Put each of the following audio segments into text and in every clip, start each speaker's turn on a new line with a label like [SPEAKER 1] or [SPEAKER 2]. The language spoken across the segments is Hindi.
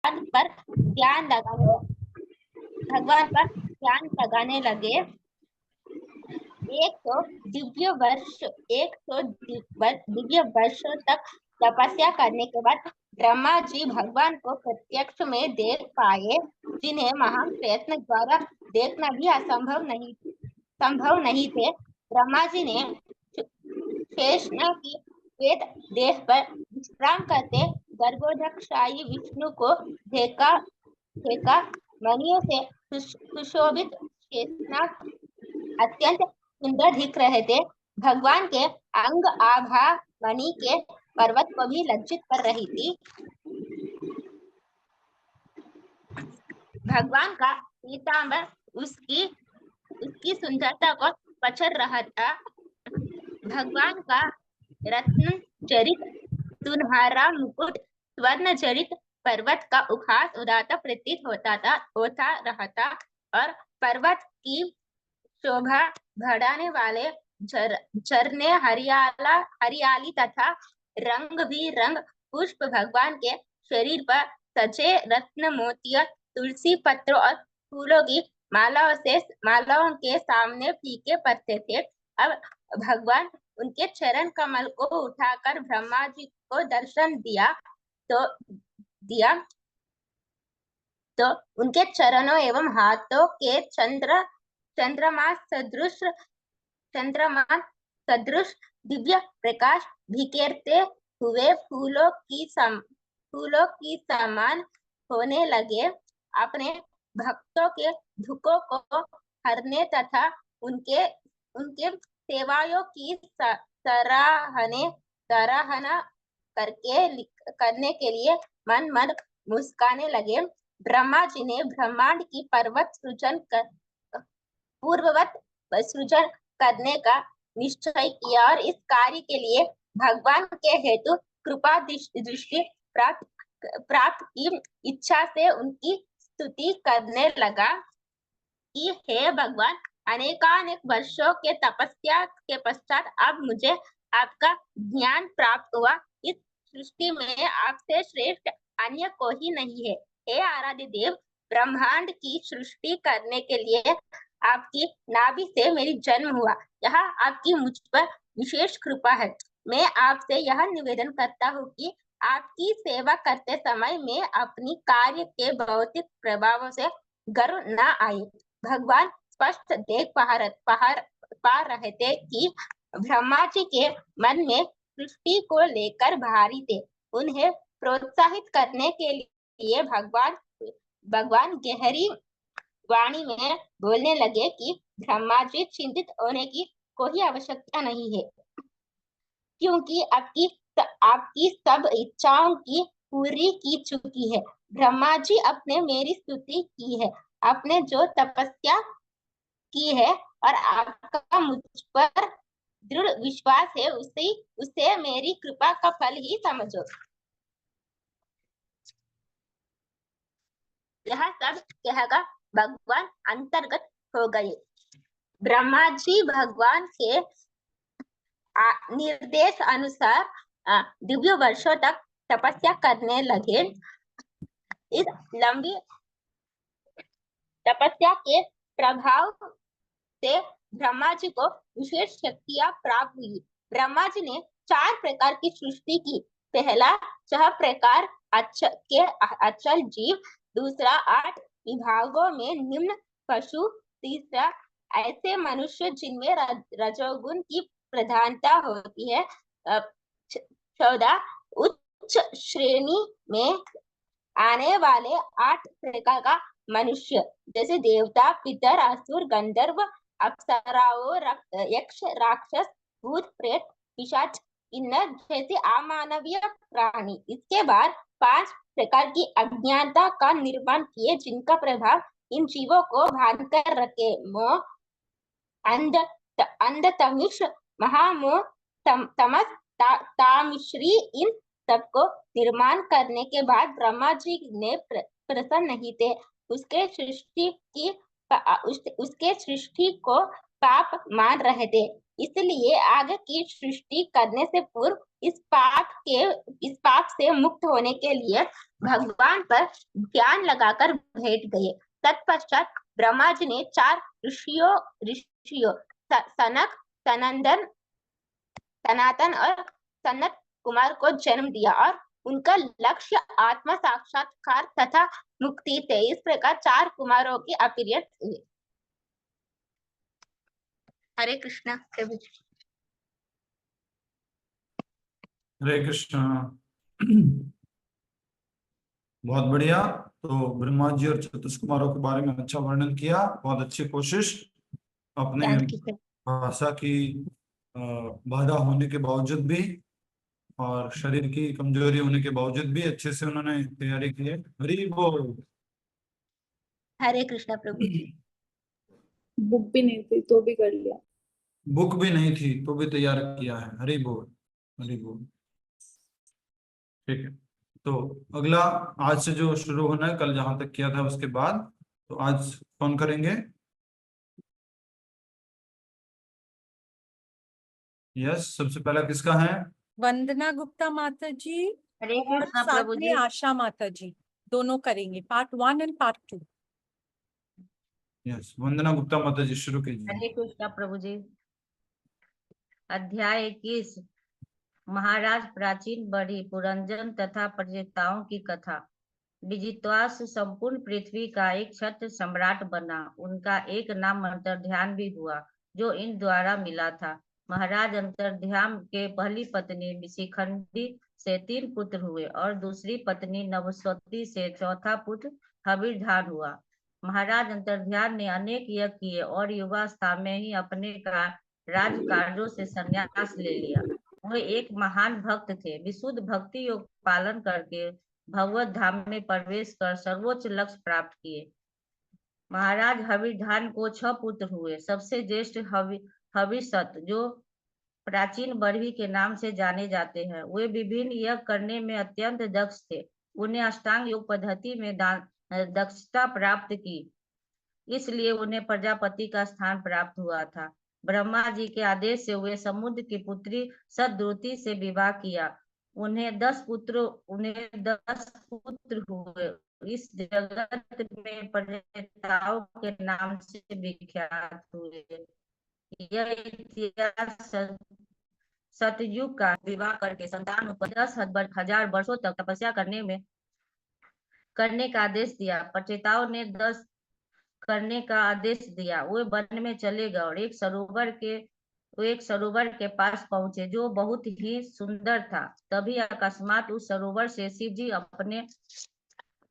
[SPEAKER 1] पर ध्यान लगाने भगवान पर ध्यान लगाने लगे। 100 दिव्य वर्षों तक तपस्या करने के बाद ब्रह्मा जी भगवान को प्रत्यक्ष में देख पाए, जिन्हें महान प्रयत्न द्वारा देखना भी संभव नहीं थे। ब्रह्मा जी ने शेषनाग की श्वेत देह पर विश्राम करते गर्भोदकशाही विष्णु को देखा। मणियों से सुशोभित शेषनाग अत्यंत सुंदर दिख रहे थे। भगवान के अंग आभा मणि के पर्वत को भी लज्जित कर रही थी। भगवान का पीतांबर उसकी सुंदरता को पछड़ रहा था। भगवान का रत्न जड़ित सुनहरा मुकुट स्वर्ण जड़ित पर्वत का उपहास उदाता प्रतीत होता रहा था, और पर्वत की शोभा बढ़ाने वाले झरने हरियाली तथा रंग बिरंग पुष्प भगवान के शरीर पर सजे रत्न मोतिया तुलसी पत्र और फूलों की मालाओं के सामने फीके पड़ते थे। अब भगवान उनके चरण कमल को उठाकर ब्रह्मा जी को दर्शन दिया तो उनके चरणों एवं हाथों के चंद्रमा सदृश दिव्य प्रकाश बिखेरते हुए फूलों की समान होने लगे। अपने भक्तों के दुखों को हरने तथा उनके सेवाओं की सराहना करने के लिए मन मुस्काने लगे। ब्रह्मा जी ने ब्रह्मांड की पूर्ववत सृजन करने का निश्चय किया, और इस कार्य के लिए भगवान के हेतु कृपा दृष्टि प्राप्त की इच्छा से उनकी स्तुति करने लगा कि हे भगवान, अनेकानेक वर्षों के तपस्या के पश्चात अब मुझे आपका ज्ञान प्राप्त हुआ। इस सृष्टि में आपसे श्रेष्ठ अन्य कोई नहीं है। हे आराध्य देव, ब्रह्मांड की सृष्टि करने के लिए आपकी नाभि से मेरी जन्म हुआ। यह आपकी मुझ पर विशेष कृपा है। मैं आपसे यह निवेदन करता हूँ कि आपकी सेवा करते समय मैं अपनी कार्य के भौतिक प्रभावों से गर्व न आए। भगवान स्पष्ट देख पा रहे थे कि ब्रह्मा जी के मन में सृष्टि को लेकर भारी थे। उन्हें प्रोत्साहित करने के लिए भगवान गहरी वाणी में बोलने लगे कि ब्रह्मा जी चिंतित होने की कोई आवश्यकता नहीं है, क्योंकि आपकी सब इच्छाओं की पूरी की चुकी है। ब्रह्मा जी आपने मेरी स्तुति की है, आपने जो तपस्या की है और आपका मुझ पर दृढ़ विश्वास है, उसे मेरी कृपा का फल ही समझो। यह सब कहकर भगवान अंतर्गत हो गए। ब्रह्मा जी भगवान के निर्देश अनुसार दिव्य वर्षों तक तपस्या करने लगे। इस लंबी तपस्या के प्रभाव से ब्रह्मा जी को विशेष शक्तियां प्राप्त हुई। ब्रह्मा जी ने 4 प्रकार की सृष्टि की। पहला 6 प्रकार अचल जीव, दूसरा 8 विभागों में निम्न पशु, तीसरा ऐसे मनुष्य जिनमें रजोगुण की प्रधानता होती है, 14 उच्च श्रेणी में आने वाले 8 प्रकार का मनुष्य, जैसे देवता, पितर, असुर, गंधर्व, अप्सराओं, यक्ष, राक्षस, भूत, प्रेत, पिशाच, किन्नर जैसे अमानवीय प्राणी। इसके बाद 5 प्रकार की अज्ञानता का निर्माण किए, जिनका प्रभाव इन जीवों को बांध कर रखे। मोह, अंधतमिष, महामोह, तमस, तामश्री, इन सबको निर्माण करने के बाद ब्रह्मा जी ने प्रसन्न नहीं थे। उसके सृष्टि को पाप मान रहे थे। इसलिए आगे की सृष्टि करने से पूर्व इस पाप से मुक्त होने के लिए भगवान पर ध्यान लगाकर बैठ गए। तत्पश्चात ब्रह्मा जी ने 4 ऋषियों सनक, सनंदन, सनातन और सनत कुमार को जन्म दिया और उनका लक्ष्य आत्मा साक्षात्कार तथा मुक्ति थे। इस प्रकार 4 कुमारों की अपीयरेंस हुई। हरे कृष्णा प्रभु जी।
[SPEAKER 2] हरे कृष्णा। बहुत बढ़िया। तो ब्रह्मा जी और चतुष्क कुमारों के बारे में अच्छा वर्णन किया। बहुत अच्छी कोशिश। अपने भाषा की बाधा होने के बावजूद भी और शरीर की कमजोरी होने के बावजूद भी अच्छे से उन्होंने तैयारी की है। हरि बोल।
[SPEAKER 1] हरे कृष्णा प्रभु जी।
[SPEAKER 3] बुक भी नहीं थी तो भी कर लिया।
[SPEAKER 2] बुक भी नहीं थी तो भी तैयार किया है। हरि बोल, हरि बोल। ठीक है, तो अगला आज से जो शुरू होना है, कल जहां तक किया था उसके बाद, तो आज कौन करेंगे? यस, सबसे पहला किसका है?
[SPEAKER 4] वंदना गुप्ता माता जी
[SPEAKER 5] हरे
[SPEAKER 4] और
[SPEAKER 5] कृष्णा
[SPEAKER 4] साथ
[SPEAKER 5] प्रभु
[SPEAKER 4] में
[SPEAKER 5] जी।
[SPEAKER 4] आशा माता जी, दोनों करेंगे, पार्ट 1 एंड पार्ट 2।
[SPEAKER 2] यस, वंदना गुप्ता माता जी शुरू कीजिए।
[SPEAKER 5] हरे कृष्णा प्रभु जी। अध्याय 21। महाराज प्राचीन बढ़ी पुरंजन तथा प्रजेताओं की कथा। विजित्वास संपूर्ण पृथ्वी का एक क्षत्र सम्राट बना। उनका एक नाम अंतर्ध्यान भी हुआ, जो इन द्वारा मिला था। महाराज अंतर्ध्यान के पहली पत्नी शिखंडी से 3 पुत्र हुए और दूसरी पत्नी नवस्वती से चौथा पुत्र हविर्धान हुआ। महाराज अंतर्ध्यान ने अनेक यज्ञ किए और युवावस्था में ही अपने राज कार्यों से संन्यास ले लिया। वे एक महान भक्त थे। विशुद्ध भक्ति योग पालन करके भगवत धाम में प्रवेश कर सर्वोच्च लक्ष्य प्राप्त किए। महाराज हविर्धान को 6 पुत्र हुए। सबसे ज्येष्ठ हविष्यत, जो प्राचीन बरही के नाम से जाने जाते हैं, वे विभिन्न यज्ञ करने में अत्यंत दक्ष थे। उन्हें अष्टांग योग पद्धति में दक्षता प्राप्त की, इसलिए उन्हें प्रजापति का स्थान प्राप्त हुआ था। ब्रह्मा जी के आदेश से वे समुद्र की पुत्री सद्रुति से विवाह किया। उन्हें 10 पुत्र हुए। इस जगत में प्रजाताओं के नाम से विख्यात हुए। यह इतिहास सतयुग का विवाह करके संतान पर 10,000 वर्षों तक तपस्या करने का आदेश दिया। प्रचेताओं ने 10 करने का आदेश दिया। वे वन में चले गए और एक सरोवर के पास पहुंचे, जो बहुत ही सुंदर था। तभी अकस्मात उस सरोवर से शिव जी अपने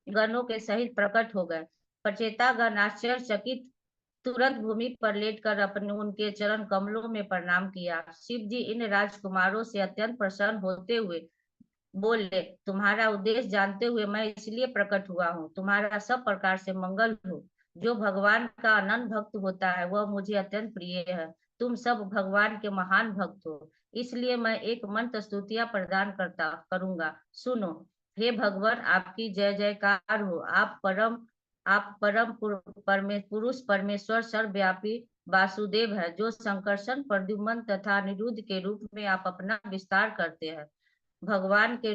[SPEAKER 5] गणों के सहित प्रकट हो गए। प्रचेतागण आश्चर्यचकित तुरंत भूमि पर लेटकर अपने उनके चरण कमलों में प्रणाम किया। शिव जी इन राजकुमारों से अत्यंत प्रसन्न होते हुए बोले, तुम्हारा उद्देश्य जानते हुए मैं इसलिए प्रकट हुआ हूँ। तुम्हारा सब प्रकार से मंगल हो। जो भगवान का अनंत भक्त होता है वह मुझे अत्यंत प्रिय है। तुम सब भगवान के महान भक्त हो, इसलिए मैं एक मंत्र स्तुतियां प्रदान करूंगा। सुनो। हे भगवान, आपकी जय जयकार हो। आप परम पुरुष परमेश्वर सर्वव्यापी वासुदेव है, जो संकर्षण, प्रद्युम्न तथा अनिरुद्ध के रूप में आप अपना विस्तार करते हैं। भगवान के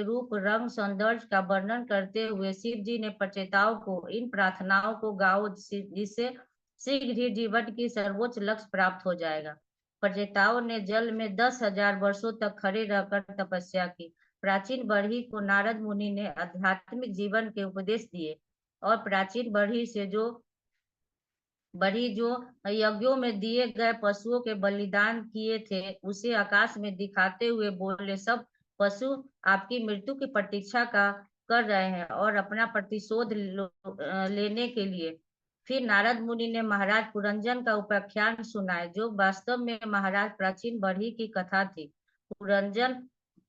[SPEAKER 5] रूप रंग सौंदर्य का वर्णन करते हुए शिव जी ने प्रचेताओं को इन प्रार्थनाओं को गाओ, जिससे शीघ्र ही जीवन की सर्वोच्च लक्ष्य प्राप्त हो जाएगा। प्रचेताओं ने जल में 10,000 वर्षों तक खड़े रहकर तपस्या की। प्राचीन बरही को नारद मुनि ने आध्यात्मिक जीवन के उपदेश दिए और प्राचीन बड़ी जो यज्ञों में दिए गए पशुओं के बलिदान किए थे, उसे आकाश में दिखाते हुए बोले, सब पशु आपकी मृत्यु की प्रतीक्षा कर रहे हैं और अपना प्रतिशोध लेने के लिए। फिर नारद मुनि ने महाराज पुरंजन का उपाख्यान सुनाए, जो वास्तव में महाराज प्राचीन बरही की कथा थी।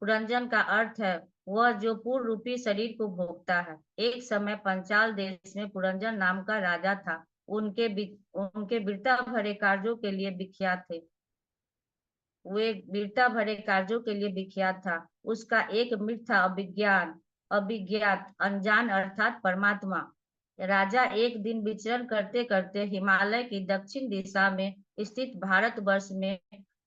[SPEAKER 5] पुरंजन का अर्थ है वह जो पूर्ण रूपी शरीर को भोगता है। एक समय पंचाल देश में पुरंजन नाम का राजा था। उनके वीरता भरे कार्यों के लिए विख्यात थे। वे वीरता भरे कार्यों के लिए विख्यात था। उसका एक मित्र था अभिज्ञात, अनजान अर्थात परमात्मा। राजा एक दिन विचरण करते करते हिमालय की दक्षिण दिशा में स्थित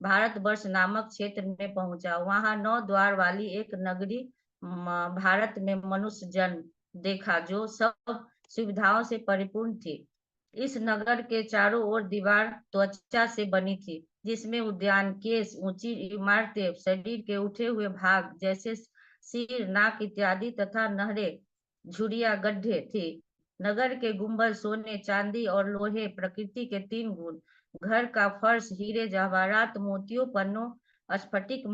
[SPEAKER 5] भारतवर्ष नामक क्षेत्र में पहुंचा। वहां 9 द्वार वाली एक नगरी भारत में मनुष्य जन्म देखा जो सब सुविधाओं से परिपूर्ण थी। इस नगर के चारों ओर दीवार त्वचा से बनी थी, जिसमें उद्यान, केस, ऊंची इमारतें, शरीर के उठे हुए भाग जैसे सिर, नाक इत्यादि तथा नहरें, झुरिया, गड्ढे थी। नगर के गुंबद सोने, चांदी और लोहे प्रकृति के 3 गुण। घर का फर्श हीरे, जवाहरात, मोतियों, पन्नों, स्फटिक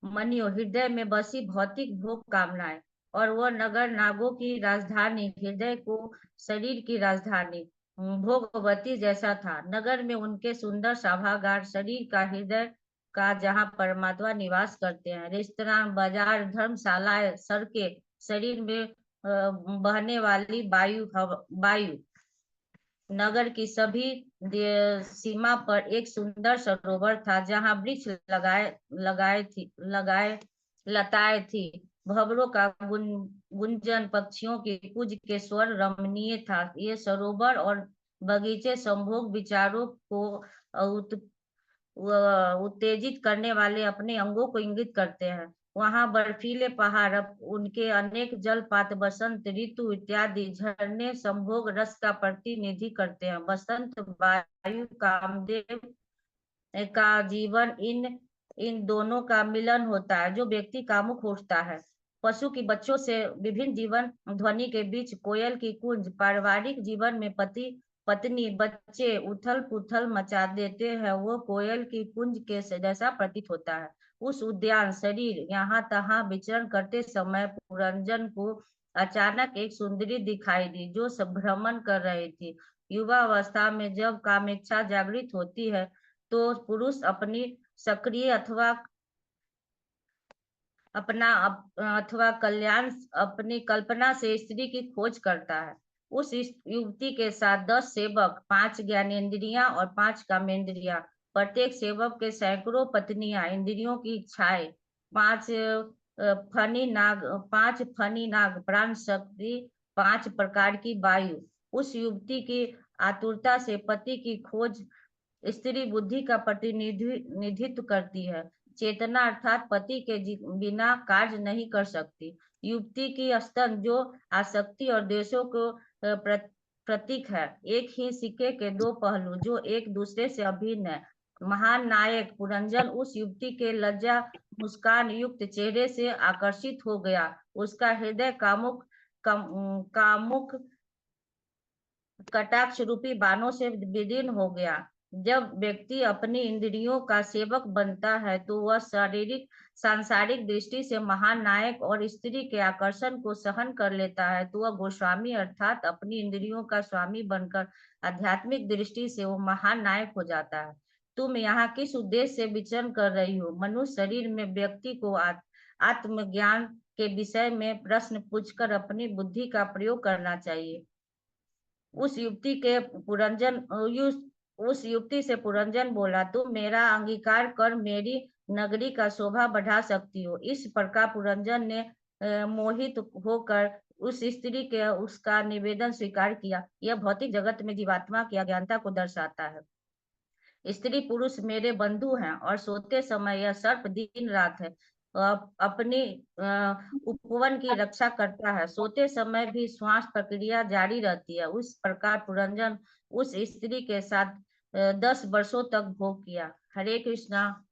[SPEAKER 5] मणियों हृदय में बसी भौतिक भोग कामनाएं। और वह नगर नागों की राजधानी, हृदय को शरीर की राजधानी, भोगवती जैसा था। नगर में उनके सुंदर सभागार, शरीर का हृदय का जहाँ परमात्मा निवास करते हैं, रेस्तरां, बाजार, धर्मशालाएं, सड़कें, शरीर में बहने वाली वायु। नगर की सभी सीमा पर एक सुंदर सरोवर था जहाँ वृक्ष लताएं थी। भंवरों का गुंजन, पक्षियों की कूज के स्वर रमणीय था। ये सरोवर और बगीचे संभोग विचारों को उत्तेजित करने वाले अपने अंगों को इंगित करते हैं। वहां बर्फीले पहाड़, उनके अनेक जलपात, बसंत ऋतु इत्यादि झरने संभोग रस का प्रतिनिधि करते हैं। बसंत वायु, कामदेव का जीवन, इन दोनों का मिलन होता है जो व्यक्ति कामुक उठता है। पशु की बच्चों से विभिन्न जीवन ध्वनि के बीच कोयल की कूंज पारिवारिक जीवन में पति पत्नी बच्चे उथल पुथल मचा देते हैं, वो कोयल की कुंज के जैसा प्रतीत होता है। उस उद्यान शरीर यहाँ तहाँ विचरण करते समय पुरंजन को अचानक एक सुंदरी दिखाई दी जो भ्रमण कर रही थी। युवा अवस्था में जब कामेच्छा जागृत होती है तो पुरुष अपनी सक्रिय अथवा कल्याण अपनी कल्पना से स्त्री की खोज करता है। उस युवती के साथ 10 सेवक, 5 ज्ञानेंद्रियां और 5 कामेंद्रियां, प्रत्येक सेवक के सैकड़ों पत्नियां, इंद्रियों की इच्छाएं, 5 फनी नाग, प्राण शक्ति, 5 प्रकार की वायु। उस युवती की आतुरता से पति की खोज स्त्री बुद्धि का प्रतिनिधित्व करती है। चेतना अर्थात पति के बिना कार्य नहीं कर सकती। युवती की स्तन जो आसक्ति और द्वेषों को प्रतीक है। एक ही सिक्के के 2 पहलू जो एक दूसरे से अभिन्न है। महान नायक पुरंजन उस युवती के लज्जा मुस्कान युक्त चेहरे से आकर्षित हो गया। उसका हृदय कामुक कटाक्ष रूपी बाणों से विदीर्ण हो गया। जब व्यक्ति अपनी इंद्रियों का सेवक बनता है तो वह सांसारिक दृष्टि से महान नायक और स्त्री के आकर्षण को सहन कर लेता है तो वह गोस्वामी अर्थात अपनी इंद्रियों का स्वामी बनकर आध्यात्मिक दृष्टि से वो महान नायक हो जाता है। तुम यहाँ किस उद्देश्य से विचरण कर रही हो? मनुष्य शरीर में व्यक्ति को आत्मज्ञान के विषय में प्रश्न पूछकर अपनी बुद्धि का प्रयोग करना चाहिए। उस युवती से पुरंजन बोला, तुम मेरा अंगीकार कर मेरी नगरी का शोभा बढ़ा सकती हो। इस प्रकार पुरंजन ने मोहित होकर उस स्त्री के उसका निवेदन स्वीकार किया। यह भौतिक जगत में जीवात्मा की अज्ञानता को दर्शाता है। स्त्री पुरुष मेरे बंधु हैं और सोते समय यह सर्प दिन रात है अपनी उपवन की रक्षा करता है। सोते समय भी श्वास प्रक्रिया जारी रहती है। उस प्रकार पुरंजन उस स्त्री के साथ 10 वर्षों तक भोग किया। हरे कृष्णा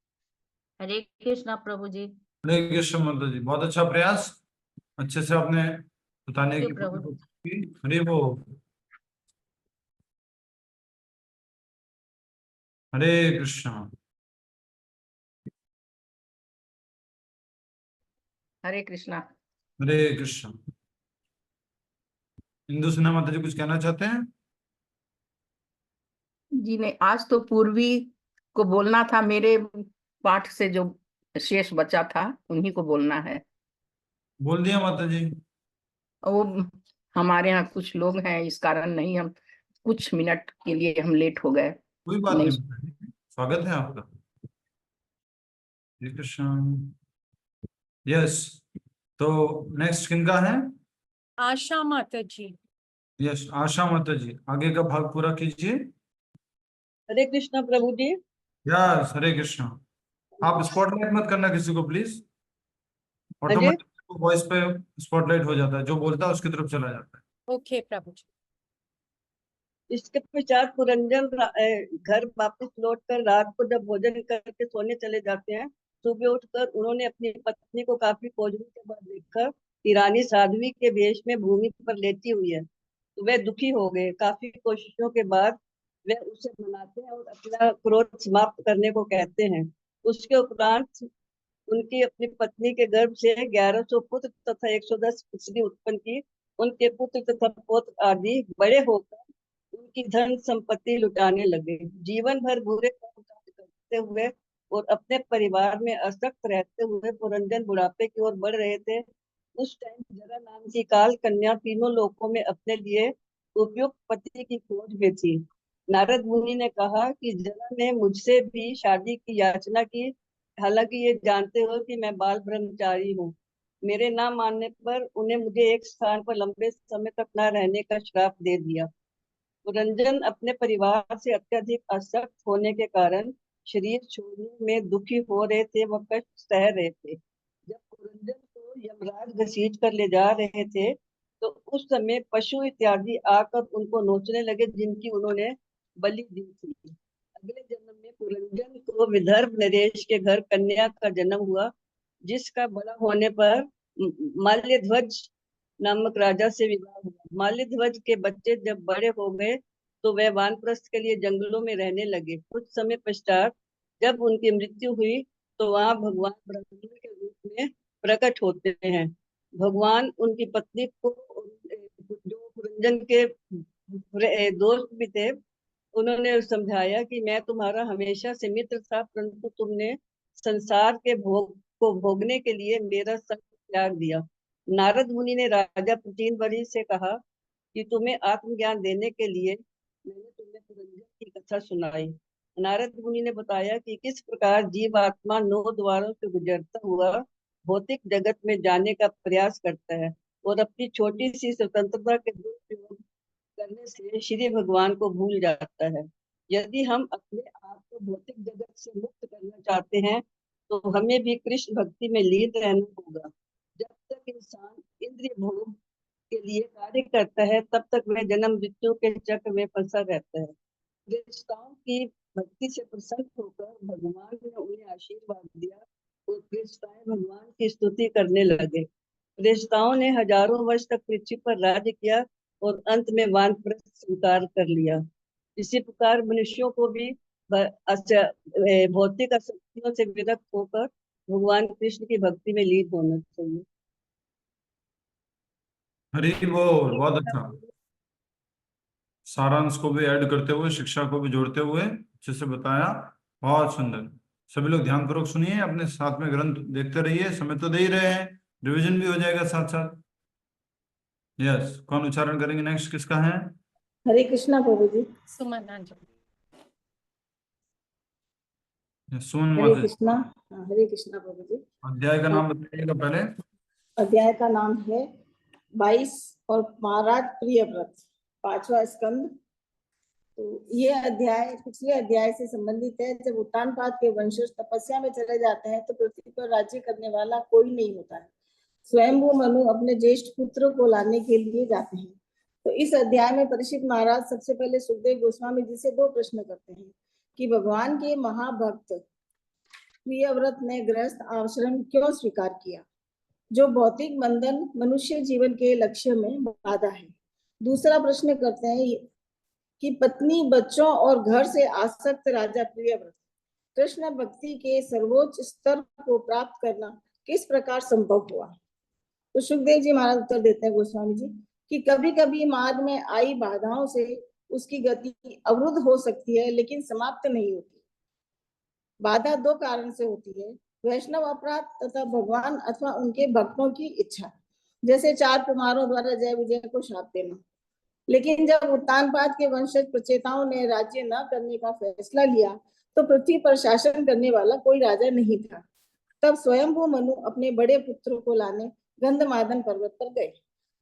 [SPEAKER 5] प्रभु जी।
[SPEAKER 2] हरे कृष्ण माता जी, बहुत अच्छा प्रयास, अच्छे से आपने बताने की
[SPEAKER 5] प्रभु।
[SPEAKER 2] कोशिश की। हरि बोल। हरे कृष्णा।
[SPEAKER 6] हरे कृष्णा।
[SPEAKER 2] हरे कृष्ण। इंदु सिन्हा माता जी कुछ कहना चाहते हैं?
[SPEAKER 6] जी ने आज तो पूर्वी को बोलना था, मेरे पाठ से जो शेष बचा था उन्हीं को बोलना है।
[SPEAKER 2] बोल दिया माता जी।
[SPEAKER 6] वो हमारे यहाँ कुछ लोग हैं, इस कारण नहीं, हम कुछ मिनट के लिए हम लेट हो गए।
[SPEAKER 2] कोई बात नहीं, स्वागत है आपका। हरे कृष्ण। यस, तो नेक्स्ट किनका है?
[SPEAKER 4] आशा माता जी।
[SPEAKER 2] यस, आशा माता जी आगे का भाग पूरा कीजिए।
[SPEAKER 7] हरे कृष्णा प्रभु जी।
[SPEAKER 2] यस, हरे कृष्णा। आप स्पॉटलाइट मत करना किसी को प्लीज,
[SPEAKER 7] हाँ जी।
[SPEAKER 2] ऑटोमेटिक वॉइस पे स्पॉटलाइट हो जाता है, जो बोलता है उसकी तरफ चला जाता है।
[SPEAKER 4] ओके प्रभु जी।
[SPEAKER 7] इसके पश्चात पुरंजन घर वापस लौटकर रात को जब भोजन करके सोने चले जाते हैं, सुबह उठकर उन्होंने अपनी पत्नी को काफी खोजने के बाद देखकर ईरानी साध्वी के वेश में भूमि पर लेटी हुई है, तो वे दुखी हो गए। काफी कोशिशों के बाद वे उसे मनाते हैं और अपना क्रोध समाप्त करने को कहते हैं। उसके उपरांत उनकी अपनी पत्नी के गर्भ से 1100 पुत्र तथा 110 पुत्री उत्पन्न की। उनके पुत्र तथा पौत्र आदि बड़े होकर उनकी धन संपत्ति लुटाने लगे। जीवन भर बुरे काम करते हुए और अपने परिवार में असक्त रहते हुए पुरंजन बुढ़ापे की ओर बढ़ रहे थे। उस टाइम जरा नाम की काल कन्या तीनों लोकों में अपने लिए उपयुक्त पति की खोज में थी। नारद मुनि ने कहा कि जरा ने मुझसे भी शादी की याचना की, हालांकि ये जानते हो कि मैं बाल ब्रह्मचारी हूँ। मेरे ना मानने पर उन्हें मुझे एक स्थान पर लंबे समय तक न रहने का श्राप दे दिया। पुरंजन अपने परिवार से अत्यधिक आसक्त होने के कारण शरीर छोड़ने में दुखी हो रहे थे, वह कष्ट सह रहे थे। जब पुरंजन को यमराज घसीट कर ले जा रहे थे, तो उस समय पशु इत्यादि आकर उनको नोचने लगे, जिनकी उन्होंने बलि दी थी। अगले जन्म में पुरंजन को विदर्भ नरेश के घर कन्या का जन्म हुआ, जिसका बड़ा होने पर माल्यध्वज नामक राजा से विवाह हुआ। माल्यध्वज के बच्चे जब बड़े हो गए तो वे वानप्रस्थ के लिए जंगलों में रहने लगे। कुछ समय पश्चात जब उनकी मृत्यु हुई तो वहां भगवान ब्रह्मा के रूप में प्रकट होते हैं। भगवान उनकी पत्नी को, जो पुरंजन के दोस्त भी थे, उन्होंने समझाया कि मैं तुम्हारा हमेशा से मित्र था, परंतु तुमने संसार के भोग को भोगने के लिए मेरा संग त्याग दिया। नारद मुनि ने राजा प्रचीनबरी से कहा कि तुम्हें आत्मज्ञान देने के लिए मैंने तुम्हें पुरंजन की कथा सुनाई। नारद मुनि ने बताया कि किस प्रकार जीव आत्मा 9 द्वारों से गुजरता हुआ भौतिक जगत में जाने का प्रयास करता है और अपनी छोटी सी स्वतंत्रता के दुरुपयोग करने से श्री भगवान को भूल जाता है। यदि हम अपने आप को भौतिक जगत से मुक्त करना चाहते हैं तो हमें भी कृष्ण भक्ति में लीन रहना होगा। जब तक इंसान इंद्रिय भोग के लिए कार्य करता है, तब तक वह जन्म मृत्यु के चक्र में फंसा रहता है। गृहस्थों की भक्ति से प्रसन्न होकर भगवान ने उन्हें आशीर्वाद दिया और गृहस्थाएं भगवान की स्तुति करने लगे। गृहस्थों ने हजारों वर्ष तक पृथ्वी पर राज्य किया और अंत में वानप्रस्थ स्वीकार कर लिया। इसी प्रकार मनुष्यों को भी भौतिक आसक्तियों से विरक्त होकर भगवान कृष्ण की भक्ति में लीन होना चाहिए।
[SPEAKER 2] हरि बोल, बहुत अच्छा। सारांश को भी ऐड करते हुए, शिक्षा को भी जोड़ते हुए अच्छे से बताया, बहुत सुंदर। सभी लोग ध्यान पूर्वक सुनिए, अपने साथ में ग्रंथ देखते रहिए, समय तो दे ही रहे हैं, रिवीजन भी हो जाएगा साथ साथ। यस, कौन उच्चारण करेंगे नेक्स्ट, किसका है?
[SPEAKER 3] हरे कृष्णा प्रभु जी।
[SPEAKER 4] सुमन जी।
[SPEAKER 2] सुमन
[SPEAKER 3] हरे
[SPEAKER 2] माता जी।
[SPEAKER 3] कृष्णा। हरे कृष्णा प्रभु जी।
[SPEAKER 2] अध्याय का नाम बताइएगा पहले।
[SPEAKER 3] अध्याय का नाम है 22 और महाराज प्रियव्रत, 5वां स्कंद। तो ये अध्याय पिछले अध्याय से संबंधित है। जब उत्तानपाद के वंशज तपस्या में चले जाते हैं तो पृथ्वी पर राज्य करने वाला कोई नहीं होता है। स्वयंभू मनु अपने ज्येष्ठ पुत्र को लाने के लिए जाते हैं। तो इस अध्याय में परीक्षित महाराज सबसे पहले सुखदेव गोस्वामी जी से 2 प्रश्न करते हैं कि भगवान के महाभक्त प्रियव्रत ने गृहस्थ आश्रम क्यों स्वीकार किया, जो भौतिक बंधन मनुष्य जीवन के लक्ष्य में बाधा है। दूसरा प्रश्न करते हैं कि पत्नी, बच्चों और घर से आसक्त राजा प्रियव्रत कृष्ण भक्ति के सर्वोच्च स्तर को प्राप्त करना किस प्रकार संभव हुआ। तो सुखदेव जी महाराज उत्तर देते हैं गोस्वामी जी कि कभी कभी मार्ग में आई बाधाओं से उसकी गति अवरुद्ध हो सकती है, लेकिन समाप्त नहीं होती। बाधा 2 कारण से होती है, वैष्णव अपराध तथा भगवान अथवा उनके भक्तों की इच्छा। जैसे 4 कुमारों द्वारा जय विजय को शाप देना। लेकिन जब उत्तानपाद के वंशज प्रचेताओं ने राज्य न करने का फैसला लिया तो पृथ्वी पर शासन करने वाला कोई राजा नहीं था। तब स्वयंभू मनु अपने बड़े पुत्र को लाने गंधमादन पर्वत पर गए।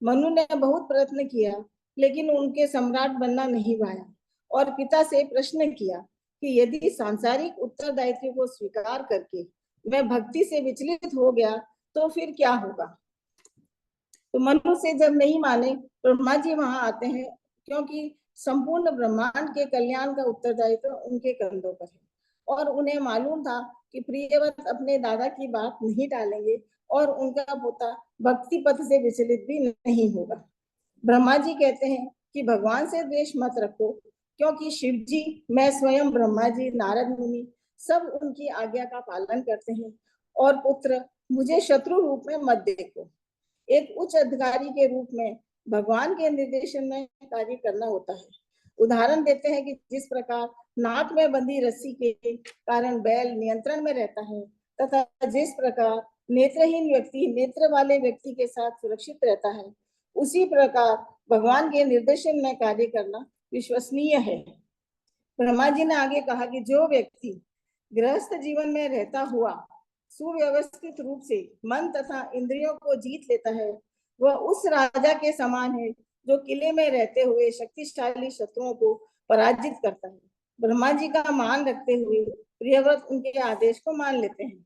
[SPEAKER 3] मनु ने बहुत प्रयत्न किया, लेकिन उनके सम्राट बनना नहीं पाया और पिता से प्रश्न किया कि यदि सांसारिक उत्तरदायित्व को स्वीकार करके मैं भक्ति से विचलित हो गया तो फिर क्या होगा। तो मनु से जब नहीं माने, ब्रह्मा जी वहां आते हैं, क्योंकि संपूर्ण ब्रह्मांड के कल्याण का उत्तरदायित्व उनके कंधों पर है और उन्हें मालूम था कि प्रियव्रत अपने दादा की बात नहीं टालेंगे और उनका पोता भक्ति पथ से विचलित भी नहीं होगा। ब्रह्मा जी कहते हैं कि भगवान से द्वेष मत रखो, क्योंकि शिव जी, मैं स्वयं, ब्रह्मा जी, नारद मुनि सब उनकी आज्ञा का पालन करते हैं और पुत्र, मुझे शत्रु रूप में मत देखो। एक उच्च अधिकारी के रूप में भगवान के निर्देशन में कार्य करना होता है। उदाहरण देते हैं कि जिस प्रकार नाक में बंधी रस्सी के कारण बैल नियंत्रण में रहता है, तथा जिस प्रकार नेत्रहीन व्यक्ति नेत्र वाले व्यक्ति के साथ सुरक्षित रहता है, उसी प्रकार भगवान के निर्देशन में कार्य करना विश्वसनीय है। ब्रह्मा जी ने आगे कहा कि जो व्यक्ति गृहस्थ जीवन में रहता हुआ सुव्यवस्थित रूप से मन तथा इंद्रियों को जीत लेता है, वह उस राजा के समान है जो किले में रहते हुए शक्तिशाली शत्रुओं को पराजित करता है। ब्रह्मा जी का मान रखते हुए प्रियव्रत उनके आदेश को मान लेते हैं।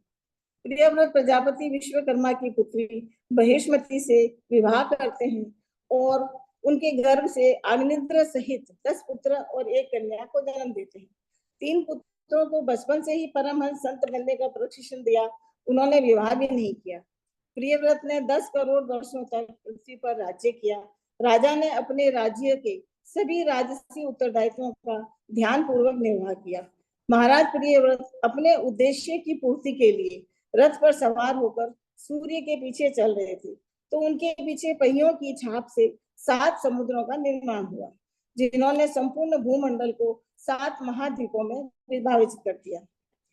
[SPEAKER 3] प्रियव्रत प्रजापति विश्वकर्मा की पुत्री बहिष्मति से विवाह करते हैं और उनके गर्भ से अग्निद्र सहित 10 पुत्र और 1 कन्या को जन्म देते हैं। 3 पुत्रों को बचपन से ही परमहंस संत बनने का प्रशिक्षण दिया, उन्होंने विवाह भी नहीं किया। प्रियव्रत ने 10 करोड़ वर्षों तक पृथ्वी पर राज्य किया। राजा ने अपने राज्य के सभी राजसी उत्तरदायित्वों का ध्यान पूर्वक निर्वाह किया। महाराज प्रियव्रत अपने उद्देश्य की पूर्ति के लिए रथ पर सवार होकर सूर्य के पीछे चल रहे थे, तो उनके पीछे पहियों की छाप से 7 समुद्रों का निर्माण हुआ, जिन्होंने संपूर्ण भूमंडल को 7 महाद्वीपों में विभाजित कर दिया।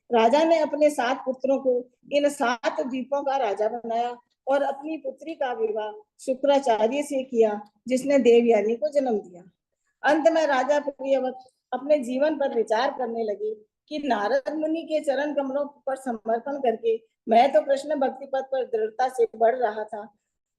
[SPEAKER 3] राजा ने अपने 7 पुत्रों को इन 7 द्वीपों का राजा बनाया और अपनी पुत्री का विवाह शुक्राचार्य से किया, जिसने देवयानी को जन्म दिया। अंत में राजा प्रियव्रत अपने जीवन पर विचार करने लगे कि नारद मुनि के चरण कमलों पर समर्पण करके मैं तो कृष्ण भक्ति पथ पर दृढ़ता से बढ़ रहा था,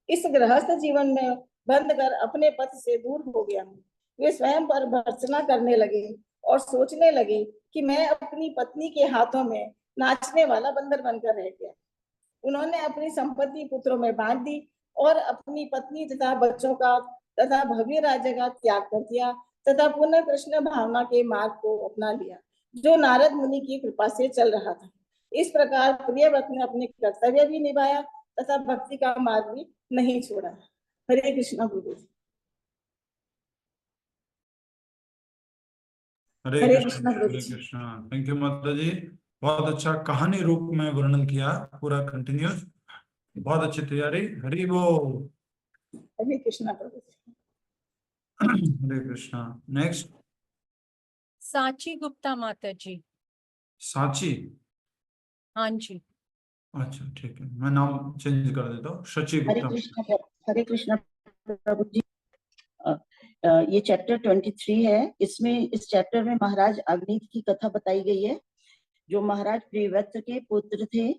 [SPEAKER 3] इस गृहस्थ जीवन में बंद कर अपने पथ से दूर हो गया हूँ। वे स्वयं पर भर्त्सना करने लगे और सोचने लगे कि मैं अपनी पत्नी के हाथों में नाचने वाला बंदर बनकर रह गया। उन्होंने अपनी संपत्ति पुत्रों में बांट दी और अपनी पत्नी तथा बच्चों का तथा भव्य राज्य का त्याग कर दिया तथा पुनः कृष्ण भावना के मार्ग को अपना लिया, जो नारद मुनि की कृपा से चल रहा था। इस प्रकार प्रियव्रत ने अपने कर्तव्य भी निभाया तथा भक्ति का मार्ग भी नहीं छोड़ा। हरे कृष्णा गुरु।
[SPEAKER 2] हरे कृष्णा, हरे कृष्णा। थैंक यू माता जी, बहुत अच्छा कहानी रूप में वर्णन किया, पूरा कंटिन्यूस, बहुत अच्छी तैयारी। हरि बोल।
[SPEAKER 3] हरे कृष्णा प्रभु।
[SPEAKER 2] हरे कृष्णा। नेक्स्ट
[SPEAKER 4] साची गुप्ता माता जी।
[SPEAKER 2] साची,
[SPEAKER 4] हाँ जी,
[SPEAKER 2] अच्छा ठीक है, मैं नाम चेंज कर देता हूँ, शची गुप्ता।
[SPEAKER 8] हरे कृष्णा प्रभु जी। ये चैप्टर 23 है। इसमें इस चैप्टर में महाराज अग्नित की कथा बताई गई है, जो महाराज प्रियव्रत के पुत्र थे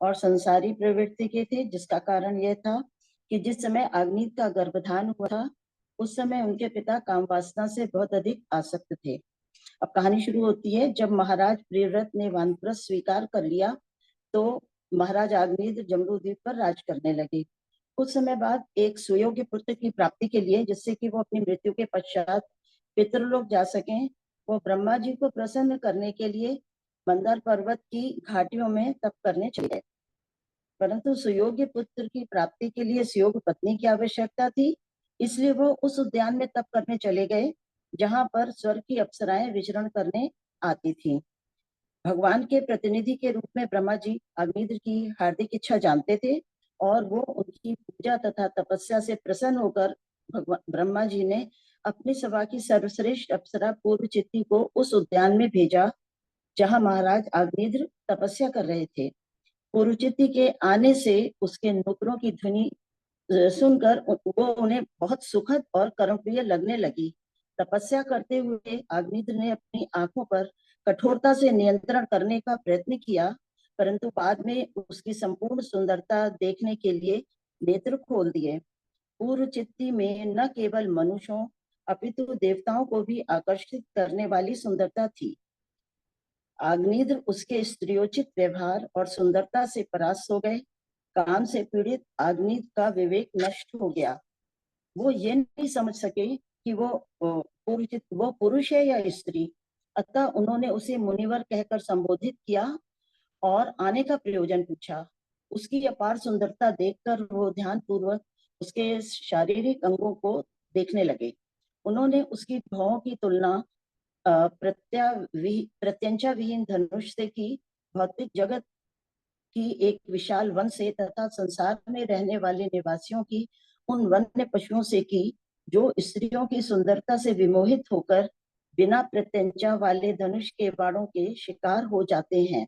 [SPEAKER 8] और संसारी प्रवृत्ति के थे, जिसका कारण यह था कि जिस समय अग्नित का गर्भधान हुआ था, उस समय उनके पिता कामवासना से बहुत अधिक आसक्त थे। अब कहानी शुरू होती है। जब महाराज प्रियव्रत ने वानप्रस्थ स्वीकार कर लिया, तो महाराज अग्नित जम्बूद्वीप पर राज करने लगे। कुछ समय बाद एक सुयोग्य पुत्र की प्राप्ति के लिए, जिससे कि वो अपनी मृत्यु के पश्चात पितृलोक जा सकें, वो ब्रह्मा जी को प्रसन्न करने के लिए मंदार पर्वत की घाटियों में तप करने चले। परंतु सुयोग्य पुत्र की प्राप्ति के लिए सुयोग्य पत्नी की आवश्यकता थी, इसलिए वो उस उद्यान में तप करने चले गए जहां पर स्वर्ग की अप्सराएं विचरण करने आती थी। भगवान के प्रतिनिधि के रूप में ब्रह्मा जी अग्निद्र की हार्दिक इच्छा जानते थे और वो उनकी पूजा तथा तपस्या से प्रसन्न होकर ब्रह्मा जी ने अपनी सभा की सर्वश्रेष्ठ अप्सरा पूर्वचित्ती को उस उद्यान में भेजा जहां महाराज अग्निद्र तपस्या कर रहे थे। पूर्वचित्ती के आने से उसके नुपुरों की ध्वनि सुनकर वो उन्हें बहुत सुखद और कर्मप्रिय लगने लगी। तपस्या करते हुए अग्निद्र ने अपनी आंखों पर कठोरता से नियंत्रण करने का प्रयत्न किया, परंतु बाद में उसकी संपूर्ण सुंदरता देखने के लिए नेत्र खोल दिए। पूर्वचित्ती में न केवल मनुष्यों अपितु देवताओं को भी आकर्षित करने वाली सुंदरता थी। अग्निध्र उसके स्त्रियोचित व्यवहार और सुंदरता से परास्त हो गए। काम से पीड़ित अग्निध्र का विवेक नष्ट हो गया। वो ये नहीं समझ सके कि वो पुरुष है या स्त्री, अतः उन्होंने उसे मुनिवर कहकर संबोधित किया और आने का प्रयोजन पूछा। उसकी अपार सुंदरता देखकर वो ध्यान पूर्वक उसके शारीरिक अंगों को देखने लगे। उन्होंने उसकी भौहों की तुलना प्रत्यंचा विहीन धनुष से की, भौतिक जगत की एक विशाल वन से तथा संसार में रहने वाले निवासियों की उन वन्य पशुओं से की जो स्त्रियों की सुंदरता से विमोहित होकर बिना प्रत्यंचा वाले धनुष के बाणों के शिकार हो जाते हैं।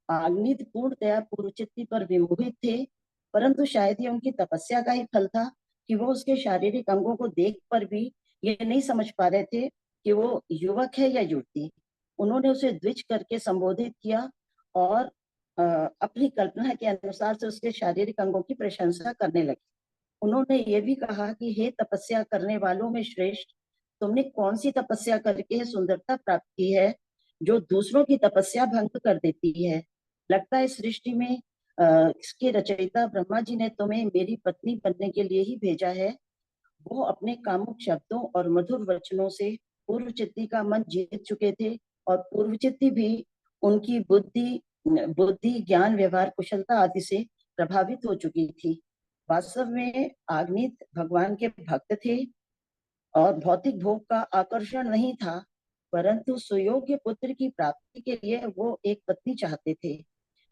[SPEAKER 8] अग्निध्र पूर्णतया पूर्वचित्ती पर विमोहित थे, परंतु शायद ये उनकी तपस्या का ही फल था कि वो उसके शारीरिक अंगों को देख पर भी ये नहीं समझ पा रहे थे कि वो युवक है या युवती। उन्होंने उसे द्विज करके संबोधित किया और अपनी कल्पना के अनुसार से उसके शारीरिक अंगों की प्रशंसा करने लगे। उन्होंने ये भी कहा कि हे तपस्या करने वालों में श्रेष्ठ, तुमने कौन सी तपस्या करके सुंदरता प्राप्त की है जो दूसरों की तपस्या भंग कर देती है। लगता है सृष्टि में इसके रचयिता ब्रह्मा जी ने तुम्हें मेरी पत्नी बनने के लिए ही भेजा है। वो अपने कामुक शब्दों और मधुर वचनों से पूर्वचित्ती का मन जीत चुके थे और पूर्वचित्ती भी उनकी बुद्धि ज्ञान व्यवहार कुशलता आदि से प्रभावित हो चुकी थी। वास्तव में अग्निध्र भगवान के भक्त थे और भौतिक भोग का आकर्षण नहीं था, परंतु सुयोग्य पुत्र की प्राप्ति के लिए वो एक पत्नी चाहते थे।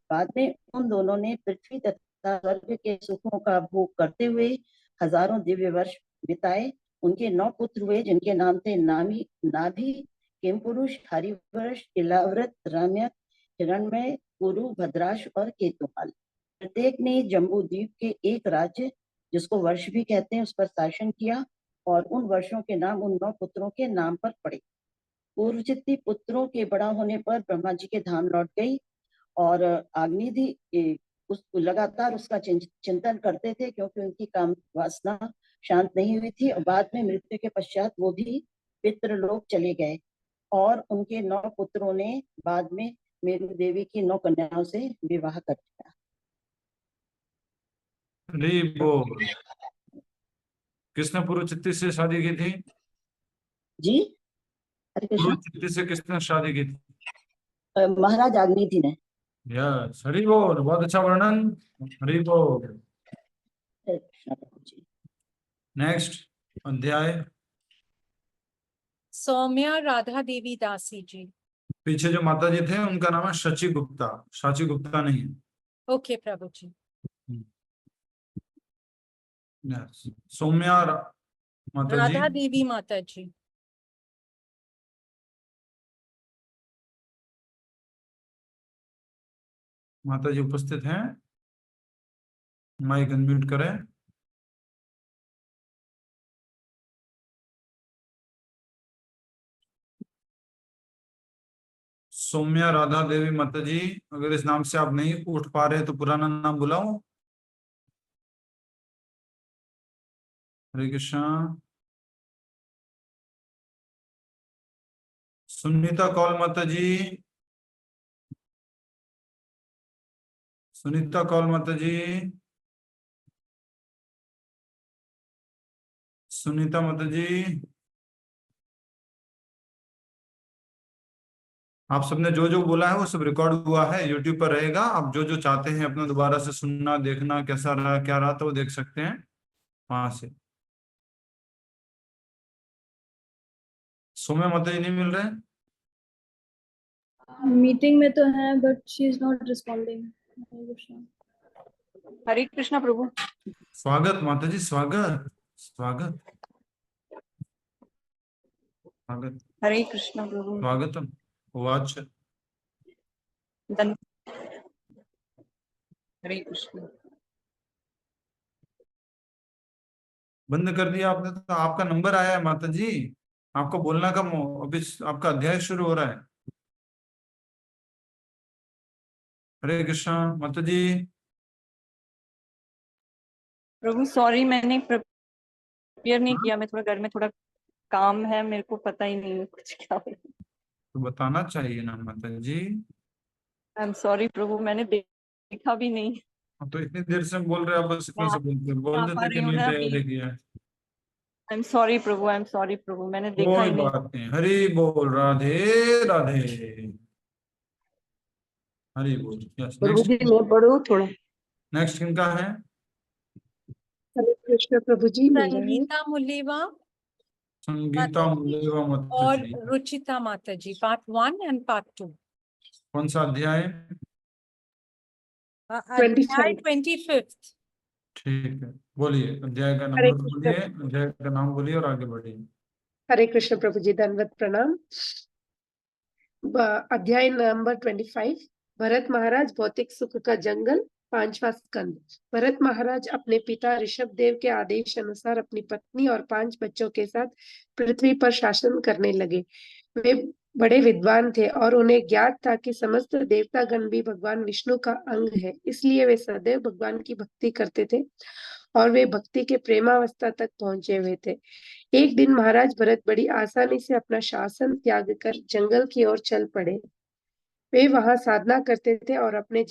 [SPEAKER 8] बाद में उन दोनों ने पृथ्वी तथा स्वर्ग के सुखों का भोग करते हुए हजारों दिव्य वर्ष बिताए। उनके 9 पुत्र हुए जिनके नाम थे नाभि, किमपुरुष, हरिवर्ष, इलाव्रत, रम्यक, हिरण्मय, कुरु, भद्राश और केतुपाल। प्रत्येक ने जम्बू द्वीप के एक राज्य जिसको वर्ष भी कहते हैं उस पर शासन किया और उन वर्षों के नाम उन 9 पुत्रों के नाम पर पड़े। पूर्वचित्ती पुत्रों के बड़ा होने पर ब्रह्मा जी के धाम लौट गई और अग्निध्र लगातार उसका चिंतन करते थे क्योंकि उनकी काम वासना शांत नहीं हुई थी और बाद में मृत्यु के पश्चात वो भी पितृलोक चले गए और उनके 9 पुत्रों ने बाद में मेरु देवी की 9 कन्याओं से विवाह कर दिया।
[SPEAKER 2] किसने पूर्वचित्ती से शादी की थी?
[SPEAKER 8] जी, हरे कृष्ण।
[SPEAKER 2] पूर्वचित्ती से किसने शादी की थी?
[SPEAKER 8] महाराज अग्निध्र ने।
[SPEAKER 2] यस, हरि बोल, बहुत अच्छा वर्णन, हरि बोल। नेक्स्ट अध्याय।
[SPEAKER 4] सौम्या राधा देवी दासी जी।
[SPEAKER 2] पीछे जो माता जी थे उनका नाम है शची गुप्ता, साची गुप्ता नहीं है।
[SPEAKER 4] ओके प्रभु जी।
[SPEAKER 2] यस, सौम्या माता जी।
[SPEAKER 4] राधा देवी माता जी।
[SPEAKER 2] माता जी उपस्थित हैं, माइक अनम्यूट करें। सौम्या राधा देवी माता जी, अगर इस नाम से आप नहीं उठ पा रहे तो पुराना नाम बुलाओ। हरे कृष्णा। सुनीता कौल माता जी, सुनीता कौल माता जी, सुनीता माता जी। आप सबने जो जो बोला है वो सब रिकॉर्ड हुआ है, यूट्यूब पर रहेगा। आप जो जो चाहते हैं अपना दोबारा से सुनना, देखना कैसा रहा क्या रहा तो वो देख सकते हैं वहां से। सौम्या माता जी नहीं मिल रहे?
[SPEAKER 9] मीटिंग में तो है but she is not responding.
[SPEAKER 10] Hare Krishna Prabhu.
[SPEAKER 2] स्वागत माता जी, स्वागत स्वागत स्वागत।
[SPEAKER 10] हरे कृष्णा प्रभु।
[SPEAKER 2] स्वागतम वाच।
[SPEAKER 10] हरे कृष्णा।
[SPEAKER 2] बंद कर दिया आपने तो आपका नंबर आया है माता जी, आपको बोलना का अभी आपका अध्याय शुरू हो रहा है। हरे कृष्णा माता जी।
[SPEAKER 10] प्रभु सॉरी मैंने प्रिपेयर नहीं
[SPEAKER 2] हाँ?
[SPEAKER 10] किया, मैं थोड़ा घर में थोड़ा काम है, मेरे को पता ही नहीं है कुछ क्या हो।
[SPEAKER 2] तो बताना चाहिए ना माता जी।
[SPEAKER 10] आई एम सॉरी प्रभु, मैंने देखा भी नहीं।
[SPEAKER 2] अब तो इतनी देर से हम बोल रहे हैं, आप बस
[SPEAKER 10] मैं
[SPEAKER 2] इतना से बोल
[SPEAKER 10] आ पा
[SPEAKER 2] देते कि
[SPEAKER 10] रही हूँ
[SPEAKER 2] नहीं
[SPEAKER 10] ना अभी।
[SPEAKER 2] तैयारी किया है।
[SPEAKER 10] I am sorry Prabhu, I am sorry Prabhu, मैंने देखा
[SPEAKER 2] कोई
[SPEAKER 10] ही नहीं।
[SPEAKER 2] बात नहीं, हरि बोल, राधे राधे, हरि बोल। यस,
[SPEAKER 11] प्रभु
[SPEAKER 2] नेक्स्ट।
[SPEAKER 11] जी मैं पढ़ू थोड़ा।
[SPEAKER 2] नेक्स्ट किनका है?
[SPEAKER 11] हरे कृष्ण प्रभु जी मेरा है।
[SPEAKER 4] संगीता मुलेवा
[SPEAKER 2] संगीता मुलेगा मत
[SPEAKER 4] और
[SPEAKER 2] जी।
[SPEAKER 4] रुचिता माता जी, पार्ट 1 एंड पार्ट 2।
[SPEAKER 2] कौन सा अध्याय?
[SPEAKER 4] अध्याय
[SPEAKER 11] 25।
[SPEAKER 4] 25।
[SPEAKER 2] ठीक है, बोलिए अध्याय का
[SPEAKER 11] हरे
[SPEAKER 2] नंबर
[SPEAKER 11] कृष्ण।
[SPEAKER 2] बोलिए, अध्याय का नाम बोलिए और आगे बढ़िए।
[SPEAKER 11] हरे कृष्ण प्रभु जी, दंडवत प्रणाम। अध्याय नंबर 25। भरत महाराज भौतिक सुख का जंगल, 5वां स्कंद। भरत महाराज अपने पिता ऋषभ देव के आदेश अनुसार अपनी पत्नी और 5 बच्चों के साथ पृथ्वी पर शासन करने लगे। वे बड़े विद्वान थे और उन्हें ज्ञात था कि समस्त देवतागण भी भगवान विष्णु का अंग है, इसलिए वे सदैव भगवान की भक्ति करते थे और वे भक्ति के प्रेमावस्था तक पहुंचे हुए थे। एक दिन महाराज भरत बड़ी आसानी से अपना शासन त्याग कर जंगल की ओर चल पड़े। वे वहां साधना करते थे और अपने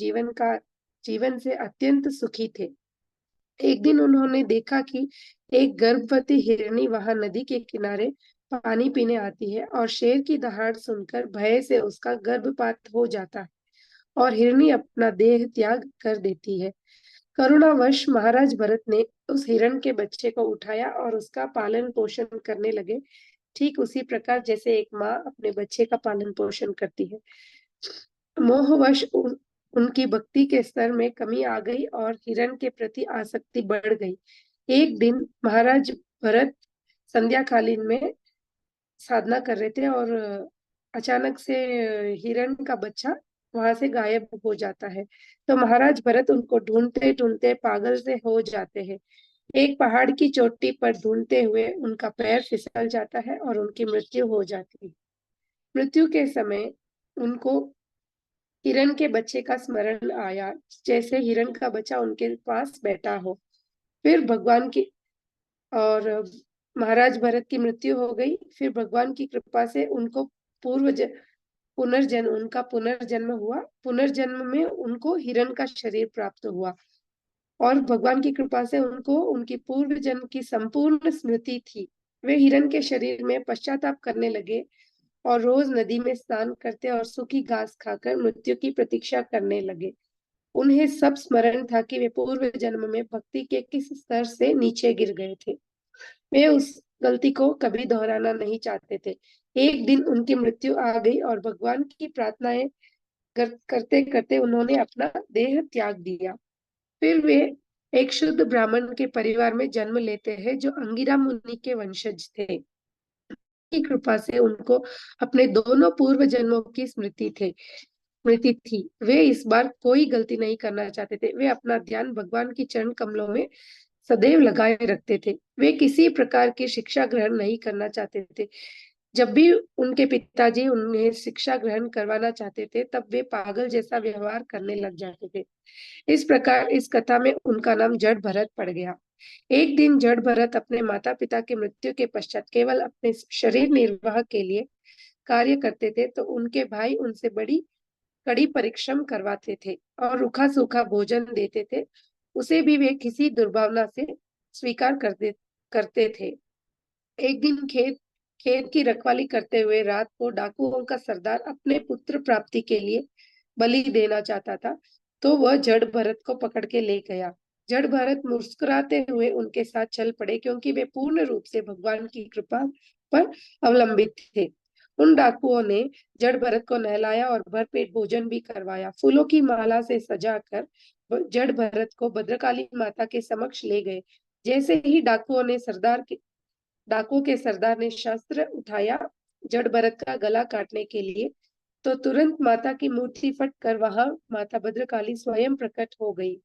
[SPEAKER 11] जीवन से अत्यंत सुखी थे। एक दिन उन्होंने देखा कि एक गर्भवती हिरनी वहां नदी के किनारे पानी पीने आती है और शेर की दहाड़ सुनकर भय से उसका गर्भपात हो जाता है और हिरनी अपना देह त्याग कर देती है। करुणावश महाराज भरत ने उस हिरण के बच्चे को उठाया और उसका पालन पोषण करने लगे, ठीक उसी प्रकार जैसे एक माँ अपने बच्चे का पालन पोषण करती है। मोहवश उनकी भक्ति के स्तर में कमी आ गई और हिरण के प्रति आसक्ति बढ़ गई। एक दिन महाराज भरत संध्या कालीन में साधना कर रहे थे और अचानक से हिरण का बच्चा वहां से गायब हो जाता है। तो महाराज भरत उनको ढूंढते ढूंढते पागल से हो जाते हैं। एक पहाड़ की चोटी पर ढूंढते हुए उनका पैर फिसल जाता है और उनकी मृत्यु हो जाती है। मृत्यु के समय उनको हिरण के बच्चे का स्मरण आया, जैसे हिरण का बच्चा उनके पास बैठा हो। फिर भगवान की और महाराज भरत की मृत्यु हो गई। फिर भगवान की कृपा से उनको उनका पुनर्जन्म हुआ। पुनर्जन्म में उनको हिरण का शरीर प्राप्त हुआ और भगवान की कृपा से उनको उनकी पूर्व जन्म की संपूर्ण स्मृति थी। वे हिरण के शरीर में पश्चाताप करने लगे और रोज नदी में स्नान करते और सूखी घास खाकर मृत्यु की प्रतीक्षा करने लगे। उन्हें सब स्मरण था कि वे पूर्व जन्म में भक्ति के किस स्तर से नीचे गिर गए थे। वे उस गलती को कभी दोहराना नहीं चाहते थे। एक दिन उनकी मृत्यु आ गई और भगवान की प्रार्थनाएं करते करते उन्होंने अपना देह त्याग दिया। फिर वे एक शुद्ध ब्राह्मण के परिवार में जन्म लेते हैं जो अंगिरा मुनि के वंशज थे। की कृपा से उनको अपने दोनों पूर्व जन्मों की स्मृति थी। वे इस बार कोई गलती नहीं करना चाहते थे। वे अपना ध्यान भगवान की चरण कमलों में सदैव लगाए रखते थे। वे किसी प्रकार की शिक्षा ग्रहण नहीं करना चाहते थे। जब भी उनके पिताजी उन्हें शिक्षा ग्रहण करवाना चाहते थे, तब वे पागल जैसा व्यवहार करने लग जाते थे। इस प्रकार इस कथा में उनका नाम जड़ भरत पड़ गया। एक दिन जड़ भरत अपने माता पिता की मृत्यु के पश्चात केवल अपने शरीर निर्वाह के लिए कार्य करते थे, तो उनके भाई उनसे बड़ी कड़ी परिश्रम करवाते थे और रूखा सूखा भोजन देते थे। उसे भी वे किसी दुर्भावना से स्वीकार करते थे। एक दिन खेत की रखवाली करते हुए रात को डाकुओं का सरदार अपने पुत्र प्राप्ति के लिए बलि देना चाहता था, तो वह जड़ भरत को पकड़ के ले गया। जड़ भरत मुस्कुराते हुए उनके साथ चल पड़े, क्योंकि वे पूर्ण रूप से भगवान की कृपा पर अवलंबित थे। उन डाकुओं ने जड़ भरत को नहलाया और भरपेट भोजन भी करवाया। फूलों की माला से सजाकर जड़ भरत को भद्रकाली माता के समक्ष ले गए। जैसे ही डाकुओं के सरदार ने शस्त्र उठाया जड़ भरत का गला काटने के लिए, तो तुरंत माता की मूर्ति फट कर वहां माता भद्रकाली स्वयं प्रकट हो गई।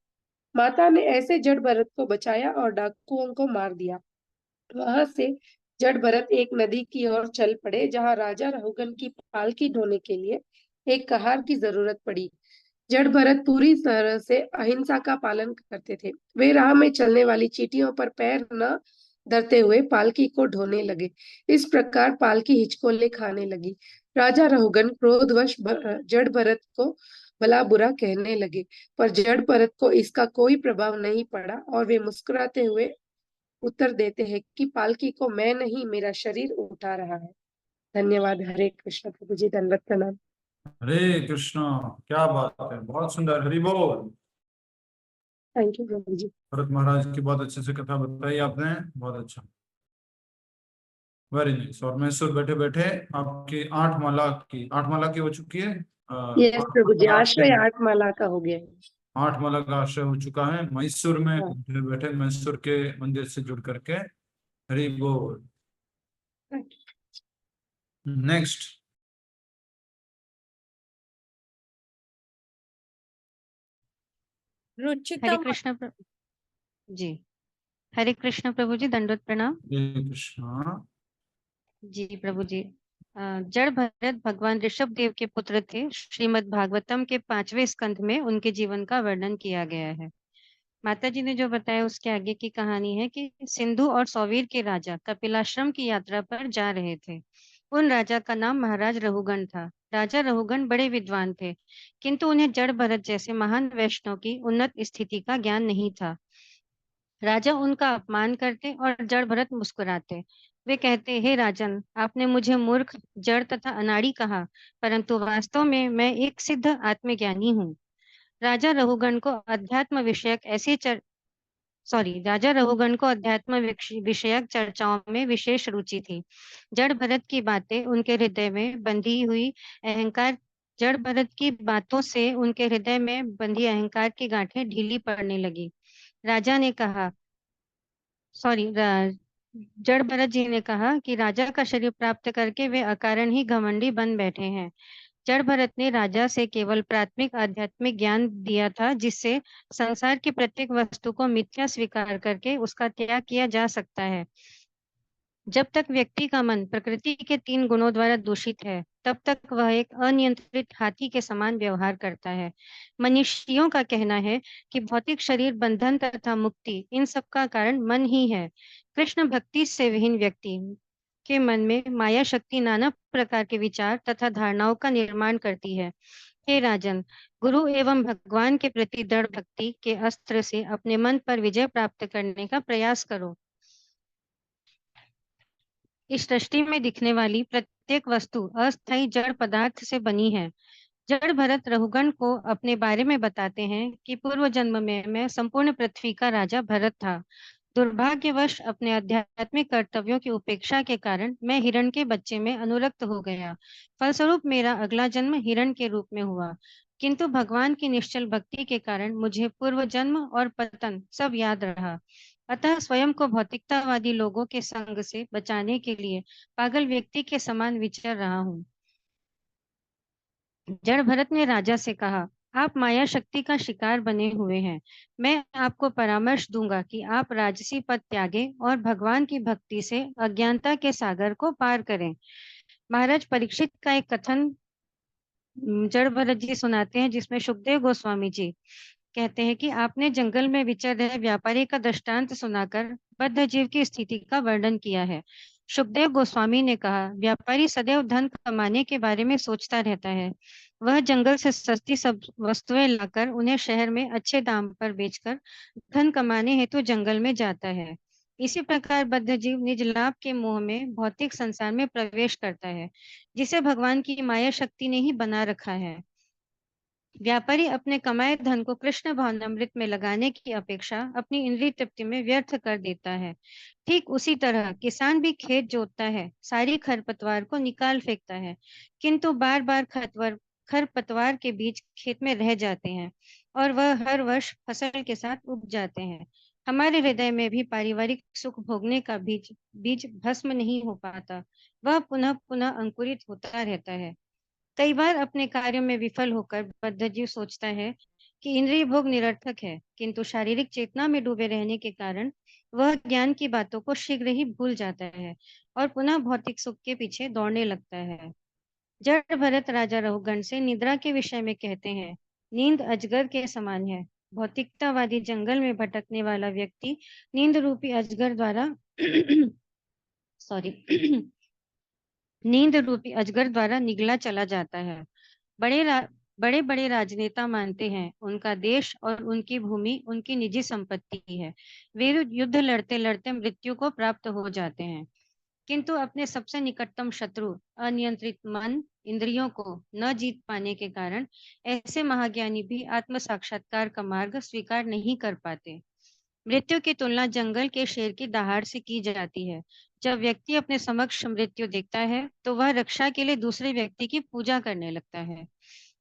[SPEAKER 11] माता ने ऐसे जड़ भरत को बचाया और डाकुओं को मार दिया। वहां से जड़ भरत एक नदी की ओर चल पड़े, जहां राजा रहुगन की पालकी ढोने के लिए एक कहार की जरूरत पड़ी। जड़ भरत पूरी तरह से अहिंसा का पालन करते थे। वे राह में चलने वाली चींटियों पर पैर न डरते हुए पालकी को ढोने लगे। इस प्रकार पालकी हिचकोले खाने लगी। राजा रहुगण क्रोधवश जड़ भरत को भला बुरा कहने लगे, पर जड़ भरत को इसका कोई प्रभाव नहीं पड़ा और वे मुस्कुराते हुए उत्तर देते हैं कि पालकी को मैं नहीं, मेरा शरीर उठा रहा है। धन्यवाद। हरे कृष्ण। प्रभु जी दंडवत प्रणाम।
[SPEAKER 2] हरे कृष्णा, क्या बात है, बहुत सुंदर, हरि बोल।
[SPEAKER 11] थैंक यू प्रभु जी।
[SPEAKER 2] भरत महाराज की बहुत अच्छे से कथा बताई आपने, बहुत अच्छा, वेरी नाइस। और मैसूर बैठे बैठे आपकी 8 माला की हो चुकी है।
[SPEAKER 11] यस प्रभु जी, आश्रय
[SPEAKER 2] 8
[SPEAKER 11] 8 माला का हो गया है।
[SPEAKER 2] 8 माला का आश्रय हो चुका है मैसूर में,
[SPEAKER 11] हाँ।
[SPEAKER 2] बैठे बैठे मैसूर के मंदिर से जुड़ करके। हरि बोल। नेक्स्ट।
[SPEAKER 4] रुचिता
[SPEAKER 12] हरे कृष्ण जी, हरे कृष्ण प्रभु जी, दंडवत प्रणाम।
[SPEAKER 2] हरे कृष्णा।
[SPEAKER 12] जी प्रभु जी, जड़ भरत भगवान ऋषभ देव के पुत्र थे। श्रीमद् भागवतम के 5वें स्कंध में उनके जीवन का वर्णन किया गया है। माता जी ने जो बताया उसके आगे की कहानी है कि सिंधु और सौवीर के राजा कपिलाश्रम की यात्रा पर जा रहे थे। उन राजा का नाम महाराज रहुगण था। राजा रहुगण बड़े विद्वान थे, किंतु उन्हें जड़ भरत जैसे महान वैष्णव की उन्नत स्थिति का ज्ञान नहीं था। राजा उनका अपमान करते और जड़ भरत मुस्कुराते। वे कहते, हे राजन, आपने मुझे मूर्ख, जड़ तथा अनाड़ी कहा, परंतु वास्तव में मैं एक सिद्ध आत्मज्ञानी हूँ। राजा रहुगण को अध्यात्म विषयक विषयक चर्चाओं में विशेष रुचि थी। जड़ भरत की बातें उनके हृदय में बंधी हुई अहंकार जड़ भरत की बातों से उनके हृदय में बंधी अहंकार की गांठें ढीली पड़ने लगी। राजा ने कहा जड़ भरत जी ने कहा कि राजा का शरीर प्राप्त करके वे अकारण ही घमंडी बन बैठे हैं। जड़ भरत ने राजा से केवल प्राथमिक आध्यात्मिक ज्ञान दिया था, जिससे संसार की प्रत्येक वस्तु को मिथ्या स्वीकार करके उसका त्याग किया जा सकता है। जब तक व्यक्ति का मन प्रकृति के 3 गुणों द्वारा दूषित है, तब तक वह एक अनियंत्रित हाथी के समान व्यवहार करता है। मनीषियों का कहना है कि भौतिक शरीर, बंधन तथा मुक्ति, इन सब का कारण मन ही है। कृष्ण भक्ति से विहीन व्यक्ति के मन में माया शक्ति नाना प्रकार के विचार तथा धारणाओं का निर्माण करती है। हे राजन, गुरु एवं भगवान के प्रति दृढ़ भक्ति के अस्त्र से अपने मन पर विजय प्राप्त करने का प्रयास करो। इस सृष्टि में दिखने वाली प्रत्येक वस्तु अस्थायी जड़ पदार्थ से बनी है। जड़ भरत रहुगण को अपने बारे में बताते हैं कि पूर्व जन्म में मैं संपूर्ण पृथ्वी का राजा भरत था। दुर्भाग्यवश अपने आध्यात्मिक कर्तव्यों की उपेक्षा के कारण मैं हिरण के बच्चे में अनुरक्त हो गया। फलस्वरूप मेरा अगला जन्म हिरण के रूप में हुआ, किंतु भगवान की निश्चल भक्ति के कारण मुझे पूर्व जन्म और पतन सब याद रहा। अतः स्वयं को भौतिकतावादी लोगों के संग से बचाने के लिए पागल व्यक्ति के समान विचर रहा हूँ। जड़ भरत ने राजा से कहा, आप माया शक्ति का शिकार बने हुए हैं। मैं आपको परामर्श दूंगा कि आप राजसी पद त्यागें और भगवान की भक्ति से अज्ञानता के सागर को पार करें। महाराज परीक्षित का एक कथन जड़ भरत जी सुनाते हैं, जिसमें सुखदेव गोस्वामी जी कहते हैं कि आपने जंगल में विचर रहे व्यापारी का दृष्टांत सुनाकर बद्ध जीव की स्थिति का वर्णन किया है। सुखदेव गोस्वामी ने कहा, व्यापारी सदैव धन कमाने के बारे में सोचता रहता है। वह जंगल से सस्ती सब वस्तुएं लाकर उन्हें शहर में अच्छे दाम पर बेचकर धन कमाने हेतु जंगल में जाता है। इसी प्रकार बद्ध जीव निज लाभ के मोह में भौतिक संसार में प्रवेश करता है, जिसे भगवान की माया शक्ति ने ही बना रखा है। व्यापारी अपने कमाए धन को कृष्ण भावनामृत में लगाने की अपेक्षा अपनी इंद्रिय तृप्ति में व्यर्थ कर देता है। ठीक उसी तरह किसान भी खेत जोतता है, सारी खरपतवार को निकाल फेंकता है, किंतु बार बार खरपतवार के बीज खेत में रह जाते हैं और वह हर वर्ष फसल के साथ उग जाते हैं। हमारे हृदय में भी पारिवारिक सुख भोगने का बीज भस्म नहीं हो पाता, वह पुनः पुनः अंकुरित होता रहता है। कई बार अपने कार्यों में विफल होकर बद्धजीव सोचता है कि इंद्रिय भोग निरर्थक है, किंतु शारीरिक चेतना में डूबे रहने के कारण वह ज्ञान की बातों को शीघ्र ही भूल जाता है और पुनः भौतिक सुख के पीछे दौड़ने लगता है। जड़ भरत राजा रहुगण से निद्रा के विषय में कहते हैं, नींद अजगर के समान है। भौतिकतावादी जंगल में भटकने वाला व्यक्ति नींद रूपी अजगर द्वारा सॉरी नींद रूपी अजगर द्वारा निगला चला जाता है। बड़े बड़े राजनेता मानते हैं उनका देश और उनकी भूमि उनकी निजी संपत्ति है। वे युद्ध लड़ते लड़ते मृत्यु को प्राप्त हो जाते हैं, किंतु अपने सबसे निकटतम शत्रु अनियंत्रित मन इंद्रियों को न जीत पाने के कारण ऐसे महाज्ञानी भी आत्म साक्षात्कार का मार्ग स्वीकार नहीं कर पाते। मृत्यु की तुलना जंगल के शेर की दहाड़ से की जाती है। जब व्यक्ति अपने समक्ष मृत्यु देखता है तो वह रक्षा के लिए दूसरे व्यक्ति की पूजा करने लगता है।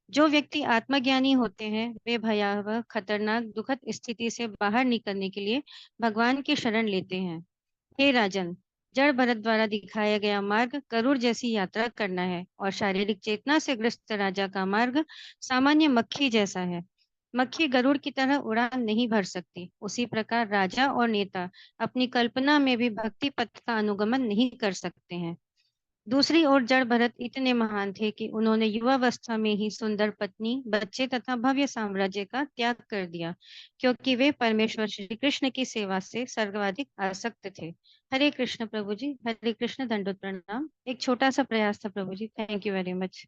[SPEAKER 12] जो व्यक्ति आत्मज्ञानी होते हैं वे भयावह खतरनाक दुखद स्थिति से बाहर निकलने के लिए भगवान की शरण लेते हैं। हे राजन, जड़ भरत द्वारा दिखाया गया मार्ग गरुड़ जैसी यात्रा करना है और शारीरिक चेतना से ग्रस्त राजा का मार्ग सामान्य मक्खी जैसा है। मक्खी गरुड़ की तरह उड़ान नहीं भर सकती। उसी प्रकार राजा और नेता अपनी कल्पना में भी भक्ति पथ का अनुगमन नहीं कर सकते हैं। दूसरी ओर जड़ भरत इतने महान थे कि उन्होंने युवावस्था में ही सुंदर पत्नी, बच्चे तथा भव्य साम्राज्य का त्याग कर दिया, क्योंकि वे परमेश्वर श्री कृष्ण की सेवा से सर्वाधिक आसक्त थे। हरे कृष्ण प्रभु जी, हरे कृष्ण, दंडोत प्रणाम। एक छोटा सा प्रयास था प्रभु जी, थैंक यू वेरी मच।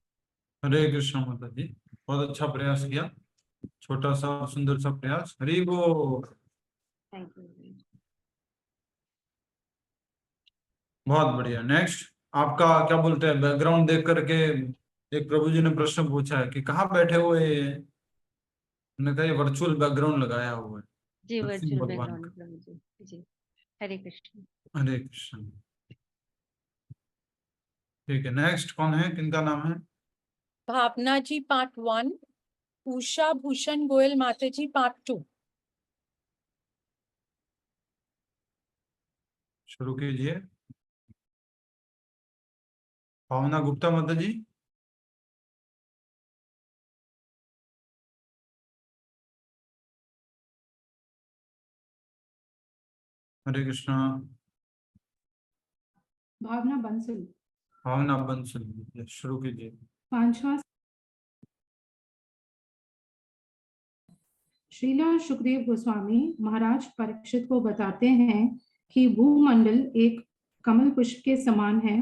[SPEAKER 2] हरे कृष्ण माता जी, बहुत अच्छा प्रयास किया, छोटा सा सुंदर सा प्रयास। हरि बोल।
[SPEAKER 12] Thank you.
[SPEAKER 2] बहुत बढ़िया। नेक्स्ट आपका क्या बोलते हैं, बैकग्राउंड देख करके एक प्रभु जी ने प्रश्न पूछा है कि कहाँ बैठे हुए हैं। उन्होंने कहा ये वर्चुअल बैकग्राउंड लगाया हुआ है
[SPEAKER 12] जी
[SPEAKER 2] नरसिंह
[SPEAKER 12] वर्चुअल
[SPEAKER 2] भगवान
[SPEAKER 12] बैकग्राउंड
[SPEAKER 2] का।
[SPEAKER 12] प्रभु जी। जी हरे कृष्ण।
[SPEAKER 2] हरे कृष्ण। ठीक है, नेक्स्ट कौन है, किनका नाम है?
[SPEAKER 4] भावना जी पार्ट 1, उषा भूषण गोयल माता जी पार्ट 2।
[SPEAKER 2] शुरू कीजिए। भावना गुप्ता माता जी। हरे कृष्णा।
[SPEAKER 13] भावना बंसल।
[SPEAKER 2] भावना बंसल, शुरू कीजिए।
[SPEAKER 13] पांचवा। श्रीला सुखदेव गोस्वामी महाराज परीक्षित को बताते हैं कि भूमंडल एक कमल पुष्प के समान है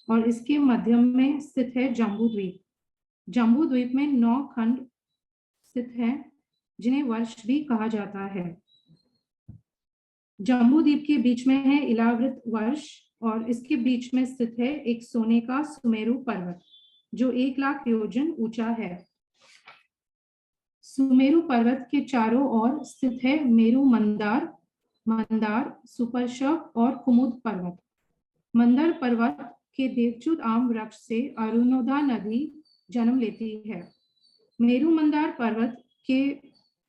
[SPEAKER 13] और इसके मध्य में स्थित है जम्बू द्वीप। जम्बू द्वीप में 9 खंड स्थित हैं, जिन्हें वर्ष भी कहा जाता है। जम्बू द्वीप के बीच में है इलावृत वर्ष और इसके बीच में स्थित है एक सोने का सुमेरु पर्वत जो 1 लाख योजन ऊंचा है। सुमेरु पर्वत के चारों ओर स्थित है मेरु मंदार, सुपर्शव और कुमुद पर्वत। मंदार पर्वत के देवच्युत आम वृक्ष से अरुणोदा नदी जन्म लेती है। मेरु मंदार पर्वत के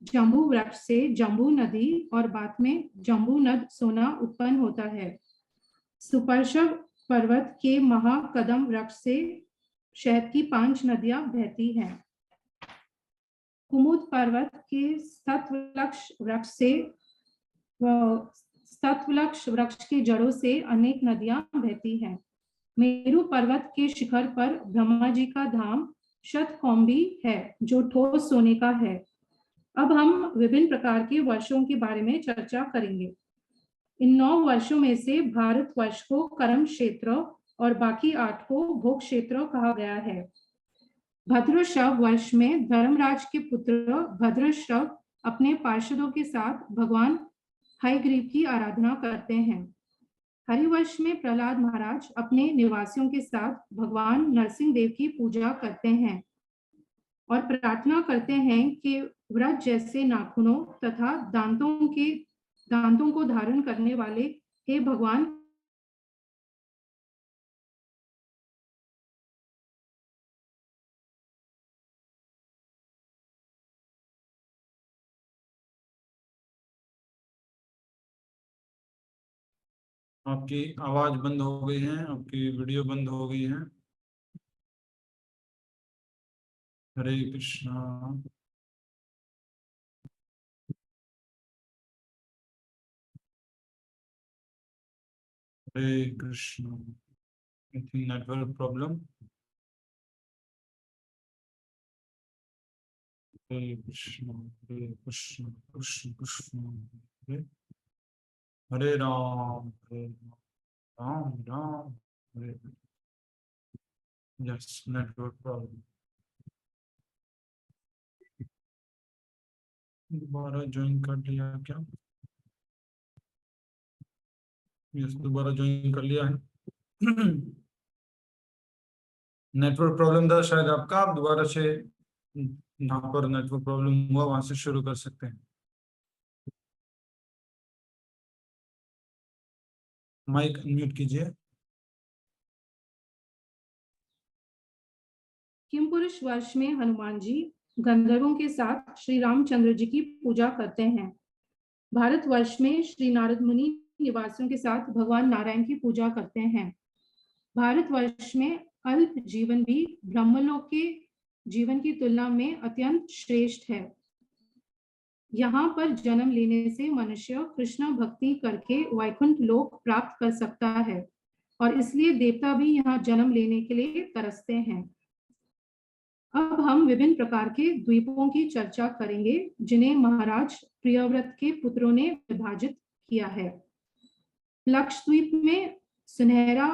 [SPEAKER 13] जम्बू वृक्ष से जम्बू नदी और बाद में जम्बू नद सोना उत्पन्न होता है। सुपर्शव पर्वत के महाकदम वृक्ष से शहद की 5 नदियां बहती हैं। कुमुद पर्वत के सतवृक्ष वृक्ष के जड़ों से अनेक नदियां बहती हैं। मेरु पर्वत के शिखर पर ब्रह्मा जी का धाम शतकौम्बी है जो ठोस सोने का है। अब हम विभिन्न प्रकार के वर्षों के बारे में चर्चा करेंगे। इन 9 वर्षों में से भारत वर्ष को कर्म क्षेत्र और बाकी 8 को भोग क्षेत्र कहा गया है। भद्रश्रव वर्ष में धर्मराज के पुत्र भद्रश्रव अपने पार्षदों के साथ भगवान हयग्रीव की आराधना करते हैं। हरिवर्ष में प्रहलाद महाराज अपने निवासियों के साथ भगवान नरसिंह देव की पूजा करते हैं और प्रार्थना करते हैं कि व्रत जैसे नाखूनों तथा दांतों को धारण करने वाले हे भगवान
[SPEAKER 2] आपकी आवाज बंद हो गई है, आपकी वीडियो बंद हो गई है। Hare Krishna. Hare Krishna. I think network problem. Hare Krishna, Hare Krishna, Krishna Krishna Hare Hare Ram, Hare Ram, Ram yes network problem. दोबारा ज्वाइन कर लिया क्या? यस दोबारा ज्वाइन कर लिया है। नेटवर्क प्रॉब्लम था शायद आपका, आप दोबारा से यहाँ पर नेटवर्क प्रॉब्लम हुआ वहां से शुरू कर सकते हैं। माइक अनम्यूट कीजिए।
[SPEAKER 13] किमपुरुष वर्ष में हनुमान जी गंधर्वों के साथ श्री रामचंद्र जी की पूजा करते हैं। भारतवर्ष में श्री नारद मुनि निवासियों के साथ भगवान नारायण की पूजा करते हैं। भारतवर्ष में अल्प जीवन भी ब्रह्मलोक के जीवन की तुलना में अत्यंत श्रेष्ठ है। यहाँ पर जन्म लेने से मनुष्य कृष्ण भक्ति करके वैकुंठ लोक प्राप्त कर सकता है और इसलिए देवता भी यहाँ जन्म लेने के लिए तरसते हैं। अब हम विभिन्न प्रकार के द्वीपों की चर्चा करेंगे जिन्हें महाराज प्रियव्रत के पुत्रों ने विभाजित किया है। प्लक्ष द्वीप में सुनहरा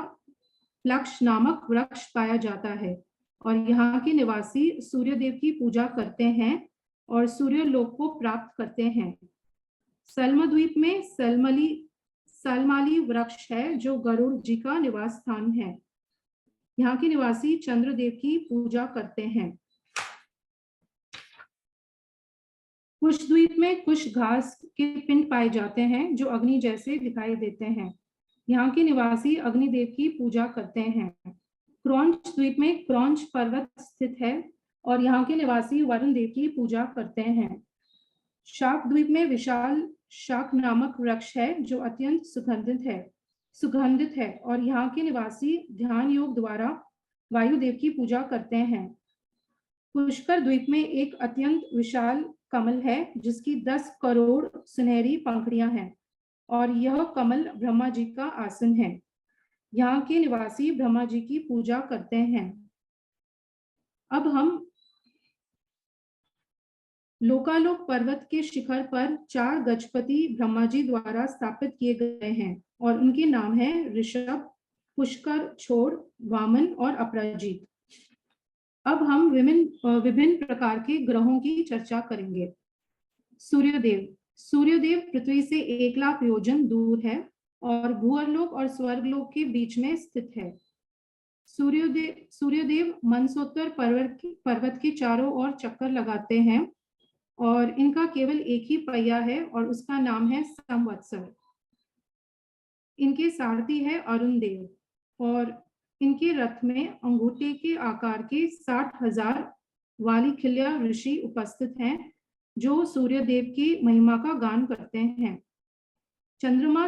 [SPEAKER 13] प्लक्ष नामक वृक्ष पाया जाता है और यहाँ के निवासी सूर्य देव की पूजा करते हैं और सूर्य लोक को प्राप्त करते हैं। सल्म द्वीप में सलमाली वृक्ष है जो गरुड़ जी का निवास स्थान है। यहाँ के निवासी चंद्रदेव की पूजा करते हैं। कुश द्वीप में कुश घास के पिंड पाए जाते हैं जो अग्नि जैसे दिखाई देते हैं। यहाँ के निवासी अग्निदेव की पूजा करते हैं। क्रौंच द्वीप में क्रौंच पर्वत स्थित है और यहाँ के निवासी वरुण देव की पूजा करते हैं। शाक द्वीप में विशाल शाक नामक वृक्ष है जो अत्यंत सुगंधित है और यहाँ के निवासी ध्यान योग द्वारा वायुदेव की पूजा करते हैं। पुष्कर द्वीप में एक अत्यंत विशाल कमल है जिसकी 10 करोड़ सुनहरी पंखुड़ियां हैं और यह कमल ब्रह्मा जी का आसन है। यहाँ के निवासी ब्रह्मा जी की पूजा करते हैं। अब हम लोकालोक पर्वत के शिखर पर 4 गजपति ब्रह्मा जी द्वारा स्थापित किए गए हैं और उनके नाम है ऋषभ, पुष्कर, छोड़, वामन और अपराजित। अब हम विभिन्न प्रकार के ग्रहों की चर्चा करेंगे। सूर्यदेव पृथ्वी से 1 लाख योजन दूर है और भूअरलोक और स्वर्गलोक के बीच में स्थित है। सूर्यदेव मनसोत्तर पर्वत के चारों ओर चक्कर लगाते हैं और इनका केवल एक ही पहिया है और उसका नाम है संवत्सर। इनके सारथी है अरुण देव और इनके रथ में अंगूठे के आकार के 60,000 वालीखिल्या ऋषि उपस्थित हैं जो सूर्य देव की महिमा का गान करते हैं। चंद्रमा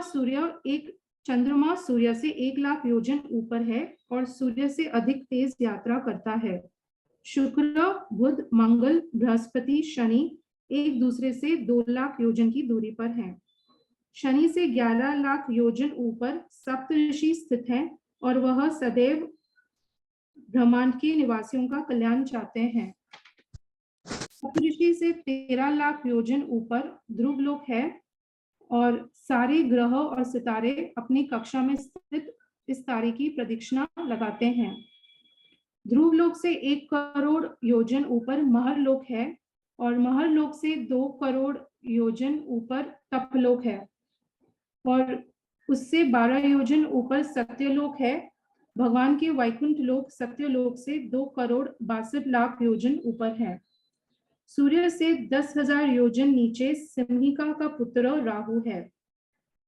[SPEAKER 13] सूर्य से 1 लाख योजन ऊपर है और सूर्य से अधिक तेज यात्रा करता है। शुक्र, बुध, मंगल, बृहस्पति, शनि एक दूसरे से 2 लाख योजन की दूरी पर हैं। शनि से 11 लाख योजन ऊपर सप्तऋषि स्थित हैं और वह सदैव ब्रह्मांड के निवासियों का कल्याण चाहते हैं। सप्तऋषि से 13 लाख योजन ऊपर ध्रुवलोक है और सारे ग्रह और सितारे अपनी कक्षा में स्थित इस तारे की प्रदक्षिणा लगाते हैं। ध्रुवलोक से 1 करोड़ योजन ऊपर महरलोक है और महरलोक से 2 करोड़ योजन ऊपर तपलोक है और उससे 12 योजन ऊपर सत्यलोक है। भगवान के वैकुंठ लोक सत्यलोक से 2 करोड़ 62 लाख योजन ऊपर है। सूर्य से 10,000 योजन नीचे सिंहिका का पुत्र राहु है।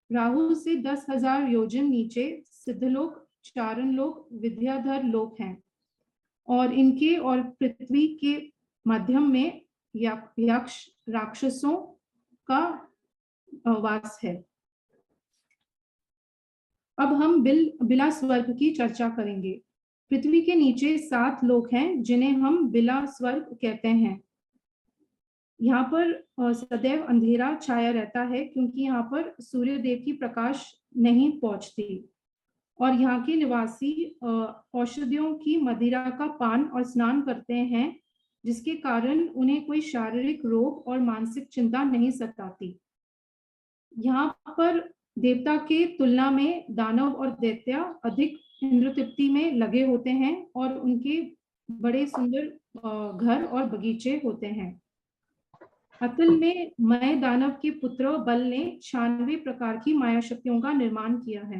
[SPEAKER 13] राहु से 10,000 योजन नीचे सिद्धलोक, चारणलोक, विद्याधर लोक हैं और इनके और पृथ्वी के मध्यम में यक्ष राक्षसों का वास है। अब हम बिला स्वर्ग की चर्चा करेंगे। पृथ्वी के नीचे 7 लोक हैं जिन्हें हम बिला स्वर्ग कहते हैं। यहाँ पर सदैव अंधेरा छाया रहता है क्योंकि यहाँ पर सूर्य देव की प्रकाश नहीं पहुंचती और यहाँ के निवासी औषधियों की मदिरा का पान और स्नान करते हैं जिसके कारण उन्हें कोई शारीरिक रोग और मानसिक चिंता नहीं सताती। यहाँ पर देवता के तुलना में दानव और दैत्य अधिक इंद्र तृप्ति में लगे होते हैं और उनके बड़े सुंदर घर और बगीचे होते हैं। अतुल में मय दानव के पुत्र बल ने 96 प्रकार की माया शक्तियों का निर्माण किया है।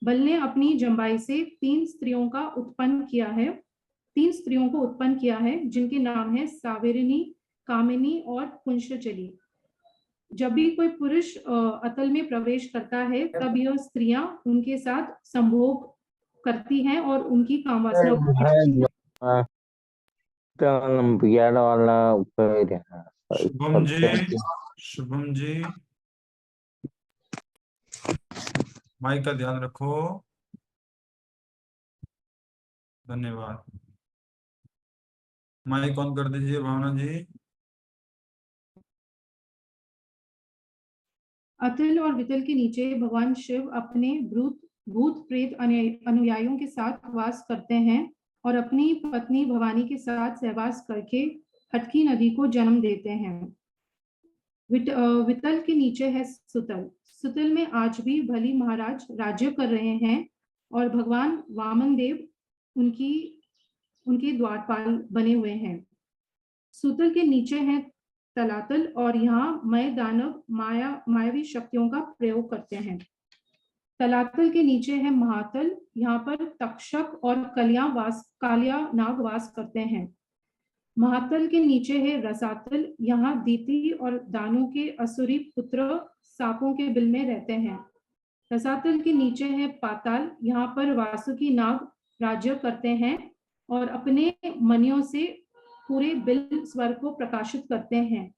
[SPEAKER 13] बल ने अपनी जंबाई से 3 स्त्रियों को उत्पन्न किया है जिनके नाम है सावेरिनी, कामिनी और कुंशचली। जब भी कोई पुरुष अतल में प्रवेश करता है तब यह स्त्रियां उनके साथ संभोग करती हैं और उनकी कामवासना
[SPEAKER 2] शुभम जी माइक का ध्यान रखो। धन्यवाद। माइक ऑन कर दीजिए भावना जी।
[SPEAKER 13] अतल और वितल के नीचे भगवान शिव अपने भूत प्रेत अनुयायियों के साथ वास करते हैं और अपनी पत्नी भवानी के साथ सहवास करके हटकी नदी को जन्म देते हैं। वितल के नीचे है सुतल। सुतल में आज भी बलि महाराज राज्य कर रहे हैं और भगवान वामन देव उनके द्वारपाल बने हुए हैं। सुतल के नीचे है तलातल और यहाँ मय दानव मायावी शक्तियों का प्रयोग करते हैं। तलातल के नीचे है महातल, यहाँ पर तक्षक और कालिया नाग वास करते हैं। महातल के नीचे है रसातल, यहाँ दीति और दानों के असुरी पुत्र सांपों के बिल में रहते हैं। रसातल के नीचे है पाताल, यहाँ पर वासुकी नाग राज्य करते हैं और अपने मनियों से पूरे बिल स्वर को प्रकाशित करते हैं।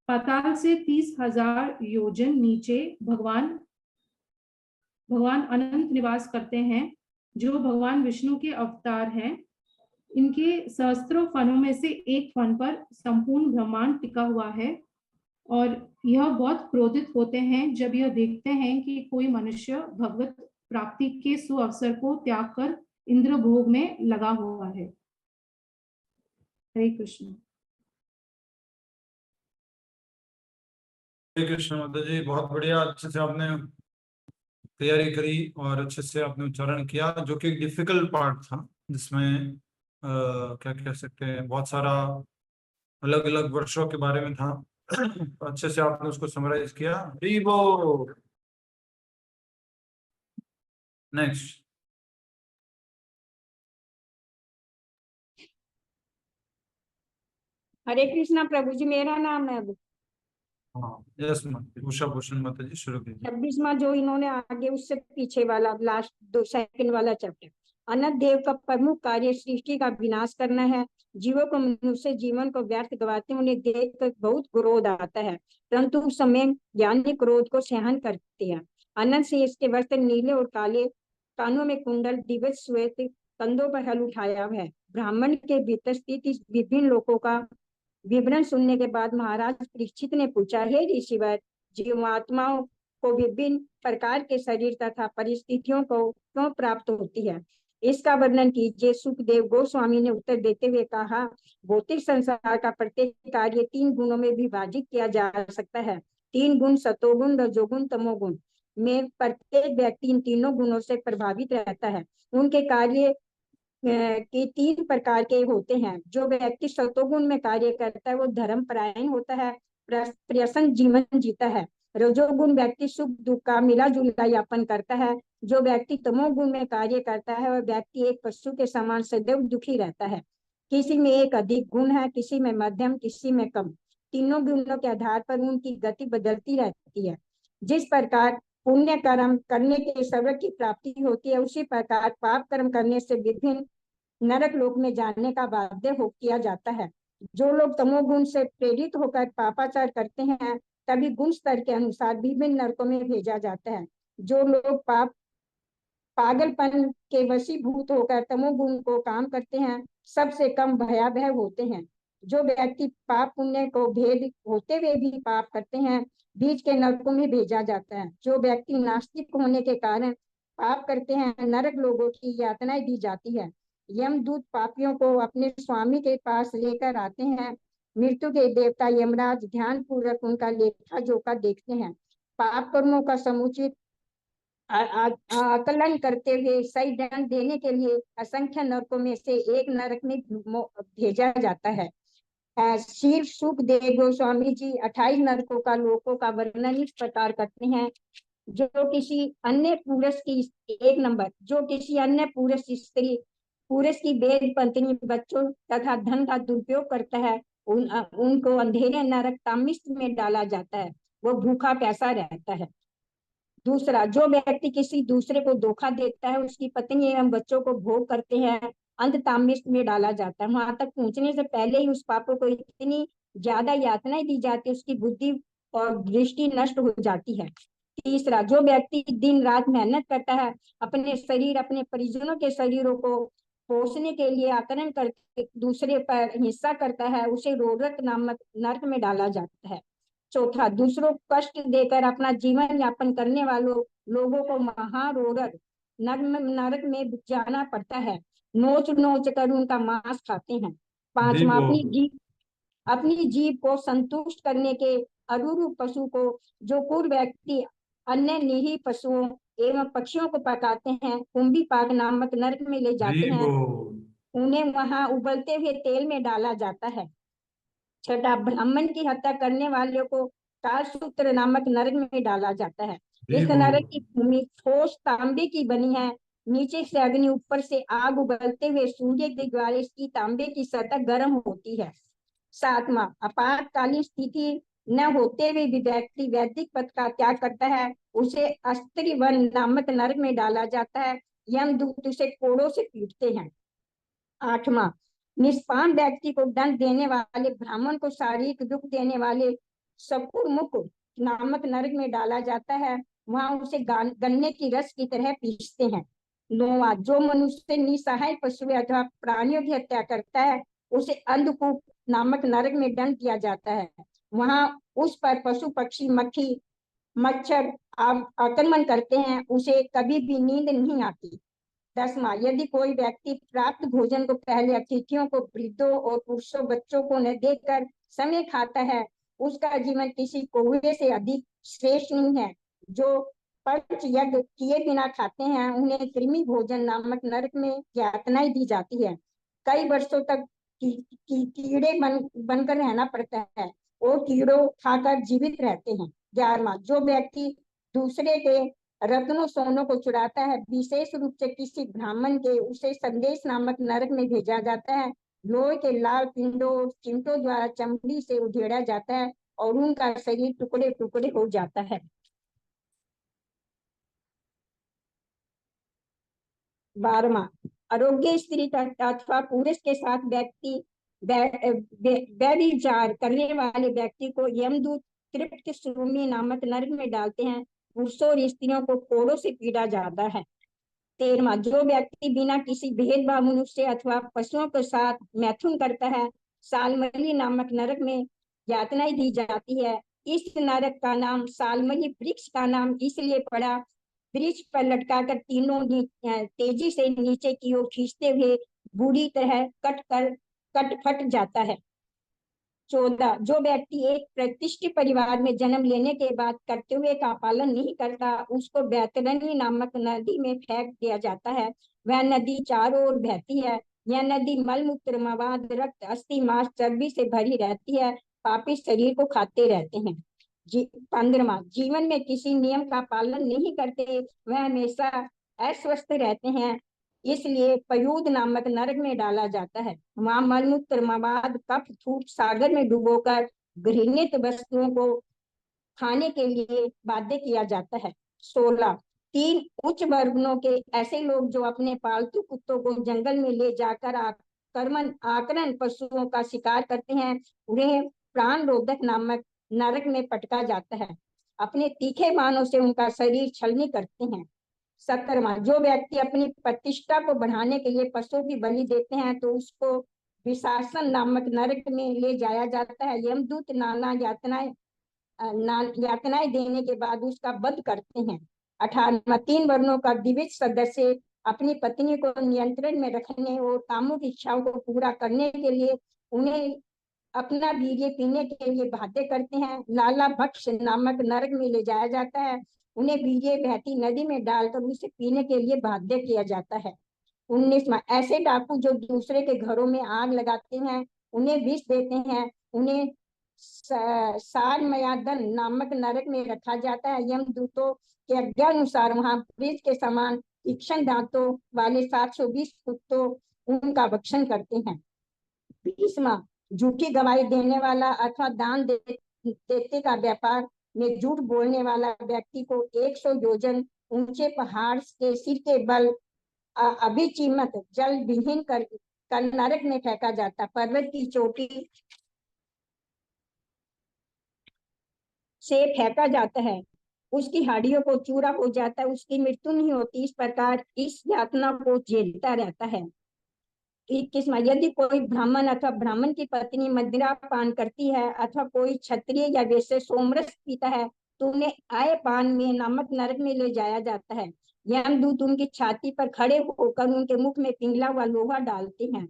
[SPEAKER 13] पाताल से 30,000 योजन नीचे भगवान अनंत निवास करते हैं जो भगवान विष्णु के अवतार हैं। इनके सहस्त्रों फनों में से एक फन पर संपूर्ण ब्रह्मांड टिका हुआ है और यह बहुत क्रोधित होते हैं जब यह देखते हैं कि कोई मनुष्य भगवत प्राप्ति के सुअवसर को त्याग कर इंद्र भोग में लगा हुआ है। हरे कृष्ण।
[SPEAKER 2] हरे कृष्ण माता जी, बहुत बढ़िया। अच्छे से आपने तैयारी करी और अच्छे से आपने उच्चारण किया, जो कि डिफिकल्ट पार्ट था जिसमें क्या कह सकते हैं बहुत सारा अलग अलग वर्षों के बारे में था। अच्छे से आपने उसको समराइज किया। नेक्स्ट।
[SPEAKER 14] हरे कृष्णा प्रभु जी, मेरा नाम है।
[SPEAKER 2] हाँ, यस उषा भूषण माता जी, शुरू कीजिए।
[SPEAKER 14] 26वां जो इन्होंने आगे उससे पीछे वाला लास्ट 2 सेकंड वाला चैप्टर। अनंत देव का प्रमुख कार्य सृष्टि का विनाश करना है। जीवों को मनुष्य जीवन को व्यर्थ गवाते उन्हें देख कर बहुत क्रोध आता है, परंतु उस समय ज्ञानी क्रोध को सहन करते हैं। अनंत से इसके वस्त्र नीले और काले, कानों में कुंडल, दिवस श्वेत, कंधों पर हल उठाया है। ब्राह्मण के भीतर स्थित इस विभिन्न लोकों का विवरण सुनने के बाद महाराज परीक्षित ने पूछा, हे ऋषिवर, जीवात्माओं को विभिन्न प्रकार के शरीर तथा परिस्थितियों को क्यों प्राप्त होती है, इसका वर्णन कीजिए। सुखदेव गोस्वामी ने उत्तर देते हुए कहा, भौतिक संसार का प्रत्येक कार्य 3 गुणों में विभाजित किया जा सकता है। 3 गुण सतोगुण, रजोगुण, तमोगुण में प्रत्येक व्यक्ति इन तीनों गुणों से प्रभावित रहता है। उनके कार्य के 3 प्रकार के होते हैं। जो व्यक्ति सतोगुण में कार्य करता है वो धर्मपरायण होता है, प्रसन्न जीवन जीता है। रजोगुण व्यक्ति सुख दुख का मिला जुला यापन करता है। जो व्यक्ति तमोगुण में कार्य करता है वह व्यक्ति एक पशु के समान सदैव दुखी रहता है। किसी में एक अधिक गुण है, किसी में मध्यम, किसी में कम। तीनों गुणों के आधार पर उनकी गति बदलती रहती है। जिस प्रकार पुण्य कर्म करने के स्वर्ग की प्राप्ति होती है, उसी प्रकार पाप कर्म करने से विभिन्न नरक लोक में जाने का बाध्य हो किया जाता है। जो लोग तमोगुण से प्रेरित होकर पापाचार करते हैं तभी गुण स्तर के अनुसार विभिन्न नरकों में भेजा जाता है। जो लोग पागलपन के वशीभूत होकर तमोगुण को काम करते हैं सबसे कम भयावह होते हैं। जो व्यक्ति पाप पुण्य को भेद होते हुए भी पाप करते हैं बीच के नरकों में भेजा जाता है। जो व्यक्ति नास्तिक होने के कारण पाप करते हैं नरक लोगों की यातनाएं दी जाती है। यमदूत पापियों को अपने स्वामी के पास लेकर आते हैं। मृत्यु के देवता यमराज ध्यान पूर्वक उनका लेखा जोखा देखते हैं। पाप कर्मों का समुचित आकलन करते हुए सही दंड देने के लिए असंख्य नरकों में से एक नरक में भेजा जाता है। श्री सुखदेव गोस्वामी जी 28 नरकों का लोकों का वर्णन इस प्रकार करते हैं। जो किसी अन्य पुरुष की एक नंबर, जो किसी अन्य पुरुष की वेद पत्नी, बच्चों तथा धन का दुरुपयोग करता है, उनको अंधेरे नरक तामिष्ट में डाला जाता है। वो भूखा प्यासा रहता है। दूसरा, जो व्यक्ति किसी दूसरे को धोखा देता है, उसकी पत्नी एवं बच्चों को भोग करते हैं, अंत तामिष्ट में डाला जाता है। वहां तक पहुंचने से पहले ही उस पापों को इतनी ज्यादा यातनाएं दी जाती है, उसकी बुद्धि और दृष्टि नष्ट हो जाती है। तीसरा, जो व्यक्ति दिन रात मेहनत करता है, अपने शरीर अपने परिजनों के शरीरों को पोषने के लिए आकलन करके दूसरे पर हिंसा करता है, उसे रोदक नामक नरक में डाला जाता है। चौथा, दूसरों को कष्ट देकर अपना जीवन यापन करने वालों लोगों को महारोदक नरक में जाना पड़ता है। नोच नोच कर उनका मांस खाते हैं। पांचवा, अपनी जीव को संतुष्ट करने के अनुरूप पशु को जो पूर्व व्यक्ति अन्य निरीह पशुओं एवं पक्षियों को पकाते हैं, कुंभी पाक नामक नरक में ले जाते हैं। उन्हें वहां उबलते हुए तेल में डाला जाता है। छठा, ब्राह्मण की हत्या करने वालों को कालसूत्र नामक नरक में डाला जाता है। इस नरक की भूमि ठोस तांबे की बनी है। नीचे से अग्नि, ऊपर से आग, उबलते हुए सूर्य के द्वारा इसकी तांबे की सतह गर्म होती है। सातवां, आपातकालीन स्थिति न होते हुए भी व्यक्ति वैदिक पद का त्याग करता है, उसे अस्त्री वन नामक नरक में डाला जाता है। यमदूत उसे कोड़ों से पीटते हैं। आठवां, निष्पान व्यक्ति को दंड देने वाले ब्राह्मण को शारीरिक दुख देने वाले सकुमुख नामक नरक में डाला जाता है। वहां उसे गन्ने की रस की तरह पीसते हैं। नौवां, जो मनुष्य निसहाय पशु अथवा प्राणियों की हत्या करता है, उसे अंधकूप नामक नरक में दंड दिया जाता है। वहां उस पर पशु पक्षी मक्खी मच्छर आक्रमण करते हैं, उसे कभी भी नींद नहीं आती। 10वां, यदि कोई व्यक्ति प्राप्त भोजन को पहले अतिथियों को, वृद्धों और पुरुषों बच्चों को न देकर समय खाता है, उसका जीवन किसी कौवे से अधिक श्रेष्ठ नहीं है। जो पंच यज्ञ किए बिना खाते हैं, उन्हें कृमि भोजन नामक नरक में यातनाएं दी जाती है। कई वर्षों तक कीड़े बनकर रहना पड़ता है और कीड़ों खाकर जीवित रहते हैं। 11वां, जो व्यक्ति दूसरे के रत्नों सोनों को चुराता है, विशेष रूप से किसी ब्राह्मण के, उसे संदेश नामक नरक में भेजा जाता है। लोहे के लाल पिंडों चिमटों द्वारा चमड़ी से उधेड़ा जाता है और उनका शरीर टुकड़े टुकड़े हो जाता है। 12वां, अयोग्य स्त्री अथवा पुरुष के साथ व्यक्ति व्यभिचार करने वाले व्यक्ति को यमदूत तृप्त श्रोणी नामक नरक में डालते हैं। पुरुषों और स्त्रियों को कोड़ों से पीटा जाता है। 13वां, जो व्यक्ति बिना किसी भेदभाव मनुष्य अथवा पशुओं के साथ मैथुन करता है, सालमली नामक नरक में यातनाएं दी जाती है। इस नरक का नाम सालमली वृक्ष का नाम इसलिए पड़ा, वृक्ष पर लटकाकर तीनों तेजी से नीचे की ओर खींचते हुए बुरी तरह कट फट जाता है। 14, जो व्यक्ति एक प्रतिष्ठित परिवार में जन्म लेने के बाद कर्तव्य का पालन नहीं करता, उसको बैतरणी नामक नदी में फेंक दिया जाता है। वह नदी चारों ओर बहती है। यह नदी मलमूत्र मवाद रक्त अस्थि मांस चर्बी से भरी रहती है। पापी शरीर को खाते रहते हैं। 15वां, जीवन में किसी नियम का पालन नहीं करते, वह हमेशा अस्वस्थ रहते हैं, इसलिए पयूद नामक नरक में डाला जाता है। वहां मलमूत्र मवाद कफ थूक सागर में डुबोकर घृणित वस्तुओं को खाने के लिए बाध्य किया जाता है। 16, 3 उच्च वर्गों के ऐसे लोग जो अपने पालतू कुत्तों को जंगल में ले जाकर आक्रमण पशुओं का शिकार करते हैं, उन्हें प्राण रोधक नामक नरक में पटका जाता है। अपने तीखे बाणों से उनका शरीर छलनी करते हैं। 17वां, जो व्यक्ति अपनी प्रतिष्ठा को बढ़ाने के लिए पशुओं की बलि देते हैं, तो उसको विशासन नामक नरक में ले जाया जाता है। यमदूत नाना यातनाएं देने के बाद उसका वध करते हैं। 18वां, 3 वर्णों का दिव्य सदस्य अपनी पत्नी को नियंत्रण में रखने और कामों की इच्छाओं को पूरा करने के लिए उन्हें अपना वीर्य पीने के लिए बाध्य करते हैं। लाला भक्ष नामक नरक में ले जाया जाता है। उन्हें वीर्य बहती नदी में डालकर उसे पीने के लिए बाध्य किया जाता है। 19वां, ऐसे डाकू जो दूसरे के घरों में आग लगाते हैं, उन्हें विष देते हैं, उन्हें सारमयादन नामक नरक में रखा जाता है। यमदूतों के आज्ञानुसार वहां वृक्ष के समान तीक्ष्ण दांतों वाले 720 कुत्तों उनका भक्षण करते हैं। 20वां, झूठी गवाही देने वाला अथवा दान देते का व्यापार में झूठ बोलने वाला व्यक्ति को 100 योजन ऊंचे पहाड़ के सिर के बल अभिचिमत जल विहीन कर नरक में फेंका जाता। पर्वत की चोटी से फेंका जाता है, उसकी हड्डियों को चूरा हो जाता है, उसकी मृत्यु नहीं होती। इस प्रकार इस यातना को झेलता रहता है। 21वां, यदि कोई ब्राह्मण अथवा ब्राह्मण की पत्नी मदिरा पान करती है अथवा कोई क्षत्रिय या वैश्य सोमरस पीता है तो उन्हें आय पान में नामक नरक में ले जाया जाता है। यमदूत उनकी छाती पर खड़े होकर उनके मुख में पिघला हुआ लोहा डालते हैं।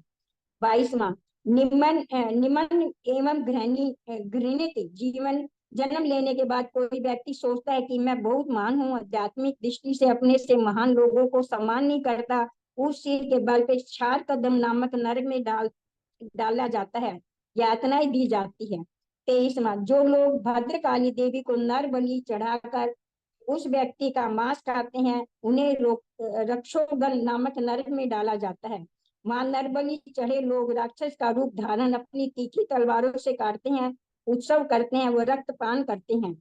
[SPEAKER 14] 22वां, निमन एवं घृणित जीवन जन्म लेने के बाद कोई व्यक्ति सोचता है कि मैं बहुत महान हूँ, आध्यात्मिक दृष्टि से अपने से महान लोगों को सम्मान नहीं करता, उस सिर के बल पे 4 कदम नामक नरक में डाला जाता है, यातनाएं दी जाती है। 23वां, जो लोग भद्रकाली देवी को नर बलि चढ़ाकर उस व्यक्ति का मांस खाते हैं, उन्हें रक्षोगन नामक नरक में डाला जाता है। वहां नरबलि चढ़े लोग राक्षस का रूप धारण अपनी तीखी तलवारों से काटते हैं, उत्सव करते हैं, वो रक्तपान करते हैं।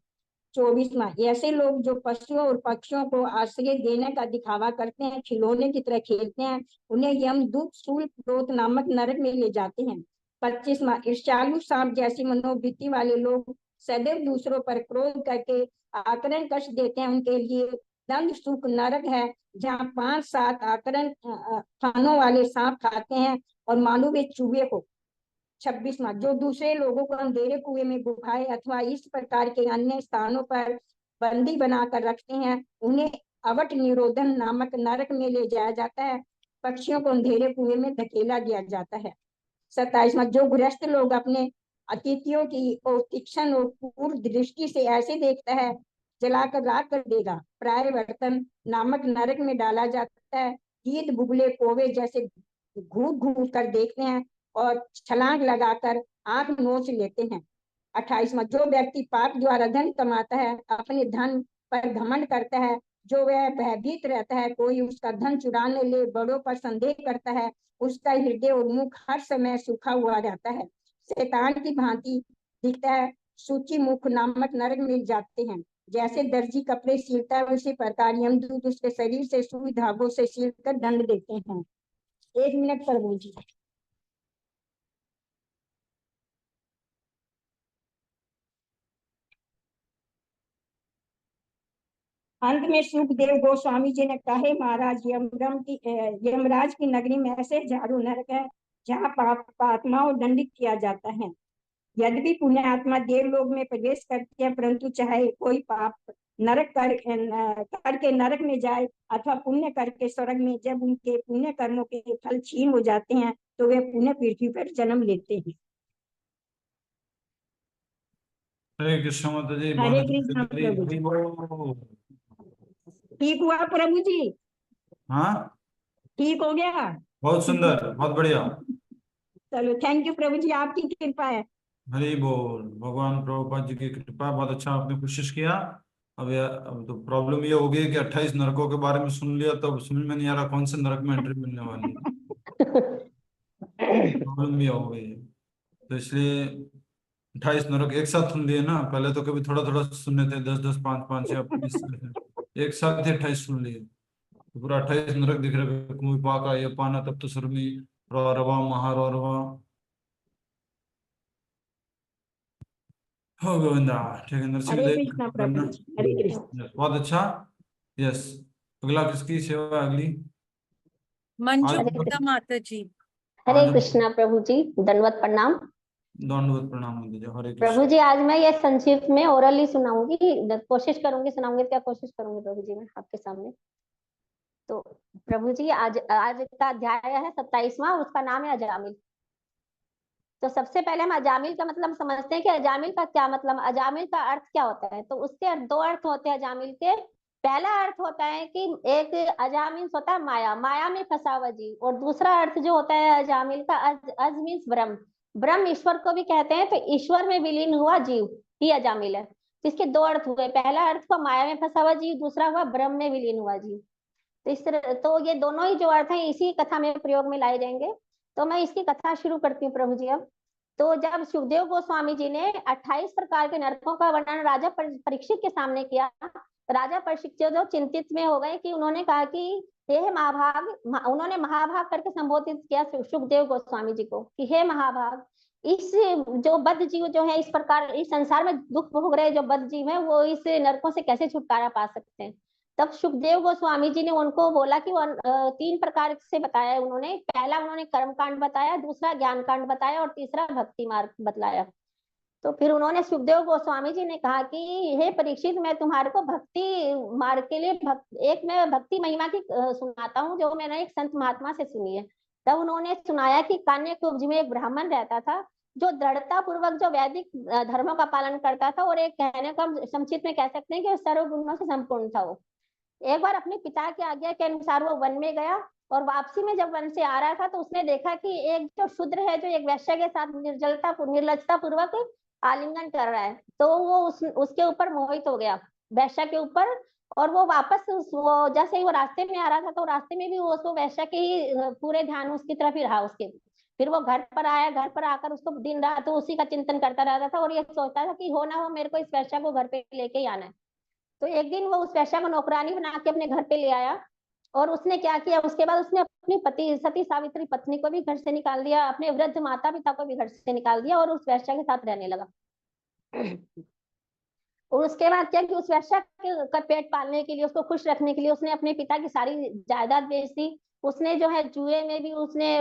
[SPEAKER 14] 24वां, ऐसे लोग जो पशुओं और पक्षियों को आश्रय देने का दिखावा करते हैं, खिलौने की तरह खेलते हैं, उन्हें यमदूत शूल क्रोध नामक नरक में ले जाते हैं। 25वां, ईर्ष्यालु सांप जैसी मनोवृत्ति वाले लोग सदैव दूसरों पर क्रोध करके आकरण कष्ट देते हैं, उनके लिए दंड सुख नरक है, जहाँ 5-7 आकरण खानों वाले सांप खाते हैं और मानो वे चूहे को। 26वां, जो दूसरे लोगों को अंधेरे कुएं में गुफाएं अथवा इस प्रकार के अन्य स्थानों पर बंदी बनाकर रखते हैं, उन्हें अवट निरोधन नामक नरक में ले जाया जाता है। पक्षियों को अंधेरे कुएं में धकेला दिया जाता है। 27वां, जो गृहस्थ लोग अपने अतिथियों की और तीक्ष्ण और पूर्ण दृष्टि से ऐसे देखता है, जलाकर राख कर देगा, प्राय वर्तन नामक नरक में डाला जाता है। कीट बुगले कोवे जैसे घूर घूर कर देखते हैं और छलांग लगाकर आंख नोच लेते हैं। 28वां, जो व्यक्ति पाप द्वारा धन कमाता है, अपने धन पर घमंड करता है, जो वह भयभीत रहता है, कोई उसका धन चुराने ले बड़ों पर संदेह करता है, उसका हृदय और मुख हर समय सूखा हुआ रहता है, शैतान की भांति दिखता है, सूची मुख नामक नरक मिल जाते हैं। जैसे दर्जी कपड़े सीलता है, उसी प्रकार यमदूत उसके शरीर से सुई धागों से सीलकर दंड देते हैं। 1 मिनट प्रभु जी। अंत में सुखदेव गोस्वामी जी ने कहे, महाराज यमराज की नगरी में ऐसे झाड़ू नरक है जहाँ पापात्माओं दंडित किया जाता है। यद्यपि पुण्यात्मा देवलोक में प्रवेश करती है, परंतु चाहे कोई पाप नरक करके नरक में जाए अथवा पुण्य करके स्वर्ग में, जब उनके पुण्य कर्मों के फल क्षीण हो जाते हैं तो वे पुण्य पृथ्वी पर जन्म लेते हैं।
[SPEAKER 2] हरे कृष्ण माता जी।
[SPEAKER 14] हरे कृष्ण प्रभु जी। ठीक हुआ प्रभु जी?
[SPEAKER 2] हाँ,
[SPEAKER 14] ठीक हो गया?
[SPEAKER 2] बहुत सुंदर, बहुत बढ़िया।
[SPEAKER 14] चलो, थैंक यू प्रभु जी, आपकी कृपा है।
[SPEAKER 2] हरि बोल। भगवान प्रभुपाद जी की कृपा। बहुत अच्छा आपने कोशिश किया। अब तो प्रॉब्लम ये हो गई कि 28 नरकों के बारे में सुन लिया, तो समझ में नहीं आ रहा कौन से नरक में एंट्री मिलने वाली है। प्रॉब्लम ये हो गई है, तो इसलिए 28 नरक एक साथ सुन लिए ना। पहले तो कभी थोड़ा थोड़ा सुनने थे, 10-10, 5-5 या 20, एक साथ ही 28 सुन लिए। तो पूरा 28 नरक दिख रहे। कुमुपाका ये पाना तब तो सुरमी रवा महारवा हो गोविंदा। ठीक है, नरसिंह
[SPEAKER 14] हरे
[SPEAKER 2] देव
[SPEAKER 14] कृष्ण
[SPEAKER 2] करना।
[SPEAKER 14] प्रभु जी, हरे कृष्ण।
[SPEAKER 2] बहुत अच्छा। यस, अगला किसकी सेवा है अगली?
[SPEAKER 4] मंजू
[SPEAKER 2] आज
[SPEAKER 4] गुप्ता माता जी।
[SPEAKER 15] हरे कृष्णा प्रभु जी, दंडवत प्रणाम।
[SPEAKER 2] दंडवत प्रणाम दीजिए। हरे
[SPEAKER 15] प्रभु
[SPEAKER 2] कृष्ण।
[SPEAKER 15] जी, आज मैं ये संक्षिप्त में ओरली सुनाऊंगी, कोशिश करूंगी, सुनाऊंगी क्या कोशिश करूंगी प्रभु जी मैं आपके सामने। तो प्रभु जी, आज आज का अध्याय है 27वां, उसका नाम है अजामिल। तो सबसे पहले हम अजामिल का मतलब समझते हैं कि अजामिल का क्या मतलब, अजामिल का अर्थ क्या होता है। तो उसके दो अर्थ होते हैं अजामिल के। पहला अर्थ होता है कि एक अजामिल होता है माया, माया में फंसा हुआ जीव, और दूसरा अर्थ जो होता है अजामिल का अज मीन्स ब्रह्म, ब्रह्म ईश्वर को भी कहते हैं, तो ईश्वर में विलीन हुआ जीव ही अजामिल है। इसके दो अर्थ हुए, पहला अर्थ हुआ माया में फंसा हुआ जीव, दूसरा हुआ ब्रह्म में विलीन हुआ जीव। तो इस तरह तो ये दोनों ही जो अर्थ हैं इसी कथा में प्रयोग में लाए जाएंगे। तो मैं इसकी कथा शुरू करती हूँ प्रभु जी अब। तो जब सुखदेव गोस्वामी जी ने 28 प्रकार के नरकों का वर्णन राजा परीक्षित के सामने किया, राजा परीक्षित जो चिंतित में हो गए कि उन्होंने कहा कि हे महाभाग, उन्होंने महाभाग करके संबोधित किया सुखदेव गोस्वामी जी को कि हे महाभाग, इस जो बद्ध जीव जो है, इस प्रकार इस संसार में दुख भोग रहे जो बद्ध जीव है, वो इस नरकों से कैसे छुटकारा पा सकते हैं। तब सुखदेव गोस्वामी जी ने उनको बोला कि वो 3 प्रकार से बताया उन्होंने। पहला उन्होंने कर्म कांड बताया, दूसरा ज्ञान कांड बताया, और तीसरा भक्ति मार्ग बतलाया। तो फिर उन्होंने सुखदेव गोस्वामी जी ने कहा कि हे परीक्षित, मैं तुम्हारे को भक्ति मार्ग के लिए एक मैं भक्ति महिमा की सुनाता हूँ जो मैंने एक संत महात्मा से सुनी है। तब उन्होंने सुनाया कि कान्यकुब्ज में एक ब्राह्मण रहता था जो दृढ़ता पूर्वक जो वैदिक धर्मों का पालन करता था, और एक कहने का संक्षिप्त में कह सकते हैं कि सर्वगुणों से संपूर्ण था। वो एक बार अपने पिता की आज्ञा के अनुसार वो वन में गया, और वापसी में जब वन से आ रहा था तो उसने देखा कि एक जो शूद्र है जो एक वैश्य के साथ निर्लजता पूर्वक आलिंगन कर रहा है। तो वो उसके ऊपर मोहित हो गया, वैश्य के ऊपर। और वो वापस वो जैसे ही वो रास्ते में आ रहा था तो रास्ते में भी वो उसको वैश्य के ही पूरे ध्यान उसकी तरफ ही रहा उसके। फिर वो घर पर आया, घर पर आकर उसको दिन रात तो उसी का चिंतन करता रहता था, और ये सोचता था कि हो ना हो मेरे को इस वैश्य को घर पे लेके ही आना है। तो एक दिन वो उस वैश्या को नौकरानी बना के अपने घर पे ले आया, और उसने क्या किया, उसके बाद उसने अपनी पति सती सावित्री पत्नी को भी घर से निकाल दिया, अपने वृद्ध माता पिता को भी घर से निकाल दिया, और उस वैश्या के साथ रहने लगा। और उसके बाद क्या कि उस वैश्या का पेट पालने के लिए, उसको खुश रखने के लिए उसने अपने पिता की सारी जायदाद बेच दी। उसने जो है जुए में भी उसने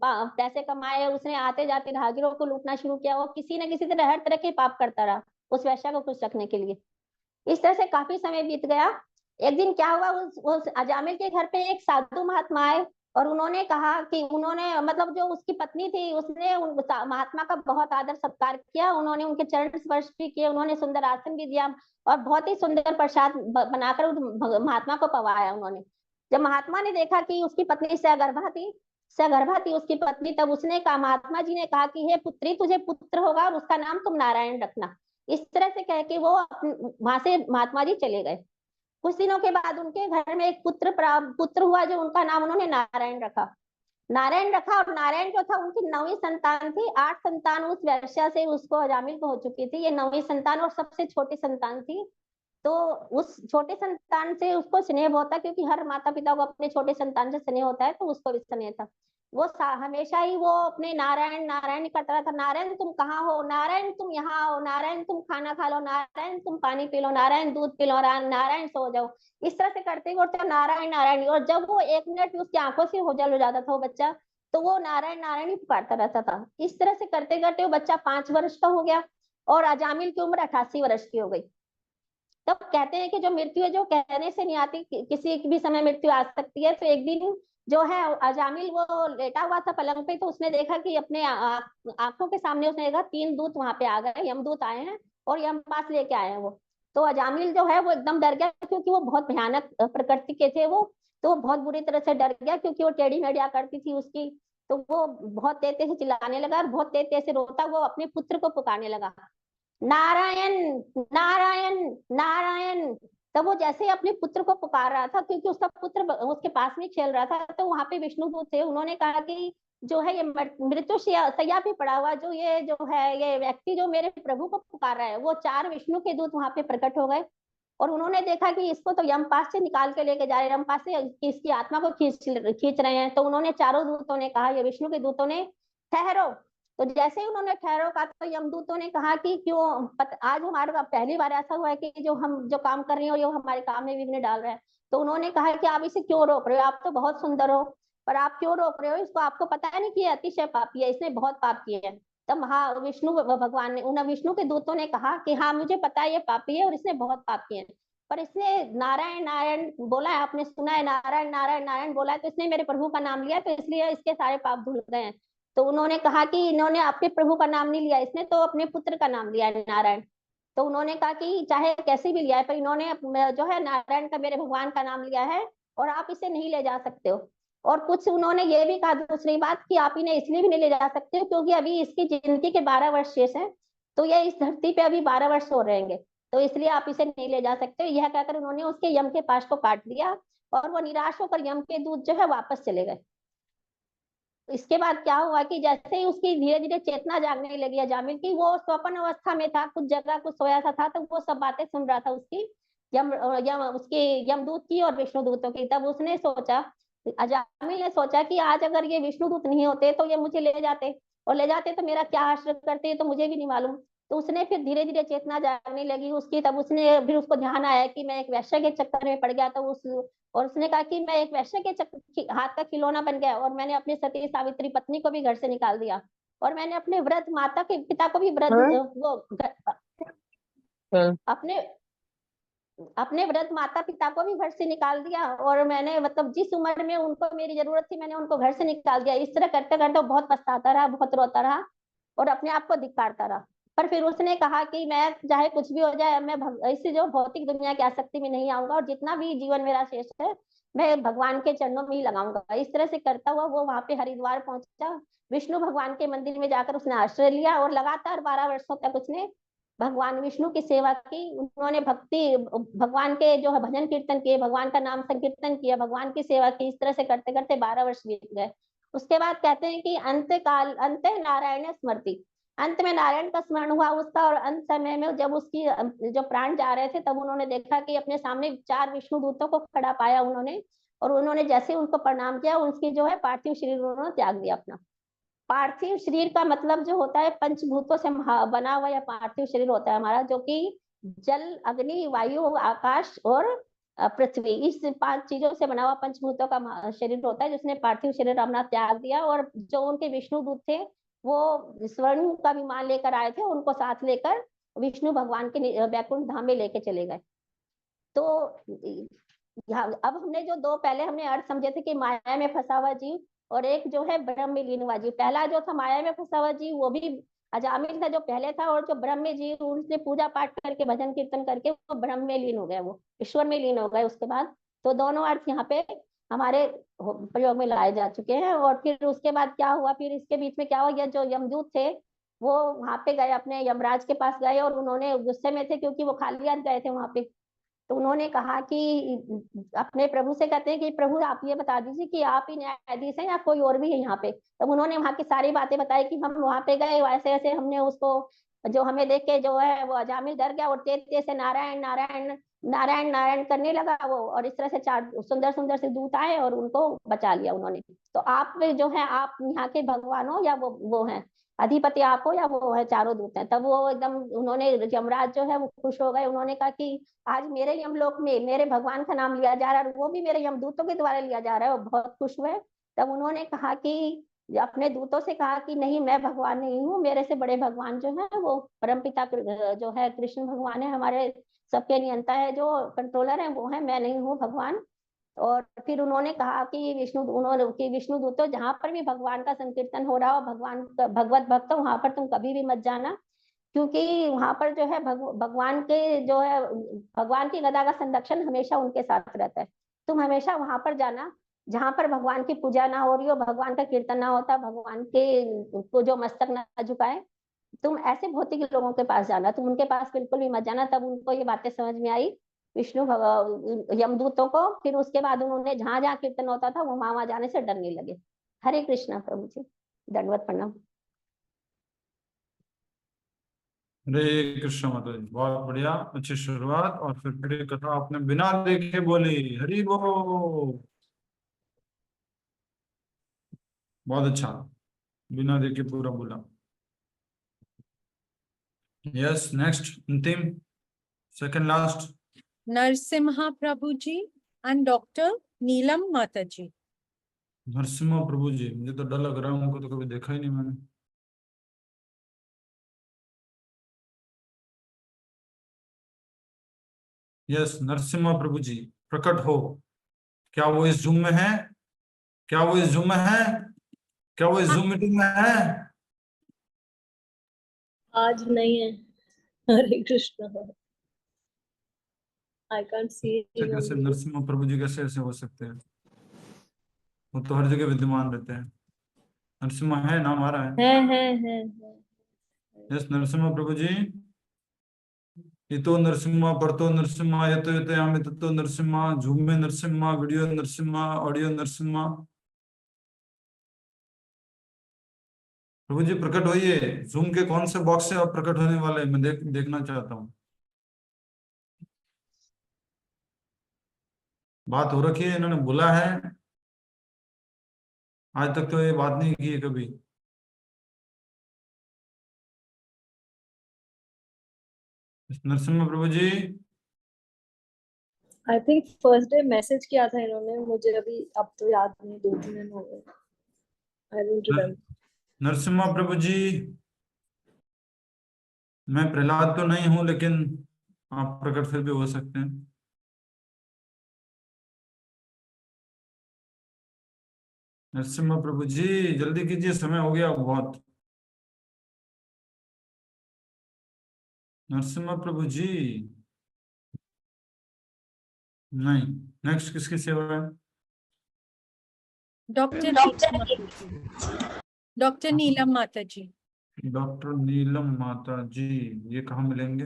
[SPEAKER 15] पैसे कमाए, उसने आते जाते राहगीरों को लूटना शुरू किया, और किसी न किसी तरह हर तरह के पाप करता रहा उस वैश्या को खुश रखने के लिए। इस तरह से काफी समय बीत गया। एक दिन क्या हुआ, उस अजामिल के घर पे एक साधु महात्मा आए, और उन्होंने कहा कि उन्होंने मतलब जो उसकी पत्नी थी उसने महात्मा का बहुत आदर सत्कार किया, उन्होंने उनके चरण स्पर्श भी किए, उन्होंने सुंदर आसन भी दिया, और बहुत ही सुंदर प्रसाद बनाकर महात्मा को पवाया उन्होंने। जब महात्मा ने देखा कि उसकी पत्नी सगर्भा थी उसकी पत्नी, तब उसने कहा, महात्मा जी ने कहा कि हे पुत्री, तुझे पुत्र होगा और उसका नाम तुम नारायण रखना। इस तरह से कह के वो वहां से महात्मा जी चले गए। कुछ दिनों के बाद उनके घर में एक पुत्र हुआ, जो उनका नाम उन्होंने नारायण रखा। और नारायण जो था उनकी 9वीं संतान थी। 8 संतान उस वैश्या से उसको अजामिल को हो चुकी थी, ये 9वीं संतान और सबसे छोटी संतान थी। तो उस छोटे संतान से उसको स्नेह बहुत था, क्योंकि हर माता पिता को अपने छोटे संतान से स्नेह होता है, तो उसको भी स्नेह था। वो हमेशा ही वो अपने नारायण नारायण करता रहता, नारायण तुम कहाँ हो, नारायण तुम यहाँ आओ, नारायण तुम खाना खा लो, नारायण तुम पानी पी लो, नारायण दूध पी लो, नारायण सो जाओ। इस तरह से करते करते नारायण नारायण। और जब वो 1 मिनट उसकी आंखों से ओझल हो जाता था वो बच्चा, तो वो नारायण नारायण ही पुकारता रहता था। इस तरह से करते करते वो बच्चा 5 वर्ष का हो गया, और अजामिल की उम्र 88 वर्ष की हो गई। तब कहते हैं कि जो मृत्यु है जो कहने से नहीं आती, किसी भी समय मृत्यु आ सकती है। तो एक दिन जो है अजामिल वो लेटा हुआ था पलंग पे, तो उसने देखा कि अपने आंखों के सामने उसने देखा 3 दूत वहां पे आ गए, यमदूत आए हैं और यमपास लेके आए हैं वो। तो अजामिल जो है वो एकदम डर गया, क्योंकि वो बहुत भयानक प्रकृति के थे वो। तो बहुत बुरी तरह से डर गया, क्योंकि वो टेढ़ी मेढ़ी आकृति थी उसकी। तो वो बहुत तेज तेज से चिल्लाने लगा, और बहुत तेज तेज से रोता वो अपने पुत्र को पुकारने लगा, नारायण नारायण नारायण। तब वो जैसे अपने पुत्र को पुकार रहा था, क्योंकि उसका पुत्र उसके पास में खेल रहा था, तो वहां पे विष्णुदूत थे। उन्होंने कहा कि जो है ये मृत्यु शैया पे पड़ा हुआ जो ये व्यक्ति जो मेरे प्रभु को पुकार रहा है, वो 4 विष्णु के दूत वहां पे प्रकट हो गए। और उन्होंने देखा कि इसको तो यमपास से निकाल के लेके जा रहे हैं, यमपास से इसकी आत्मा को खींच रहे हैं। तो उन्होंने चारों दूतों ने कहा, ये विष्णु के दूतों ने, ठहरो। तो जैसे ही उन्होंने ठहरो कहा, तो यमदूतों ने कहा कि क्यों आज हमारे पहली बार ऐसा हुआ है कि जो हम जो काम कर रहे हैं और ये हमारे काम में विघ्न डाल रहे हैं। तो उन्होंने कहा कि आप इसे क्यों रोक रहे हो, आप तो बहुत सुंदर हो, पर आप क्यों रोक रहे हो इसको, आपको पता है नहीं कि अतिशय पापी है, इसने बहुत पाप किए हैं। तब विष्णु भगवान ने, उन विष्णु के दूतों ने कहा कि हाँ मुझे पता है ये पापी है और इसने बहुत पाप किए हैं, पर इसने नारायण नारायण बोला है, आपने सुना है नारायण नारायण नारायण बोला है, तो इसने मेरे प्रभु का नाम लिया, तो इसलिए इसके सारे पाप धुल गए हैं। तो उन्होंने कहा कि इन्होंने अपने प्रभु का नाम नहीं लिया, इसने तो अपने पुत्र का नाम लिया है नारायण। तो उन्होंने कहा कि चाहे कैसे भी लिया है, पर इन्होंने जो है नारायण का, मेरे भगवान का नाम लिया है और आप इसे नहीं ले जा सकते हो। और कुछ उन्होंने ये भी कहा दूसरी बात कि आप इन्हें इसलिए भी नहीं ले जा सकते हो क्योंकि अभी इसकी जिंदगी के 12 वर्ष शेष हैं, तो ये इस धरती पे अभी 12 वर्ष हो रहेंगे, तो इसलिए आप इसे नहीं ले जा सकते। यह कहकर उन्होंने उसके यम के पाश को काट दिया और वो निराश होकर यम के दूत जो है वापस चले गए। इसके बाद क्या हुआ कि जैसे ही उसकी धीरे धीरे चेतना जागने लगी अजामिल की, वो स्वप्न अवस्था में था, कुछ जगह कुछ सोया सा था, तो वो सब बातें सुन रहा था उसकी उसके यमदूत की और विष्णु दूतों की। तब उसने सोचा, अजामिल ने सोचा कि आज अगर ये विष्णु दूत नहीं होते तो ये मुझे ले जाते, और ले जाते तो मेरा क्या आश्रय करते तो मुझे भी नहीं मालूम। तो उसने फिर धीरे धीरे चेतना जागने लगी उसकी। तब उसने फिर उसको ध्यान आया कि मैं एक वैश्य के चक्कर में पड़ गया, तो और उसने कहा कि मैं एक वैश्य के हाथ का खिलौना बन गया, और मैंने अपनी सती सावित्री पत्नी को भी घर से निकाल दिया, और मैंने अपने वृद्ध माता के पिता को भी अपने वृद्ध माता पिता को भी घर से निकाल दिया, और मैंने मतलब जिस उम्र में उनको मेरी जरूरत थी मैंने उनको घर से निकाल दिया। इस तरह करते करते बहुत पछताता रहा, बहुत रोता रहा और अपने आप को धिक्कारता रहा। पर फिर उसने कहा कि मैं चाहे कुछ भी हो जाए, मैं इसी जो भौतिक दुनिया की आसक्ति में नहीं आऊंगा, और जितना भी जीवन मेरा शेष है मैं भगवान के चरणों में ही लगाऊंगा। इस तरह से करता हुआ वो वहां पे हरिद्वार पहुंचा। विष्णु भगवान के मंदिर में जाकर उसने आश्रय लिया और लगातार 12 वर्षों तक उसने भगवान विष्णु की सेवा की। उन्होंने भगवान के जो है भजन कीर्तन किए, भगवान का नाम संकीर्तन किया, भगवान की सेवा की। इस तरह से करते करते 12 वर्ष बीत गए। उसके बाद कहते हैं कि अंत नारायण स्मृति, अंत में नारायण का स्मरण हुआ उसका। और अंत समय में जब उसकी जो प्राण जा रहे थे, तब उन्होंने देखा कि अपने सामने 4 विष्णु दूतों को खड़ा पाया उन्होंने, और उन्होंने जैसे उनको प्रणाम किया, उसकी जो है पार्थिव शरीर उन्होंने त्याग दिया अपना। पार्थिव शरीर का मतलब जो होता है पंचभूतों से बना हुआ या पार्थिव शरीर होता है हमारा, जो कि जल, अग्नि, वायु, आकाश और पृथ्वी, इस 5 चीजों से बना हुआ पंचभूतों का शरीर होता है, जिसने पार्थिव शरीर अपना त्याग दिया। और जो उनके विष्णु दूत थे वो स्वर्ण का विमान लेकर आए थे, उनको साथ लेकर विष्णु भगवान के वैकुंठ धाम में लेके चले गए। तो अब हमने जो 2 पहले हमने अर्थ समझे थे कि माया में फंसा हुआ जीव और एक जो है ब्रह्म में लीन हुआ जीव। पहला जो था माया में फंसा हुआ जीव वो भी अजामिल था जो पहले था, और जो ब्रह्म में जीव उसने पूजा पाठ करके भजन कीर्तन करके वो ब्रह्म में लीन हो गया, वो ईश्वर में लीन हो गए उसके बाद। तो दोनों अर्थ यहाँ पे हमारे प्रयोग में लाए जा चुके हैं। और फिर उसके बाद क्या हुआ, फिर इसके बीच में क्या हुआ, ये जो यमदूत थे वो वहां पे गए, अपने यमराज के पास गए, और उन्होंने गुस्से में थे क्योंकि वो खाली हाथ गए थे वहां पे। तो उन्होंने कहा कि अपने प्रभु से कहते हैं कि प्रभु आप ये बता दीजिए कि आप ही न्यायाधीश हैं या कोई और भी है यहाँ पे। तब उन्होंने वहां की सारी बातें बताई कि हम वहां पे गए, ऐसे ऐसे हमने उसको, जो हमें देख के जो है वो अजामिल डर गया और तेज तेज से नारायण नारायण नारायण नारायण करने लगा वो, और इस तरह से 4 सुंदर सुंदर से दूत आए और उनको बचा लिया उन्होंने। तो आप जो है आप यहाँ के भगवान हो या वो है अधिपति, आप हो या वो है, चारों दूत हैं। तब वो एकदम उन्होंने यमराज जो है वो खुश हो गए। उन्होंने कहा कि आज मेरे यमलोक में मेरे भगवान का नाम लिया जा रहा है और वो भी मेरे यमदूतों के द्वारा लिया जा रहा है, वो बहुत खुश हुए। तब उन्होंने कहा कि अपने दूतों से कहा कि नहीं, मैं भगवान नहीं हूँ, मेरे से बड़े भगवान जो है वो परमपिता जो है कृष्ण भगवान है, हमारे सबके नियंता है, जो कंट्रोलर है वो है, मैं नहीं हूँ भगवान। और फिर उन्होंने कहा कि विष्णु दूतों जहां पर भी भगवान का संकीर्तन हो रहा हो, भगवान भगवत भक्त वहां पर तुम कभी भी मत जाना, क्योंकि वहां पर जो है भगवान के जो है भगवान की गदा का संरक्षण हमेशा उनके साथ रहता है। तुम हमेशा वहां पर जाना जहां पर भगवान की पूजा ना हो रही हो, भगवान का कीर्तन ना होता, भगवान के को जो मस्तक ना झुकाए, तुम ऐसे भौतिक लोगों के पास जाना, तुम उनके पास बिल्कुल भी मत जाना। तब उनको ये बातें समझ में आई विष्णु यमदूतों को। फिर उसके बाद उन्होंने जहां जहां कीर्तन होता था वो वहां जाने से डरने लगे। हरे कृष्णा प्रभु जी, दंडवत प्रणाम।
[SPEAKER 2] हरे कृष्ण माता जी, बहुत बढ़िया, अच्छी शुरुआत। और फिर पूरी कथा आपने बिना देखे बोली, हरि बोल, बहुत अच्छा, बिना देखे पूरा बोला। यस, नेक्स्ट, अंतिम, second last,
[SPEAKER 4] Narasimha Prabhu ji and doctor Neelam माता जी।
[SPEAKER 2] नरसिम्हा प्रभु जी, मुझे तो डर लग रहा है, उनको तो कभी देखा ही नहीं मैंने। यस, नरसिम्हा प्रभु जी प्रकट हो। क्या वो इस जूम में है? क्या वो इस जूम में है? क्या वो जूम मीटिंग में है?
[SPEAKER 9] आज नहीं है। Hare Krishna. I can't see
[SPEAKER 2] तो
[SPEAKER 9] him on
[SPEAKER 2] कैसे
[SPEAKER 9] video.
[SPEAKER 2] नरसिम्हा प्रभु जी कैसे ऐसे हो सकते हैं? वो तो हर जगह विद्यमान रहते हैं। नरसिम्हा है, नाम आ रहा है।
[SPEAKER 9] है।
[SPEAKER 2] यस, नरसिम्हा प्रभु जी। इतो नरसिम्हा, परतो नरसिम्हा, यतो यतो यामी तत्तो नरसिम्हा, जूम में नरसिम्हा, वीडियो नरसिम्हा, ऑडियो नरसिम्हा। प्रभु जी प्रकट होइए। जूम के कौन से बॉक्स से आप प्रकट होने वाले हैं? मैं देखना चाहता हूँ। बात हो रखी है, इन्होंने बोला है। आज तक तो ये बात नहीं की है कभी। नरसिम्हा प्रभु जी।
[SPEAKER 9] I think first day message किया था इन्होंने मुझे, अभी अब तो याद नहीं, 2-3 दिन हो गए। I don't remember.
[SPEAKER 2] Narasimha Prabhu जी, मैं प्रहलाद तो नहीं हूं, लेकिन आप प्रकट फिर भी हो सकते हैं। नरसिम्हा प्रभु जी जल्दी कीजिए, समय हो गया बहुत। नरसिम्हा प्रभु जी नहीं। नेक्स्ट किसकी सेवा है?
[SPEAKER 4] डॉक्टर नीलम माता जी।
[SPEAKER 2] डॉक्टर नीलम माता जी, ये कहाँ मिलेंगे?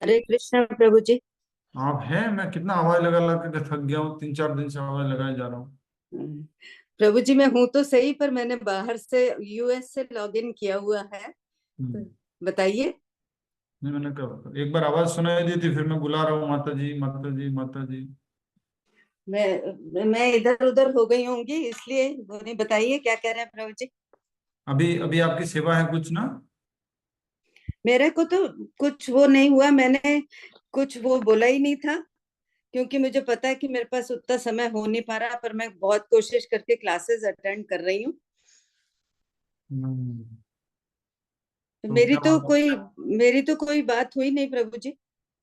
[SPEAKER 16] हरे कृष्ण प्रभु जी।
[SPEAKER 2] आप हैं? मैं कितना आवाज लगा लगा के थक गया हूँ, 3-4 दिन से आवाज लगाए जा रहा हूँ।
[SPEAKER 16] प्रभु जी मैं हूँ तो सही, पर मैंने बाहर से यूएस से लॉगिन किया हुआ है। बताइए।
[SPEAKER 2] नहीं, मैंने कब एक बार आवाज सुनाई दी थी, फिर मैं बुला रहा हूँ माता जी माता जी माता जी।
[SPEAKER 16] मैं इधर उधर हो गई होंगी, इसलिए नहीं। बताइए क्या कह रहे हैं प्रभु जी।
[SPEAKER 2] अभी अभी आपकी सेवा है कुछ ना?
[SPEAKER 16] मेरे को तो कुछ वो नहीं हुआ, मैंने कुछ वो बोला ही नहीं था, क्योंकि मुझे पता है कि मेरे पास उतना समय हो नहीं पा रहा, पर मैं बहुत कोशिश करके क्लासेस अटेंड कर रही हूँ।
[SPEAKER 2] तो
[SPEAKER 16] मेरी तो कोई बात हुई नहीं प्रभु जी।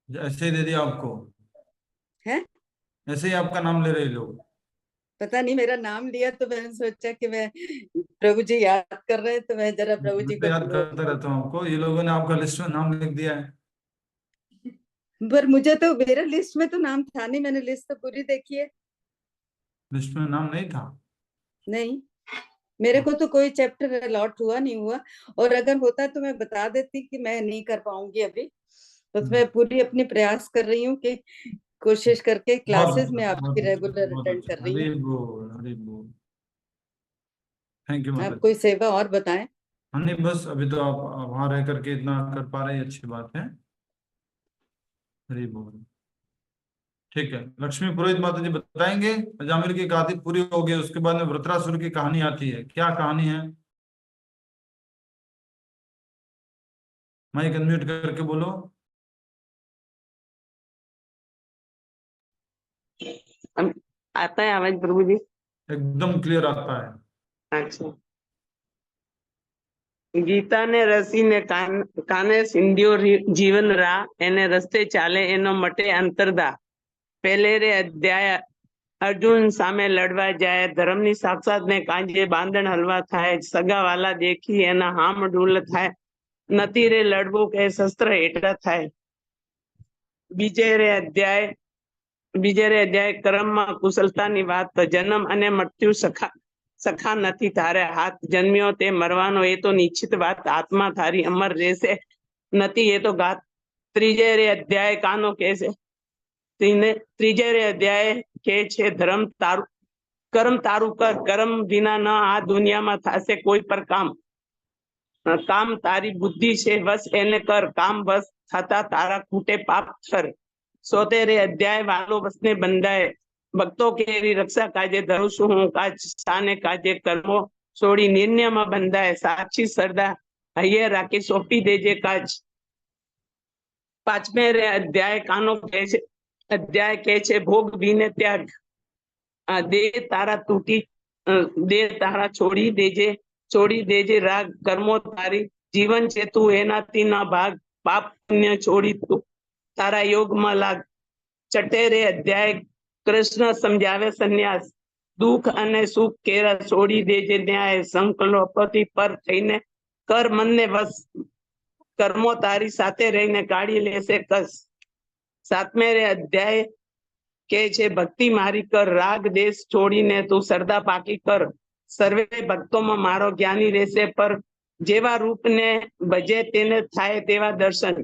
[SPEAKER 2] ऐसे ही दे दिया आपको?
[SPEAKER 16] है
[SPEAKER 2] ऐसे ही आपका नाम ले रहे लोग?
[SPEAKER 16] पता नहीं, मेरा नाम लिया तो मैंने सोचा कि मैं प्रभु जी याद कर रहे हैं, तो मैं जरा प्रभु जी
[SPEAKER 2] तो याद करता रहता हूँ आपको। ये लोगों ने आपका लिस्ट में नाम लिख दिया है।
[SPEAKER 16] पर मुझे तो, मेरा लिस्ट में तो नाम था नहीं, मैंने लिस्ट तो पूरी देखी है।
[SPEAKER 2] लिस्ट में नाम नहीं था?
[SPEAKER 16] नहीं, मेरे को तो कोई चैप्टर अलॉट हुआ नहीं हुआ, और अगर होता तो मैं बता देती कि मैं नहीं कर पाऊंगी अभी। तो मैं पूरी अपनी प्रयास कर रही हूँ कि कोशिश करके क्लासेस में आपकी रेगुलर अटेंड कर रही हूँ।
[SPEAKER 2] Thank you.
[SPEAKER 16] आप कोई सेवा और बताएं।
[SPEAKER 2] हाँ नहीं, बस अभी तो आप वहां रह करके इतना कर पा रहे हैं, अच्छी बात है। हरी बोल। ठीक है, लक्ष्मी पुरोहित माता जी बताएंगे। अजामिल की कहानी पूरी हो गई, उसके बाद में वृत्रासुर की कहानी आती है। क्या कहानी है? माइक अनम्यूट करके बोलो।
[SPEAKER 17] आता है आवाज प्रभु जी?
[SPEAKER 2] एकदम क्लियर आता है।
[SPEAKER 17] अच्छा। ગીતા ને રસીને કાને સિંધ્યો જીવન રા એને રસ્તે ચાલે એનો મટે અંતરદા પહેલે રે અધ્યાય અર્જુન સામે લડવા જાય ધર્મની સાક્ષાત ને કાંજે બાંધણ હલવા થાય સગાવાલા દેખી એના હામ ડૂલ થાય નતી રે લડવું કે શસ્ત્ર હેઠા થાય બીજે રે અધ્યાય કર્મમાં કુશળતાની વાત જન્મ અને મૃત્યુ સખા નથી તારે હાથ જન્મ્યો તે મરવાનો એ તો નિશ્ચિત વાત આત્મા તારી અમર રહેશે નથી એ તો ગાત ત્રીજે રે અધ્યાય કાનો કે છે ત્રીજે રે અધ્યાય કે છે ધર્મ તારું કર્મ તારું કર કર્મ વિના ન આ દુનિયામાં થશે કોઈ પર કામ તારી બુદ્ધિ છે બસ એને કર કામ બસ થતા તારા ખૂટે પાપ કર 73 અધ્યાય વાલો વસને બંધાય ભક્તો કેરી રક્ષા કાજે ધરું છું હું કાજ સાને કાજે કર્મો છોડી નિર્ણયમાં બંધાય સાક્ષી સરદા હૈયે રાખી સોંપી દેજે કાજ 5મે રે અધ્યાય કાનો કહે છે અધ્યાય કહે છે ભોગ વિને ત્યાગ દે તારા તૂટી દે તારા છોડી દેજે રાગ કર્મો તારી જીવન છે તું એનાથી ના ભાગ પાપ પુણ્ય છોડી તું તારા યોગમાં લાગ 6 રે અધ્યાય कृष्ण समझावे सन्यास દુઃખ અને સુખ કેરા છોડી દેજે ન્યાય સંકલ્પથી પર થઈને કર મનને વસ કર્મો તારી સાથે રહીને કાઢી લેશે કસ. 7મે અધ્યાય કે છે ભક્તિ મારી કર રાગ દેશ છોડીને તું શ્રદ્ધા પાકી કર સર્વે ભક્તોમાં મારો જ્ઞાની રહેશે પર જેવા રૂપને ભજે તેને થાય તેવા દર્શન.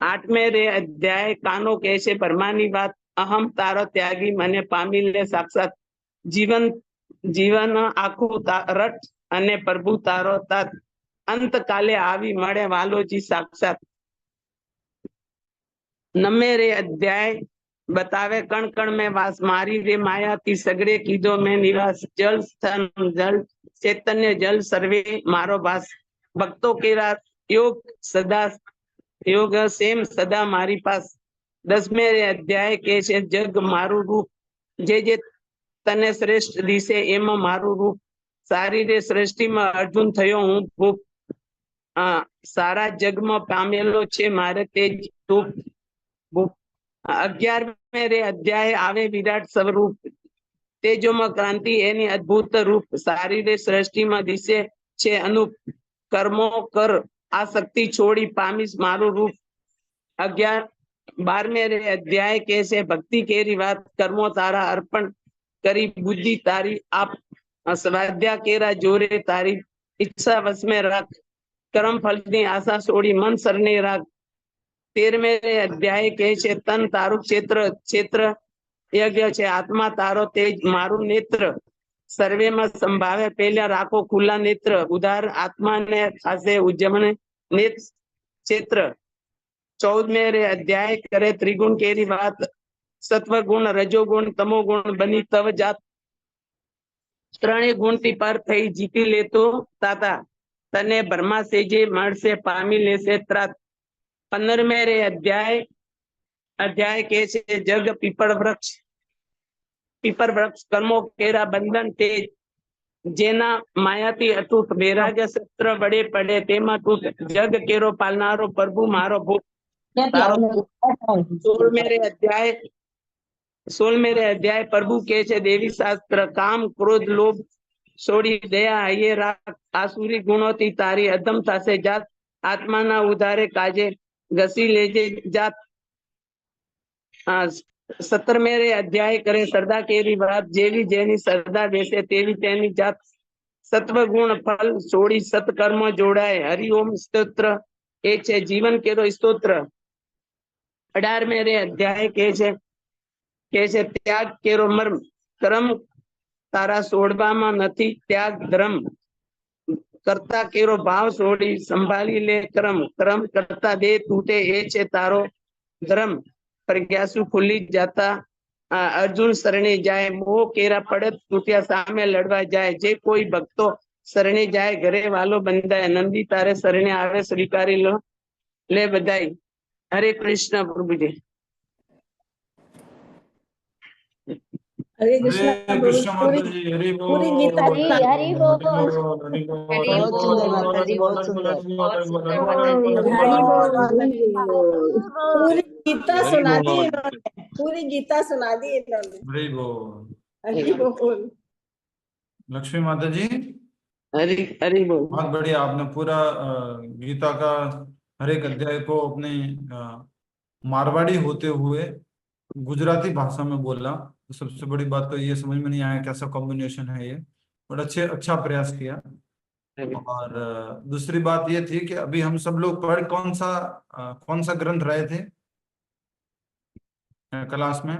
[SPEAKER 17] 8મે અધ્યાય કાનો કહે છે પરમાની વાત અહમ તારો ત્યાગી મને પામી લે સાક્ષાત જીવન જીવન આખું રટ અને પ્રભુ તારો તાત અંત કાલે આવી મળે વાલોજી સાક્ષાત. 9મે અધ્યાય बतावे कण कण में वास मारी रे माया की सगड़े कीधो में निवास जल स्थन जल चैतन्य जल सर्वे मारो वास भक्तों के योग सदा योग सेम सदा मारी पास. 10મે अध्याय के छे जग मारू रूप जे जे तने श्रेष्ठ दिसे एम मारू रूप सारी रे सृष्टि में अर्जुन थयो हूँ भूप सारा जग में पामेलो छे मारे तेज धूप भूप. 11મે અધ્યાય આવે વિરાટ સ્વરૂપ તેજોમાં ક્રાંતિ એની અદ્ભુત રૂપ સારી રે સૃષ્ટિમાં દિશે છે અનુપ કર્મો કર આ શક્તિ છોડી પામીશ મારું રૂપ. 12મે અધ્યાય કે છે ભક્તિ કેરી વાત કર્મો તારા અર્પણ કરી બુદ્ધિ તારી આપ સ્વાધ્યા કેરા જોરે તારી ઈચ્છા વસમે રાખ કર્મ ફળની આશા છોડી મન સરને રાખ. 13મે અધ્યાય કહે છે તન તારું ક્ષેત્ર ક્ષેત્ર યજ્ઞ છે આત્મા તારો તેજ મારું નેત્ર સર્વે માં સંભાવે પહેલા રાખો ખુલ્લા નેત્ર ઉદાર આત્મા ને ખાસે ઉજ્જમન નેત્ર ક્ષેત્ર. 14મે અધ્યાય કરે ત્રિગુણ કેરી વાત સત્વ ગુણ રજો ગુણ તમો ગુણ બની તવ જાત ત્રણેય ગુણ થી પર થઈ જીતી લેતો તાતા તને બ્રહ્મા સેજે મળશે પામી લેશે ત્રાત. 15મે અધ્યાય કે છે જગ પીપળ વૃક્ષ કર્મો કેરા બંધન તે જેના માયાથી અતૂટ વૈરાગ્ય સત્ર વડે પડે તેમાં તૂટ જગ કેરો પાલનારો પ્રભુ મારો ભૂત. 16મે અધ્યાય પ્રભુ કે છે દેવી શાસ્ત્ર કામ ક્રોધ લોભ છોડી દયા હૈયે રાખ આસુરી ગુણોથી તારી અધમ થશે જાત આત્માના ઉધારે કાજે ઘસી લેજે જાત. 17મે અધ્યાય કરે શ્રદ્ધા કેરી વાત જેવી જેની શ્રદ્ધા બેસે તેવી તેની જાત સત્વ ગુણ ફલ છોડી સત્કર્મ જોડાય હરિઓમ સ્તોત્ર એ છે જીવન કેરો સ્તોત્ર. 18મે અધ્યાય કે છે ત્યાગ કેરો મર્મ કર્મ તારા છોડવામાં નથી ત્યાગ ધર્મ કરતા કેરો ભાવ છોડી સંભાળી લે કર્મ કર્મ કરતા દે તૂટે એ છે તારો ધર્મ. પ્રજ્ઞાસુ ખુલી જાતા અર્જુન શરણે જાય મોહ કેરા પડત તૂટ્યા સામે લડવા જાય જે કોઈ ભક્તો શરણે જાય ઘરે વાલો બંધાય નંદી તારે શરણે આવે સ્વીકારી લો લે બધાય. હરે કૃષ્ણ પ્રભુજી.
[SPEAKER 3] हरे कृष्णा
[SPEAKER 2] कृष्ण
[SPEAKER 3] पूरी
[SPEAKER 2] माता जी हरि बोल
[SPEAKER 3] पूरी गीता
[SPEAKER 1] हरि बोल
[SPEAKER 8] बहुत सुंदर माता जी बहुत सुंदर
[SPEAKER 3] पूरी गीता सुना दी इन्होंने पूरी गीता सुना दी इन्होंने.
[SPEAKER 2] हरि बोल.
[SPEAKER 3] हरि बोल.
[SPEAKER 2] लक्ष्मी माता जी
[SPEAKER 17] हरि हरि बोल.
[SPEAKER 2] बहुत बढ़िया आपने पूरा गीता का हर एक अध्याय को अपने मारवाड़ी होते हुए गुजराती भाषा में बोला. तो सबसे बड़ी बात तो ये समझ में नहीं आया कैसा कॉम्बिनेशन है ये, बट अच्छा प्रयास किया. और दूसरी बात ये थी कि अभी हम सब लोग पढ़ कौन सा ग्रंथ रहे थे क्लास में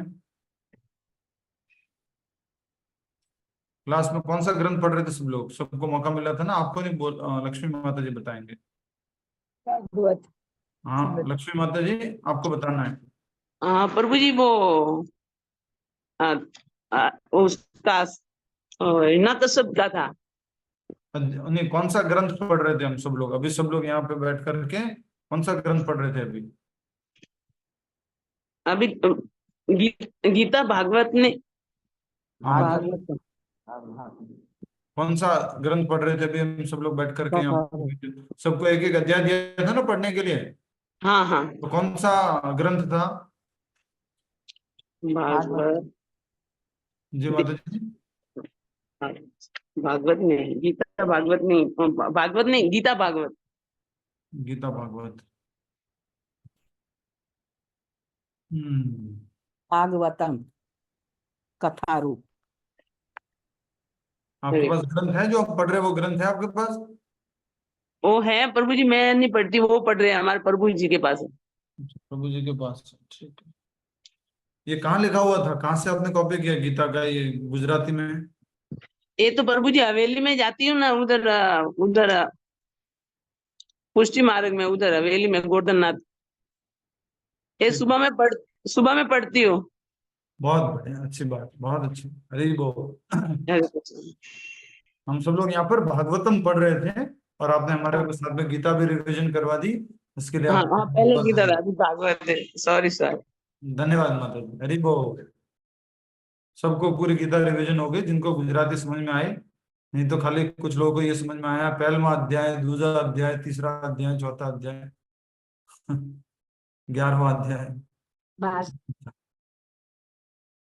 [SPEAKER 2] कौन सा ग्रंथ पढ़ रहे थे सब लोग? सबको मौका मिला था ना? आपको नहीं लक्ष्मी माता जी बताएंगे. हाँ लक्ष्मी माता जी आपको बताना है.
[SPEAKER 17] हाँ प्रभु जी वो उसका नत शब्द का था.
[SPEAKER 2] नहीं कौन सा ग्रंथ पढ़ रहे थे हम सब लोग? अभी सब लोग यहाँ पे बैठ करके कौन सा ग्रंथ पढ़ रहे थे
[SPEAKER 17] अभी गीता भागवत ने
[SPEAKER 2] कौन सा ग्रंथ पढ़ रहे थे अभी हम सब लोग बैठ करके? यहाँ सबको एक एक अध्याय दिया था ना पढ़ने के लिए.
[SPEAKER 17] हाँ हाँ
[SPEAKER 2] तो कौन सा ग्रंथ था?
[SPEAKER 17] भागवत
[SPEAKER 2] जी माता जी
[SPEAKER 17] भागवत नहीं, गीता भागवत नहीं, भागवत नहीं, गीता भागवत।
[SPEAKER 2] गीता भागवत।
[SPEAKER 6] भागवतम कथा रूप।
[SPEAKER 2] आपके पास ग्रंथ है जो आप पढ़ रहे हो, वो ग्रंथ है आपके पास?
[SPEAKER 17] वो है प्रभु जी, मैं नहीं पढ़ती, वो पढ़ रहे हैं, हमारे प्रभु जी के पास है।
[SPEAKER 2] प्रभु जी के पास, ठीक है। ये कहाँ लिखा हुआ था, कहाँ से आपने कॉपी किया गीता का? ये गुजराती में?
[SPEAKER 17] ये तो प्रभु जी हवेली में जाती हूँ ना, उधर उधर पुष्टि मार्ग में, उधर हवेली में गोवर्धन नाथ। ये सुबह में पढ़ती हूँ।
[SPEAKER 2] बहुत बढ़िया, अच्छी बात, बहुत अच्छी। हरी बोल। हम सब लोग यहाँ पर भागवतम पढ़ रहे थे और आपने हमारे साथ में गीता भी रिवीजन करवा दी, इसके लिए आपको
[SPEAKER 17] पहले गीता भागवत है, सॉरी।
[SPEAKER 2] धन्यवाद माता जी, हरी बोल। सबको पूरी गीता रिवीजन हो गई जिनको गुजराती समझ में आई, नहीं तो खाली कुछ लोगों को ये समझ में आया पहलवा अध्याय, दूसरा अध्याय, तीसरा अध्याय, चौथा अध्याय, 11वां अध्याय।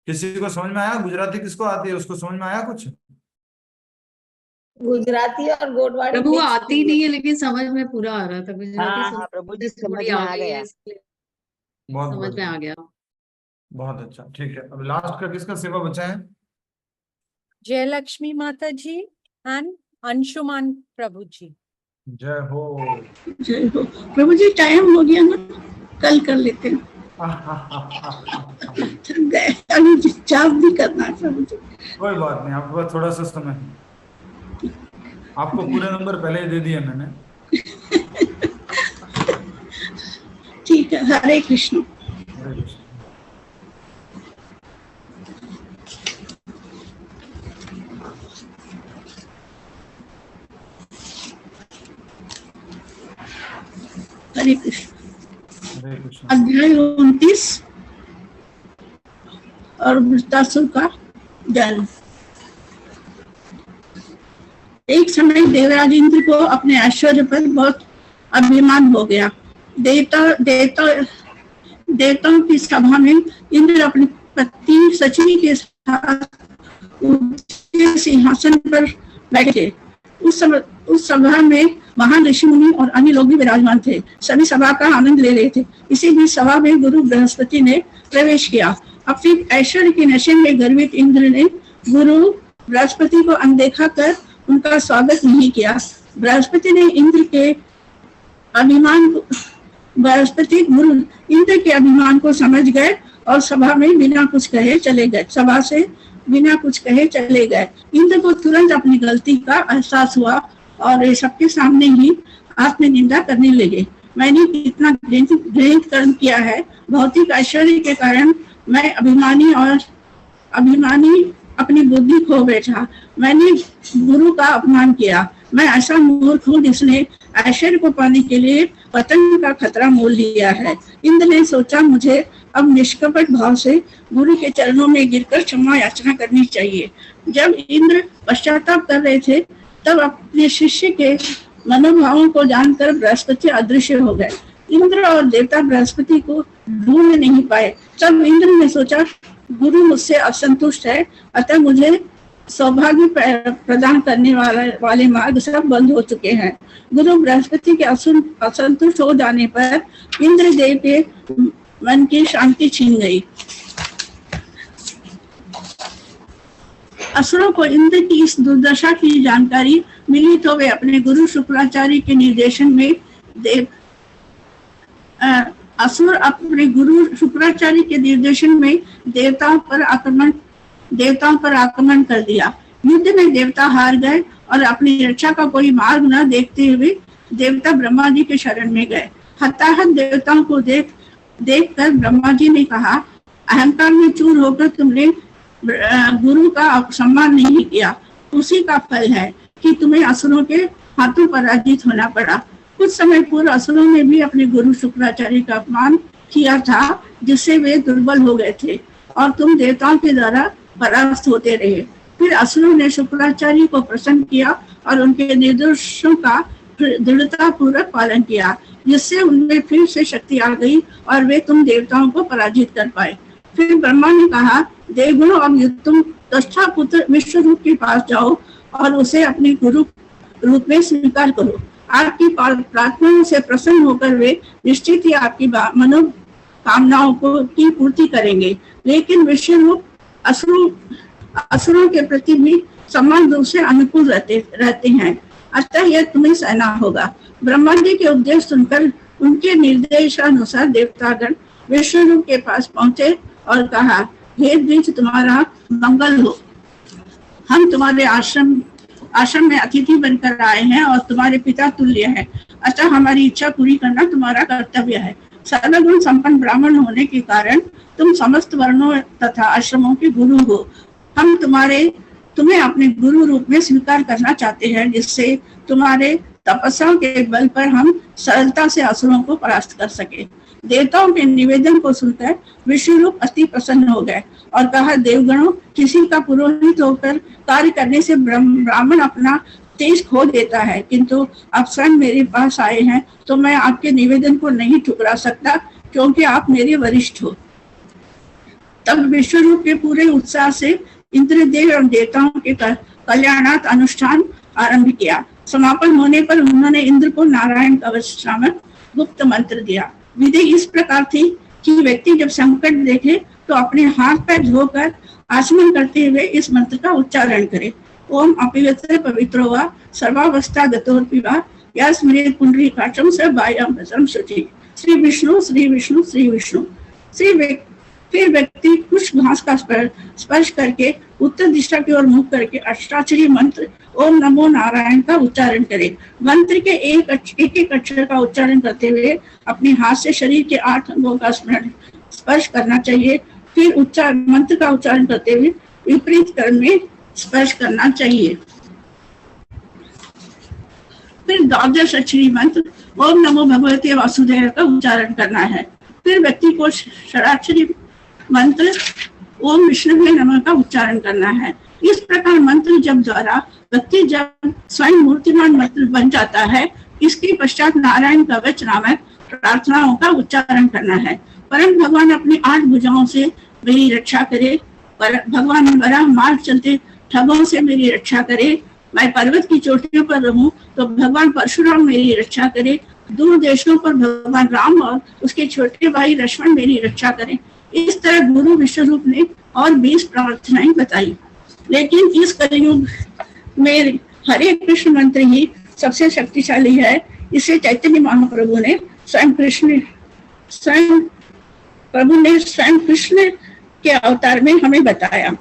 [SPEAKER 2] किसी को समझ में आया? गुजराती किसको आती है, उसको समझ में आया कुछ?
[SPEAKER 3] गुजराती और गोडवाड़ी
[SPEAKER 18] प्रभु आती नहीं है, लेकिन समझ में पूरा आ रहा था गुजराती।
[SPEAKER 8] प्रभु जी समझ में आ गया,
[SPEAKER 2] बहुत
[SPEAKER 18] समझ में आ गया।
[SPEAKER 2] बहुत अच्छा, ठीक है। अब लास्ट का किसका सेवा बचा है?
[SPEAKER 4] जयलक्ष्मी माता जी एंड अंशुमान प्रभु जी।
[SPEAKER 2] जय हो,
[SPEAKER 18] जय हो। प्रभु जी टाइम हो गया ना, कल कर लेते हैं। थक गए, अभी चाप भी करना है प्रभु जी।
[SPEAKER 2] कोई बात नहीं, आपके पास थोड़ा सा समय है। आपको पूरे नंबर पहले ही दे दिए मैंने।
[SPEAKER 18] ठीक है, हरे कृष्ण।
[SPEAKER 2] हरे कृष्ण।
[SPEAKER 18] हरे कृष्ण।
[SPEAKER 2] हरे कृष्ण।
[SPEAKER 18] अध्याय 29 और वृत्तासुर का जन्म। एक समय देवराज इंद्र को अपने ऐश्वर्य पर बहुत अभिमान हो गया। देवताओं की सभा में इंद्र अपनी पत्नी सची के साथ सिंहासन पर बैठे। उस सभा में महान ऋषि मुनि और अन्य लोग भी विराजमान थे। सभी सभा का आनंद ले रहे थे। इसी बीच सभा में गुरु बृहस्पति ने प्रवेश किया। अपने ऐश्वर्य के नशे में गर्वित इंद्र ने गुरु बृहस्पति को अनदेखा कर उनका स्वागत नहीं किया। बृहस्पति गुरु इंद्र के अभिमान को समझ गए और सभा में बिना कुछ कहे चले गए। इंद्र को तुरंत अपनी गलती का एहसास हुआ और सबके सामने ही आत्मनिंदा करने लगे। मैंने कितना घृणित कर्म किया है। भौतिक ऐश्वर्य के कारण मैं अभिमानी अपनी बुद्धि खो बैठा। मैंने गुरु का अपमान किया। मैं ऐसा मूर्ख हूँ जिसने ऐश्वर्य को पाने के लिए पतन का खतरा मोल लिया है। इंद्र ने सोचा मुझे अब निष्कपट भाव से गुरु के चरणों में गिरकर क्षमा याचना करनी चाहिए। जब इंद्र पश्चाताप कर रहे थे तब अपने शिष्य के मनोभावों को जानकर बृहस्पति अदृश्य हो गए। इंद्र और देवता बृहस्पति को ढूंढ नहीं पाए। तब इंद्र ने सोचा गुरु मुझसे असंतुष्ट है, अतः मुझे सौभाग्य प्रदान करने वाले मार्ग सब बंद हो चुके हैं। गुरु बृहस्पति के असंतुष्ट हो जाने पर इंद्रदेव के मन की शांति छीन गई। असुरों को इंद्र की इस दुर्दशा की जानकारी मिली तो वे अपने गुरु शुक्राचार्य के निर्देशन में असुर अपने गुरु शुक्राचार्य के निर्देशन में देवताओं पर आक्रमण कर दिया। युद्ध में देवता हार गए और अपनी रक्षा का कोई मार्ग न देखते हुए देवता ब्रह्मा जी के शरण में गए। हताहत देवताओं को देखकर ब्रह्मा जी ने कहा, अहंकार में चूर होकर तुमने गुरु का सम्मान नहीं किया। उसी का फल है कि तुम्हें असुरों के हाथों पराजित होना पड़ा। कुछ समय पूर्व असुरों ने भी अपने गुरु शुक्राचार्य का अपमान किया था, जिससे वे दुर्बल हो गए थे और तुम देवताओं के द्वारा परास्त होते रहे। फिर असुरों ने शुक्राचार्य को प्रसन्न किया और उनके निर्देशों का दृढ़ता पूर्वक पालन किया, जिससे उनमें फिर से शक्ति आ गई और वे तुम देवताओं को पराजित कर पाए। फिर ब्रह्मा ने कहा, देवगुणों अब तुम त्वष्टा पुत्र विश्व रूप के पास जाओ और उसे अपने गुरु रूप में स्वीकार करो। आपकी प्रार्थनाओं से प्रसन्न होकर वे निश्चित ही आपकी मनोकामनाओं को की पूर्ति करेंगे। लेकिन विश्व रूप असुरों के प्रति भी समान रूप से अनुकूल रहते हैं, अतः यह तुम्हें सहना होगा। ब्रह्मा जी के उपदेश सुनकर उनके निर्देशानुसार देवतागण विश्व के पास पहुंचे और कहा, हे द्विज, तुम्हारा मंगल हो। हम तुम्हारे आश्रम में अतिथि बनकर आए हैं और तुम्हारे पिता तुल्य हैं, अतः हमारी इच्छा पूरी करना तुम्हारा कर्तव्य है। सर्वगुण संपन्न ब्राह्मण होने के कारण तुम समस्त वर्णों तथा आश्रमों के गुरु हो। हम तुम्हें अपने गुरु रूप में स्वीकार करना चाहते हैं, जिससे तुम्हारे तपस्या के बल पर हम सरलता से असुरों को परास्त कर सके। देवताओं के निवेदन को सुनकर विश्वरूप अति प्रसन्न हो गए और कहा, देवगणों, किसी का पुरोहित होकर कार्य करने से ब्राह्मण अपना तेज खो देता है, किंतु आप स्वयं मेरे पास आए हैं तो मैं आपके निवेदन को नहीं ठुकरा सकता, क्योंकि आप मेरे वरिष्ठ हो। तब विश्वरूप के पूरे उत्साह से इंद्रदेव और देवताओं के कल्याणार्थ अनुष्ठान आरंभ किया। समापन होने पर उन्होंने इंद्र को नारायण कवच नामक गुप्त मंत्र दिया। विधि इस प्रकार थी कि व्यक्ति जब संकट देखे तो अपने हाथ पैर धोकर आचमन करते हुए इस मंत्र का उच्चारण करे। ओम अपिवत्र पवित्रो वा सर्वावस्था गतोर्पि वा यस्मृत पुंडरीकाक्षं सर्वायाम भस्म शुचि। श्री विष्णु श्री विष्णु श्री विष्णु। फिर व्यक्ति कुछ घास का स्पर्श करके उत्तर दिशा की ओर मुख करके अष्टाक्षरी मंत्र ओम नमो नारायण का उच्चारण करे। मंत्र के एक एक अक्षर का उच्चारण करते हुए अपने हाथ से शरीर के 8 अंगों का स्पर्श करना चाहिए। फिर मंत्र का उच्चारण करते हुए विपरीत क्रम में स्पर्श करना चाहिए। फिर द्वादश अक्षरी मंत्र ओम नमो भगवते वासुदेव का उच्चारण करना है। फिर व्यक्ति को षडाक्षरी मंत्र ओम विष्णुवे नमः का उच्चारण करना है। इस प्रकार मंत्र जब द्वारा व्यक्ति जब स्वयं मूर्तिमान मंत्र बन जाता है, इसके पश्चात नारायण कवच नामक प्रार्थनाओं का उच्चारण करना है। परम भगवान अपनी 8 भुजाओं से मेरी रक्षा करे। भगवान वराह मार्ग चलते ठगों से मेरी रक्षा करे। मैं पर्वत की चोटियों पर रहूं तो भगवान परशुराम मेरी रक्षा करे। दूर देशों पर भगवान राम और उसके छोटे भाई लक्ष्मण मेरी रक्षा करें। इस तरह गुरु विश्वरूप ने और 20 प्रार्थनाएं बताई। लेकिन इस कलयुग में हरे कृष्ण मंत्र ही सबसे शक्तिशाली है। इसे चैतन्य महाप्रभु ने स्वयं कृष्ण के अवतार में हमें बताया।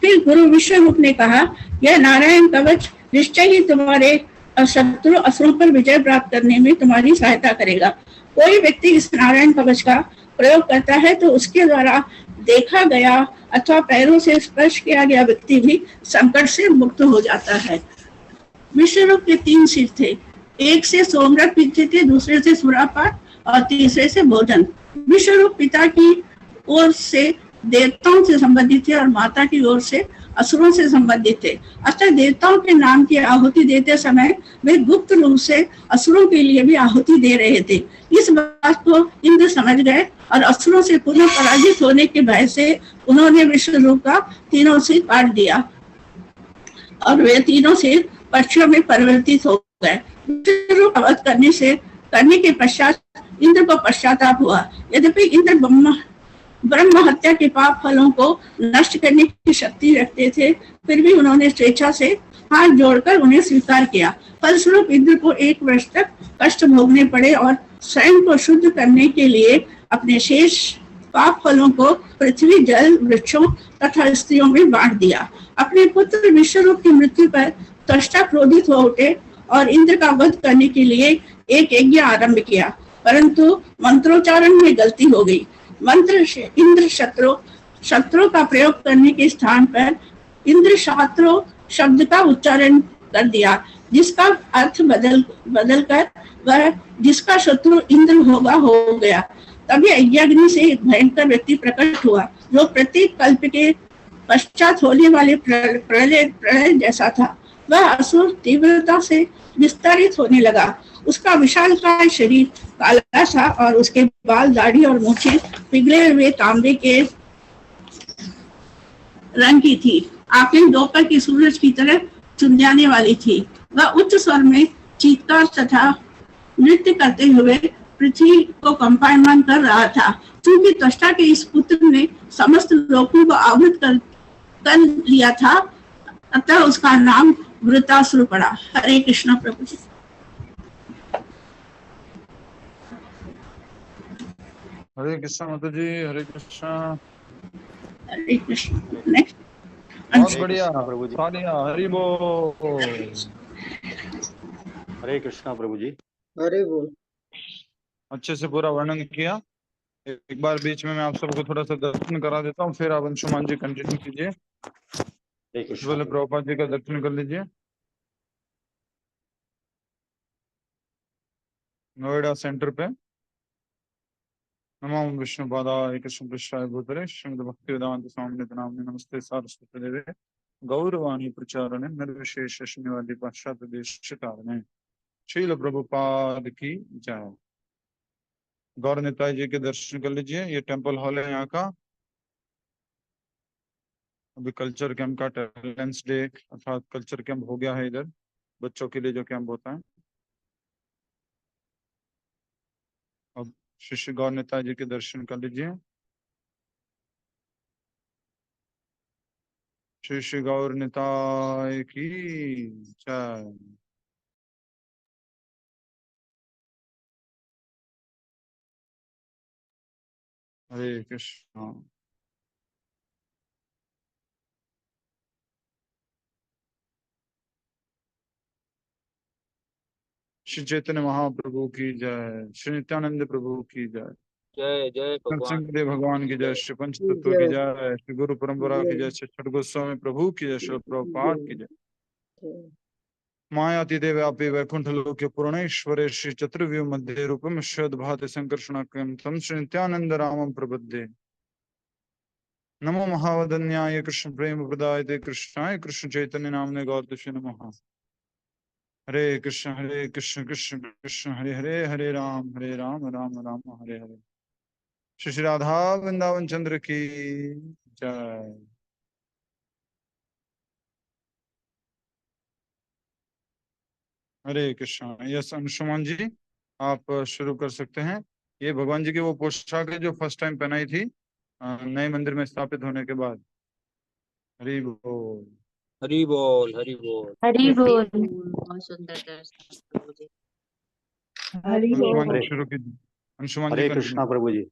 [SPEAKER 18] फिर गुरु विश्वरूप ने कहा, यह नारायण कवच निश्चय ही तुम्हारे शत्रु असुरों पर विजय प्राप्त करने में तुम्हारी सहायता करेगा। कोई व्यक्ति इस नारायण कवच का प्रयोग करता है तो उसके द्वारा देखा गया अथवा पैरों से स्पर्श किया गया व्यक्ति भी संकट से मुक्त हो जाता है। विश्वरूप के 3 सिर थे। एक से सोमरस पीते थे, दूसरे से सुरापान और तीसरे से भोजन। विश्वरूप पिता की ओर से देवताओं से संबंधित थे और माता की ओर से असुरों से संबंधित थे। अतः देवताओं के नाम की आहुति देते समय वे गुप्त रूप से असुरों के लिए भी आहुति दे रहे थे। इस बात को इंद्र समझ गए और असुरों से पुनः पराजित होने के भय से उन्होंने विश्वरूप का 3 सिर काट दिया और वे 3 सिर पक्षियों में परिवर्तित हो गए। विश्वरूप वध करने के पश्चात इंद्र को पश्चाताप हुआ। यद्यपि इंद्र ब्रह्म हत्या के पाप फलों को नष्ट करने की शक्ति रखते थे, फिर भी उन्होंने स्वेच्छा से हाथ जोड़कर उन्हें स्वीकार किया। फलस्वरूप इंद्र को 1 वर्ष तक कष्ट भोगने पड़े और स्वयं को शुद्ध करने के लिए अपने शेष पाप फलों को पृथ्वी, जल, वृक्षों तथा स्त्रियों में बांट दिया। अपने पुत्र विश्वरूप की मृत्यु पर त्वष्टा क्रोधित हो उठे और इंद्र का वध करने के लिए एक यज्ञ आरंभ किया, परंतु मंत्रोच्चारण में गलती हो गई। इंद्र शत्रु का प्रयोग करने के स्थान पर इंद्र शास्त्रो शब्द का उच्चारण कर दिया, जिसका अर्थ बदलकर वह जिसका शत्रु इंद्र होगा हो गया। तभी यज्ञाग्नि से एक भयंकर व्यक्ति प्रकट हुआ, जो प्रत्येक कल्प के पश्चात होने वाले प्रलय जैसा था। वह असुर तीव्रता से विस्तारित होने लगा। उसका विशालकाय शरीर काला था और उसके बाल, दाढ़ी और मूछें पिघले हुए तांबे के रंग की थी। आंखें दोपहर की सूरज की तरह चुंधियाने वाली थी। वह उच्च स्वर में चीत्कार तथा नृत्य करते हुए पृथ्वी को कंपायमान कर रहा था। क्योंकि त्वष्टा के इस पुत्र ने समस्त लोकों को आवृत कर लिया था, अतः उसका नाम वृत्रासुर पड़ा। हरे कृष्ण प्रभु जी।
[SPEAKER 2] हरे कृष्णा माता जी, हरे कृष्णा।
[SPEAKER 18] हरे कृष्ण। नेक्स्ट।
[SPEAKER 2] बहुत बढ़िया प्रभु जी। हरि बोल।
[SPEAKER 19] हरे कृष्णा प्रभु जी।
[SPEAKER 3] हरे बोल।
[SPEAKER 2] अच्छे से पूरा वर्णन किया। एक बार बीच में मैं आप सबको थोड़ा सा दर्शन करा देता हूँ, फिर आप अंशुमान जी कंटिन्यू कीजिए। पहले प्रभुपाद जी का दर्शन कर लीजिए। नोएडा सेंटर पे नमो विष्णु पादाय कृष्ण पृष्ठाय भूतले श्रीमद् भक्ति वेदांत स्वामी नामिने नमस्ते सारस्वती देवे गौरवाणी प्रचारणे निर्विशेष शून्यवादी पाश्चात्य देश कारणे। श्रील प्रभुपाद की जय। गौर निताई जी के दर्शन कर लीजिए। ये टेम्पल हॉल है यहाँ का। अभी कल्चर कैंप का टैलेंट्स डे अर्थात कल्चर कैंप हो गया है इधर, बच्चों के लिए जो कैंप होता है। अब शिष्य गौर निताई जी के दर्शन कर लीजिए। शिष्य गौर निताई की जय। हरे कृष्णा। श्री चैतन्य महाप्रभु की जय। श्री नित्यानंद प्रभु की जय।
[SPEAKER 20] जय जय भगवान
[SPEAKER 2] नरसिंह भगवान की जय। श्री पंच तत्व की जय। श्री गुरु परंपरा की जय। श्री छठ गोस्वामी प्रभु की जय। श्री प्रभुपाद की जय। मायातीते व्यापी वैकुंठ लोके पूर्णेश्वरे श्री चतुर्व्यूह मध्ये रूपम श्वेतभाति संकर्षणाख्यं तं श्री नित्यानंद रामं प्रपद्ये। नमो महावदन्याय कृष्ण प्रेम प्रदायते कृष्णाय कृष्ण चैतन्य नामने गौरतुष्य नमः। हरे कृष्ण कृष्ण कृष्ण हरे हरे, हरे राम राम राम हरे हरे। श्री राधा वृंदावन चंद्र की जय। हरे कृष्ण। यस अंशुमान जी, आप शुरू कर सकते हैं। ये भगवान जी की वो पोशाक है जो फर्स्ट टाइम पहनाई थी नए मंदिर में स्थापित होने के बाद। हरि बोल।
[SPEAKER 20] हरि बोल। हरि बोल।
[SPEAKER 5] हरि बोल। बहुत सुंदर दर्शन प्रभु जी।
[SPEAKER 18] हरि
[SPEAKER 2] अंशुमान
[SPEAKER 18] बोल।
[SPEAKER 2] जी शुरू कीजिए। अंशुमान जी
[SPEAKER 19] हरे
[SPEAKER 2] कंटिन्यू।
[SPEAKER 19] कृष्णा प्रभु जी।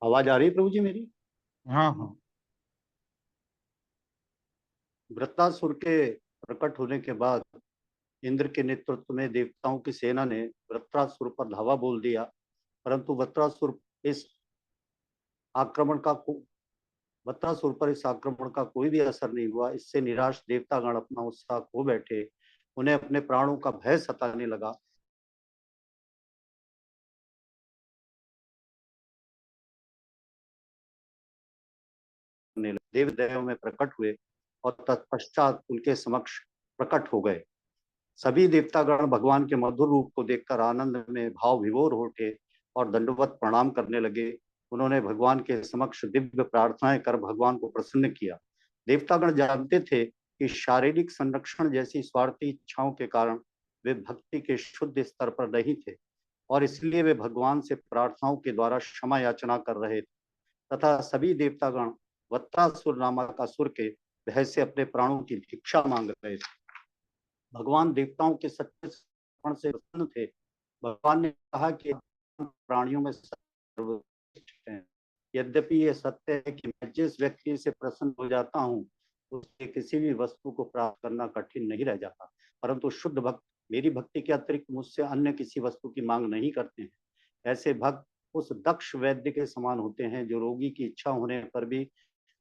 [SPEAKER 19] आवाज आ रही है प्रभु जी मेरी?
[SPEAKER 2] हाँ हाँ।
[SPEAKER 19] वृत्रासुर के प्रकट होने के बाद इंद्र के नेतृत्व में देवताओं की सेना ने वृत्रासुर पर धावा बोल दिया, परंतु वृत्रासुर पर इस आक्रमण का कोई भी असर नहीं हुआ। इससे निराश देवतागण अपना उत्साह खो बैठे। उन्हें अपने प्राणों का भय सताने लगा। देव देव में प्रकट हुए और तत्पश्चात उनके समक्ष प्रकट हो गए। सभी देवतागण भगवान के मधुर रूप को देखकर आनंद में भाव विभोर हो उठे और दंडवत प्रणाम करने लगे। उन्होंने भगवान के समक्ष दिव्य प्रार्थनाएं कर भगवान को प्रसन्न किया। देवतागण जानते थे कि शारीरिक संरक्षण जैसी स्वार्थी इच्छाओं के कारण वे भक्ति के शुद्ध स्तर पर नहीं थे और इसलिए वे भगवान से प्रार्थनाओं के द्वारा क्षमा याचना कर रहे थे तथा सभी देवतागण वत्रासुर नामक असुर के भय से अपने प्राणों की भिक्षा मांग रहे थे। भगवान देवताओं के सच्चे समर्पण से प्रसन्न थे। भगवान ने कहा कि प्राणियों में सर्वश्रेष्ठ हैं। यद्यपि ये सत्य है कि मैं जिस व्यक्ति से प्रसन्न हो जाता हूँ उससे किसी भी वस्तु को प्राप्त करना कठिन नहीं रह जाता, परंतु शुद्ध भक्त मेरी भक्ति के अतिरिक्त मुझसे अन्य किसी वस्तु की मांग नहीं करते हैं। ऐसे भक्त उस दक्ष वैद्य के समान होते हैं जो रोगी की इच्छा होने पर भी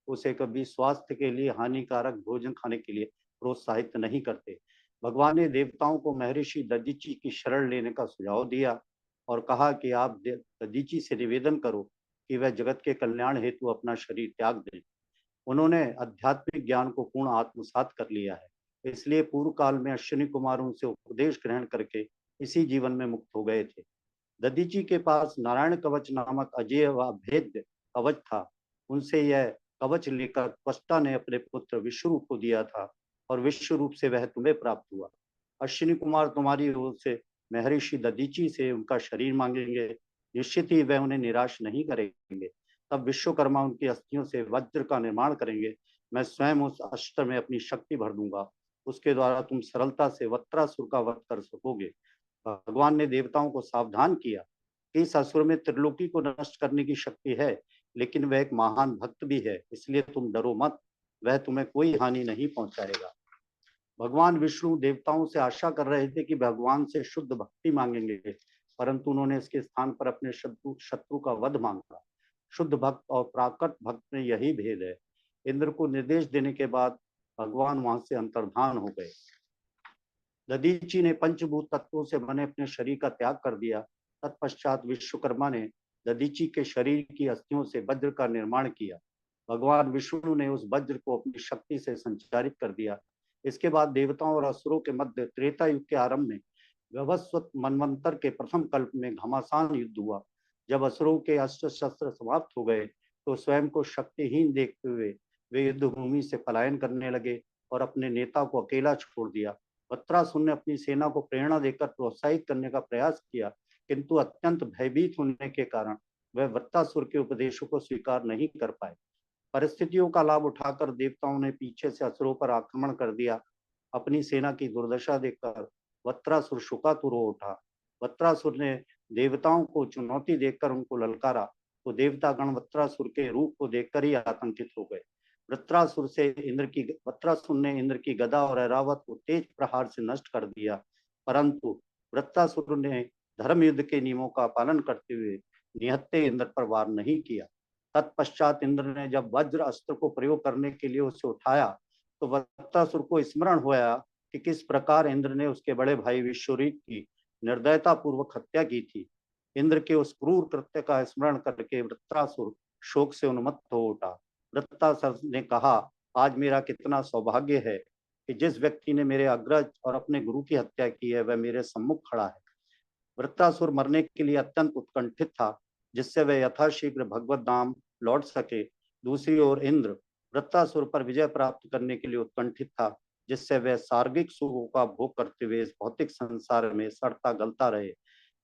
[SPEAKER 19] उसे कभी स्वास्थ्य के लिए हानिकारक भोजन खाने के लिए प्रोत्साहित नहीं करते। भगवान ने देवताओं को महर्षि दधीची की शरण लेने का सुझाव दिया और कहा कि आप दधीची से निवेदन करो कि वह जगत के कल्याण हेतु अपना शरीर त्याग दें। उन्होंने आध्यात्मिक ज्ञान को पूर्ण आत्मसात कर लिया है, इसलिए पूर्व काल में अश्विनी कुमार उनसे उपदेश ग्रहण करके इसी जीवन में मुक्त हो गए थे। दधीची के पास नारायण कवच नामक अजेय व अभेद्य कवच था। उनसे यह कवच लेकर त्वष्टा ने अपने पुत्र विश्वरूप को दिया था और विश्वरूप से वह तुम्हें प्राप्त हुआ। अश्विनी कुमार तुम्हारी ओर से महर्षि दधीची से उनका शरीर मांगेंगे, निश्चित ही वह उन्हें निराश नहीं करेंगे। तब विश्वकर्मा उनकी अस्थियों से वज्र का निर्माण करेंगे। मैं स्वयं उस अस्त्र में अपनी शक्ति भर दूंगा, उसके द्वारा तुम सरलता से वत्रासुर का वध कर सकोगे। भगवान ने देवताओं को सावधान किया कि इस असुर में त्रिलोकी को नष्ट करने की शक्ति है, लेकिन वह एक महान भक्त भी है, इसलिए तुम डरो मत, वह तुम्हें कोई हानि नहीं पहुंचाएगा। भगवान विष्णु देवताओं से आशा कर रहे थे कि भगवान से शुद्ध भक्ति मांगेंगे, परंतु उन्होंने इसके स्थान पर अपने शत्रु का वध मांगा। शुद्ध भक्त और प्राकृत भक्त में यही भेद है। इंद्र को निर्देश देने के बाद भगवान वहां से अंतर्धान हो गए। दधीची ने पंचभूत तत्वों से बने अपने शरीर का त्याग कर दिया। तत्पश्चात विश्वकर्मा ने दधीची के शरीर की अस्थियों से वज्र का निर्माण किया। भगवान विष्णु ने उस वज्र को अपनी शक्ति से संचारित कर दिया। इसके बाद देवताओं और असुरों के मध्य त्रेता युग के आरंभ में व्यवस्वत मनवंतर के प्रथम कल्प में घमासान युद्ध हुआ। जब असुरों के अस्त्र शस्त्र समाप्त हो गए तो स्वयं को शक्तिहीन देखते हुए वे युद्ध भूमि से पलायन करने लगे और अपने नेता को अकेला छोड़ दिया। वत्रासुर ने अपनी सेना को प्रेरणा देकर प्रोत्साहित करने का प्रयास किया, किंतु अत्यंत भयभीत होने के कारण वह वत्रासुर के उपदेशों को स्वीकार नहीं कर पाए। परिस्थितियों का लाभ उठाकर देवताओं ने पीछे से असुरों पर आक्रमण कर दिया। अपनी सेना की दुर्दशा देखकर वत्रासुर शोकातुर हो उठा। वत्रासुर ने देवताओं को चुनौती देकर उनको ललकारा तो देवतागण वत्रासुर के रूप को देखकर ही आतंकित हो गए। वत्रासुर ने इंद्र की गदा और ऐरावत को तेज प्रहार से नष्ट कर दिया, परंतु वत्रासुर ने धर्म युद्ध के नियमों का पालन करते हुए निहत्थे इंद्र पर वार नहीं किया। तत्पश्चात इंद्र ने जब वज्र अस्त्र को प्रयोग करने के लिए उसे उठाया तो वत्रासुर को स्मरण हुआ कि किस प्रकार इंद्र ने उसके बड़े भाई विश्वरूप की निर्दयता पूर्वक हत्या की थी। इंद्र के उस क्रूर कृत्य का स्मरण करके वत्रासुर शोक से उन्मत्त हो उठा। वत्रासुर ने कहा, आज मेरा कितना सौभाग्य है कि जिस व्यक्ति ने मेरे अग्रज और अपने गुरु की हत्या की है वह मेरे सम्मुख खड़ा है। वत्रासुर मरने के लिए अत्यंत उत्कंठित था, जिससे वह यथाशीघ्र भगवत धाम लौट सके। दूसरी ओर इंद्र वत्रासुर पर विजय प्राप्त करने के लिए उत्कंठित था, जिससे वह सार्गिक सुखों का भोग करते हुए इस भौतिक संसार में सड़ता गलता रहे।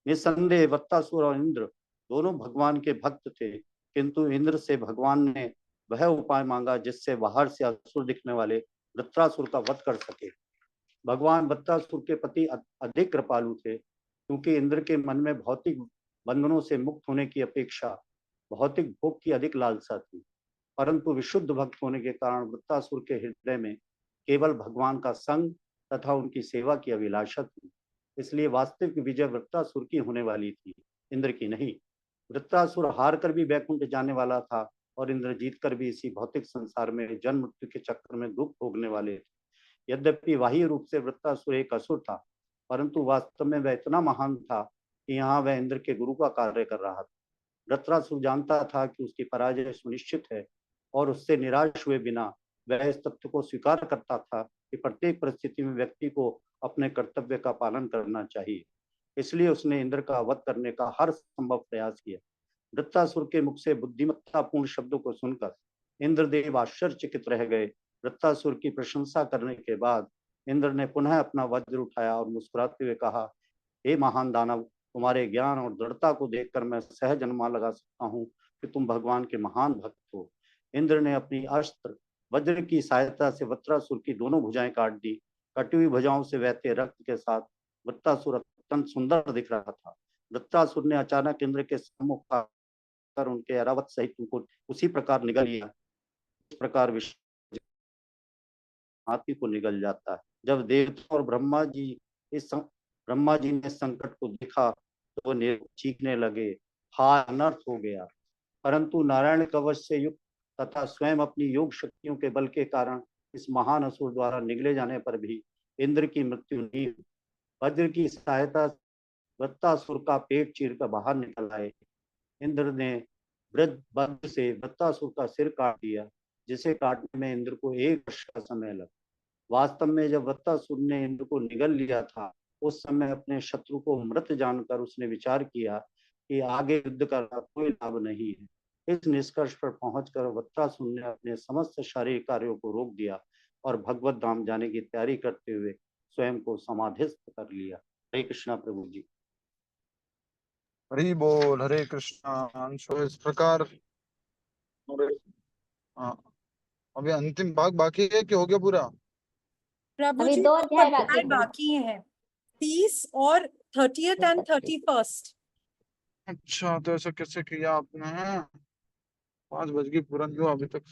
[SPEAKER 19] निस्संदेह वत्रासुर और इंद्र दोनों भगवान के भक्त थे, किंतु इंद्र से भगवान ने वह उपाय मांगा जिससे बाहर से असुर दिखने वाले वत्रासुर का वध कर सके। भगवान वत्रासुर के प्रति अधिक कृपालु थे, क्योंकि इंद्र के मन में भौतिक बंधनों से मुक्त होने की अपेक्षा भौतिक भोग की अधिक लालसा थी, परंतु विशुद्ध भक्त होने के कारण वत्रासुर के हृदय में केवल भगवान का संग तथा उनकी सेवा की अभिलाषा थी। इसलिए वास्तविक विजय वत्रासुर की होने वाली थी, इंद्र की नहीं। वत्रासुर हार कर भी वैकुंठ जाने वाला था और इंद्र जीत कर भी इसी भौतिक संसार में जन्म मृत्यु के चक्कर में दुख भोगने वाले थे। यद्यपि बाह्य रूप से वत्रासुर एक असुर था, परंतु वास्तव में वह इतना महान था कि यहाँ वह इंद्र के गुरु का कार्य कर रहा था। वत्रासुर जानता था कि उसकी पराजय सुनिश्चित है और उससे निराश हुए बिना वह इस तथ्य को स्वीकार करता था कि प्रत्येक परिस्थिति में व्यक्ति को अपने कर्तव्य का पालन करना चाहिए। इसलिए उसने इंद्र का वध करने का हर संभव प्रयास किया। वृत्रासुर के मुख से बुद्धिमत्तापूर्ण शब्दों को सुनकर इंद्रदेव आश्चर्यचकित रह गए। वृत्रासुर की प्रशंसा करने के बाद इंद्र ने पुनः अपना वज्र उठाया और मुस्कुराते हुए कहा, हे महान दानव, तुम्हारे ज्ञान और दृढ़ता को देखकर मैं सहज अनुमान लगा सकता हूँ कि तुम भगवान के महान भक्त हो। इंद्र ने अपनी अस्त्र वज्र की सहायता से वत्रासुर की दोनों भुजाएं काट दी। कटी हुई भुजाओं से बहते रक्त के साथ वत्रासुर अत्यंत सुंदर दिख रहा था। वत्रासुर ने अचानक इंद्र के सम्मुख आकर उनके ऐरावत सहित उनको उसी प्रकार निगल लिया, इस प्रकार हाथी को निगल जाता है। जब देवता और ब्रह्मा जी ने संकट को देखा तो वो चीखने लगे, हाय अनर्थ हो गया। परंतु नारायण कवच से युक्त तथा स्वयं अपनी योग शक्तियों के बल के कारण इस महान असुर द्वारा निगले जाने पर भी इंद्र की मृत्यु नहीं हुई। वज्र की सहायता वृत्रासुर का पेट चीरकर बाहर निकल आए। इंद्र ने वज्र से वृत्रासुर का सिर काट दिया, जिसे काटने में इंद्र को 1 वर्ष का समय लगा। वास्तव में जब वृत्रासुर ने इंद्र को निगल लिया था, उस समय अपने शत्रु को मृत जानकर उसने विचार किया कि आगे युद्ध करना कोई लाभ नहीं है। इस निष्कर्ष पर पहुंचकर वृत्रासुर ने अपने समस्त शारीरिक कार्यों को रोक दिया और भगवत धाम जाने की तैयारी करते हुए स्वयं को समाधिस्थ कर लिया। हरे कृष्णा प्रभु जी।
[SPEAKER 2] हरि बोल, हरे कृष्णा। इस प्रकार अभी अंतिम भाग बाकी है कि हो गया पूरा?
[SPEAKER 4] प्रभु
[SPEAKER 15] अभी
[SPEAKER 4] जी
[SPEAKER 15] 2
[SPEAKER 4] दो
[SPEAKER 15] अध्याय
[SPEAKER 4] अध्याय
[SPEAKER 15] बाकी
[SPEAKER 4] बाकी हैं, 30 और 30th एंड 31st।
[SPEAKER 2] अच्छा, तो ऐसा कैसे किया आपने? 5 बज गई, पूरा नहीं हुआ अभी तक।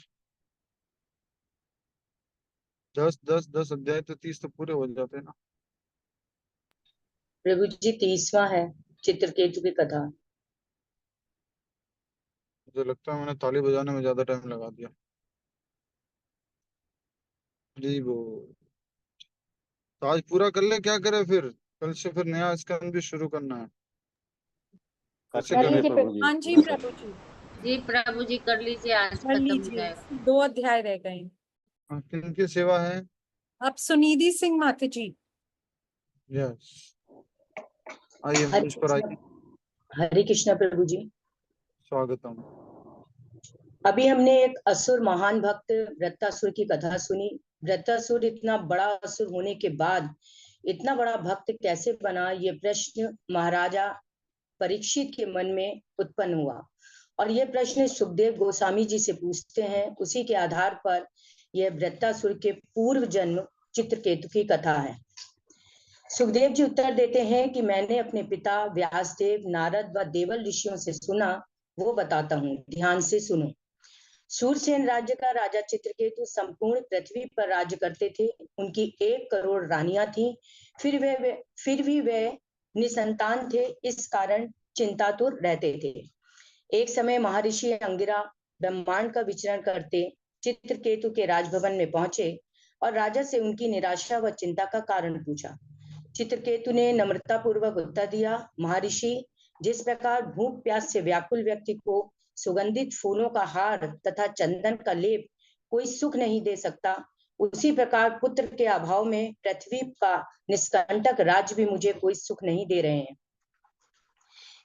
[SPEAKER 2] 10 अध्याय तो 30 तो पूरे हो जाते हैं ना।
[SPEAKER 21] प्रभु जी 30वां है चित्रकेतु की कथा।
[SPEAKER 2] मुझे लगता है मैंने ताली बजाने में ज्यादा टाइम लगा दिया। जी वो तो आज पूरा कर ले, क्या करे फिर? कल से फिर नया स्कंद भी शुरू करना है। कैसे
[SPEAKER 21] कर
[SPEAKER 2] करें?
[SPEAKER 21] लीजिए प्रभु जी।
[SPEAKER 4] हाँ जी प्रभु जी,
[SPEAKER 5] जी प्रभु जी कर लीजिए, आज
[SPEAKER 4] कर
[SPEAKER 5] खत्म हो
[SPEAKER 4] लीजिए,
[SPEAKER 5] जाएगा।
[SPEAKER 4] 2 अध्याय रह गए।
[SPEAKER 2] किनकी सेवा है?
[SPEAKER 4] अब सुनिधि सिंह माता जी।
[SPEAKER 2] यस, आइए मंच पर आइए।
[SPEAKER 21] हरे कृष्णा प्रभु जी।
[SPEAKER 2] स्वागतम।
[SPEAKER 21] अभी हमने एक असुर महान भक्त वृत्तासुर की कथा सुनी। वृत्तासुर इतना बड़ा असुर होने के बाद इतना बड़ा भक्त कैसे बना, ये प्रश्न महाराजा परीक्षित के मन में उत्पन्न हुआ और ये प्रश्न सुखदेव गोस्वामी जी से पूछते हैं। उसी के आधार पर यह वृत्तासुर के पूर्व जन्म चित्रकेतु की कथा है। सुखदेव जी उत्तर देते हैं कि मैंने अपने पिता व्यासदेव, नारद व देवल ऋषियों से सुना, वो बताता हूँ, ध्यान से सुनो। सूरसेन राज्य का राजा चित्रकेतु संपूर्ण पृथ्वी पर राज्य करते थे। उनकी 1 करोड़ रानियां थीं, फिर भी वे निसंतान थे, इस कारण चिंतातुर रहते थे। एक समय महर्षि अंगिरा ब्रह्मांड का विचरण करते चित्रकेतु के राजभवन में पहुंचे और राजा से उनकी निराशा व चिंता का कारण पूछा। चित्रकेतु ने नम्रता पूर्वक उत्तर दिया, महर्षि, जिस प्रकार भूख प्यास से व्याकुल व्यक्ति को सुगंधित फूलों का हार तथा चंदन का लेप कोई सुख नहीं दे सकता, उसी प्रकार पुत्र के अभाव में पृथ्वी का निष्कंटक राज्य भी मुझे कोई सुख नहीं दे रहे हैं।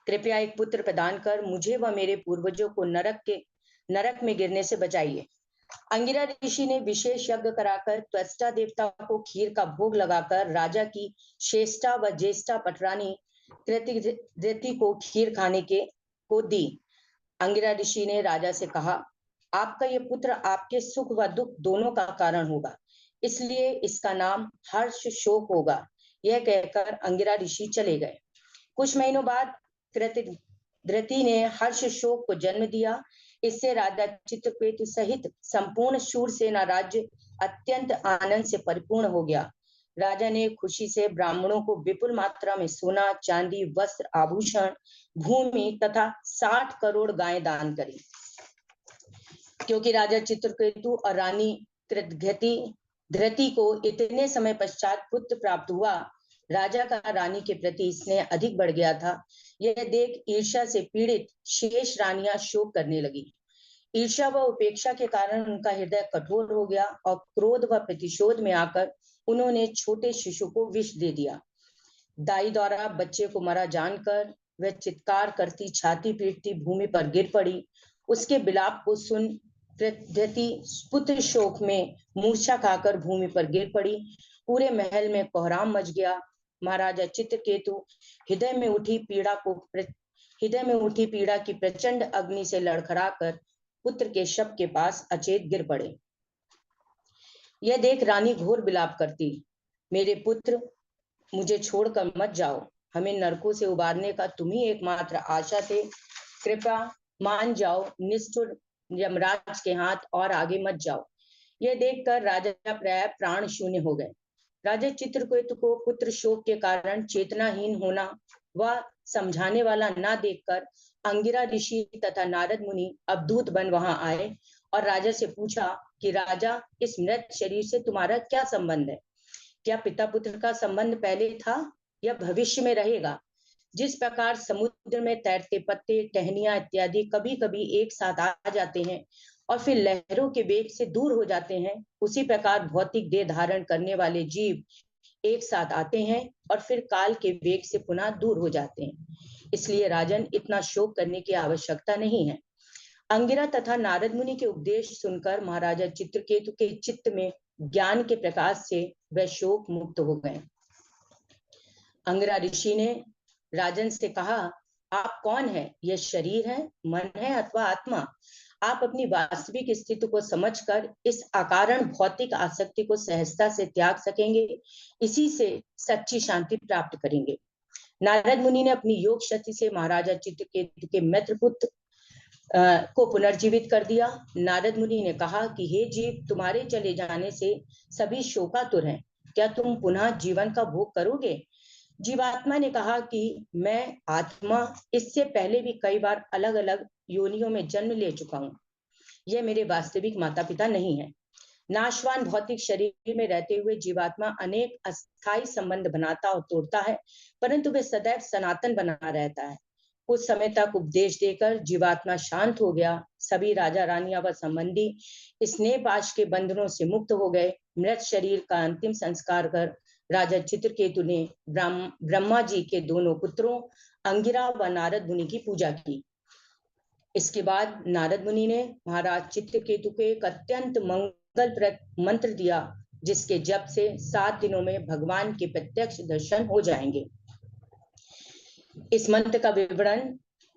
[SPEAKER 21] कृपया एक पुत्र प्रदान कर मुझे व मेरे पूर्वजों को नरक में गिरने से बचाइए। अंगिरा ऋषि ने विशेष यज्ञ कराकर त्वष्टा देवता को खीर का भोग लगाकर राजा की श्रेष्ठा व ज्येष्ठा पटरानी कृति को खीर खाने को दी। अंगिरा ऋषि ने राजा से कहा, आपका ये पुत्र आपके सुख व दुख दोनों का कारण होगा, इसलिए इसका नाम हर्ष शोक होगा। यह कहकर अंगिरा ऋषि चले गए। कुछ महीनों बाद धृति ने हर्ष शोक को जन्म दिया। इससे राजा चित्रकेतु सहित संपूर्ण शूरसेना राज्य अत्यंत आनंद से परिपूर्ण हो गया। राजा ने खुशी से ब्राह्मणों को विपुल मात्रा में सोना, चांदी, वस्त्र, आभूषण, भूमि तथा 60 करोड़ गायें दान करी। क्योंकि राजा चित्रकेतु और रानी धृति को इतने समय पश्चात पुत्र प्राप्त हुआ, राजा का रानी के प्रति स्नेह अधिक बढ़ गया था। यह देख ईर्ष्या से पीड़ित शेष रानियां शोक करने लगी। ईर्ष्या व उपेक्षा के कारण उनका हृदय कठोर हो गया और क्रोध व प्रतिशोध में आकर उन्होंने छोटे शिशु को विष दे दिया। दाई द्वारा बच्चे को मरा जानकर वह चित्कार करती, छाती पीटती भूमि पर गिर पड़ी। उसके विलाप को सुन धृति पुत्र शोक में मूर्छा खाकर भूमि पर गिर पड़ी। पूरे महल में कोहराम मच गया। महाराजा चित्रकेतु हृदय में उठी पीड़ा की प्रचंड अग्नि से लड़खड़ाकर पुत्र के शव के पास अचेत गिर पड़े। यह देख रानी घोर विलाप करती, मेरे पुत्र, मुझे छोड़कर मत जाओ, हमें नरकों से उबारने का तुम ही एकमात्र आशा थे, कृपया मान जाओ निष्ठुर यमराज के हाथ और आगे मत जाओ। यह देखकर राजा प्राय प्राण शून्य हो गए। राजा चित्रकेतु को पुत्र शोक के कारण चेतनाहीन होना व समझाने वाला न देखकर अंगिरा ऋषि तथा नारद मुनि अवधूत बन वहां आए और राजा से पूछा कि राजा, इस मृत शरीर से तुम्हारा क्या संबंध है? क्या पिता पुत्र का संबंध पहले था या भविष्य में रहेगा? जिस प्रकार समुद्र में तैरते पत्ते, टहनियां इत्यादि कभी कभी एक साथ आ जाते हैं और फिर लहरों के वेग से दूर हो जाते हैं, उसी प्रकार भौतिक देह धारण करने वाले जीव एक साथ आते हैं और फिर काल के वेग से पुनः दूर हो जाते हैं। इसलिए राजन, इतना शोक करने की आवश्यकता नहीं है। अंगिरा तथा नारद मुनि के उपदेश सुनकर महाराजा चित्रकेतु के चित्त में ज्ञान के प्रकाश से वह शोक मुक्त हो गए। अंगिरा ऋषि ने राजन से कहा, आप कौन है? यह शरीर है, मन है अथवा आत्मा? आप अपनी वास्तविक स्थिति को समझकर इस अकारण भौतिक आसक्ति को सहजता से त्याग सकेंगे, इसी से सच्ची शांति प्राप्त करेंगे। नारद मुनि ने अपनी योग शक्ति से महाराजा चित्रकेतु के मित्र पुत्र को पुनर्जीवित कर दिया। नारद मुनि ने कहा कि हे जीव, तुम्हारे चले जाने से सभी शोकातुर हैं, क्या तुम पुनः जीवन का भोग करोगे? जीवात्मा ने कहा कि मैं आत्मा इससे पहले भी कई बार अलग अलग योनियों में जन्म ले चुका हूँ। यह मेरे वास्तविक माता पिता नहीं है। नाशवान भौतिक शरीर में रहते हुए जीवात्मा अनेक अस्थायी संबंध बनाता और तोड़ता है, परंतु वे सदैव सनातन बना रहता है। कुछ समय तक उपदेश देकर जीवात्मा शांत हो गया। सभी राजा रानियां व संबंधी स्नेह पाश के बंधनों से मुक्त हो गए। मृत शरीर का अंतिम संस्कार कर राजा चित्रकेतु ने ब्रह्मा जी के दोनों पुत्रों अंगिरा व नारद मुनि की पूजा की। इसके बाद नारद मुनि ने महाराज चित्रकेतु को एक अत्यंत मंगलप्रद मंत्र दिया, जिसके जप से 7 दिनों में भगवान के प्रत्यक्ष दर्शन हो जाएंगे। इस मंत्र का विवरण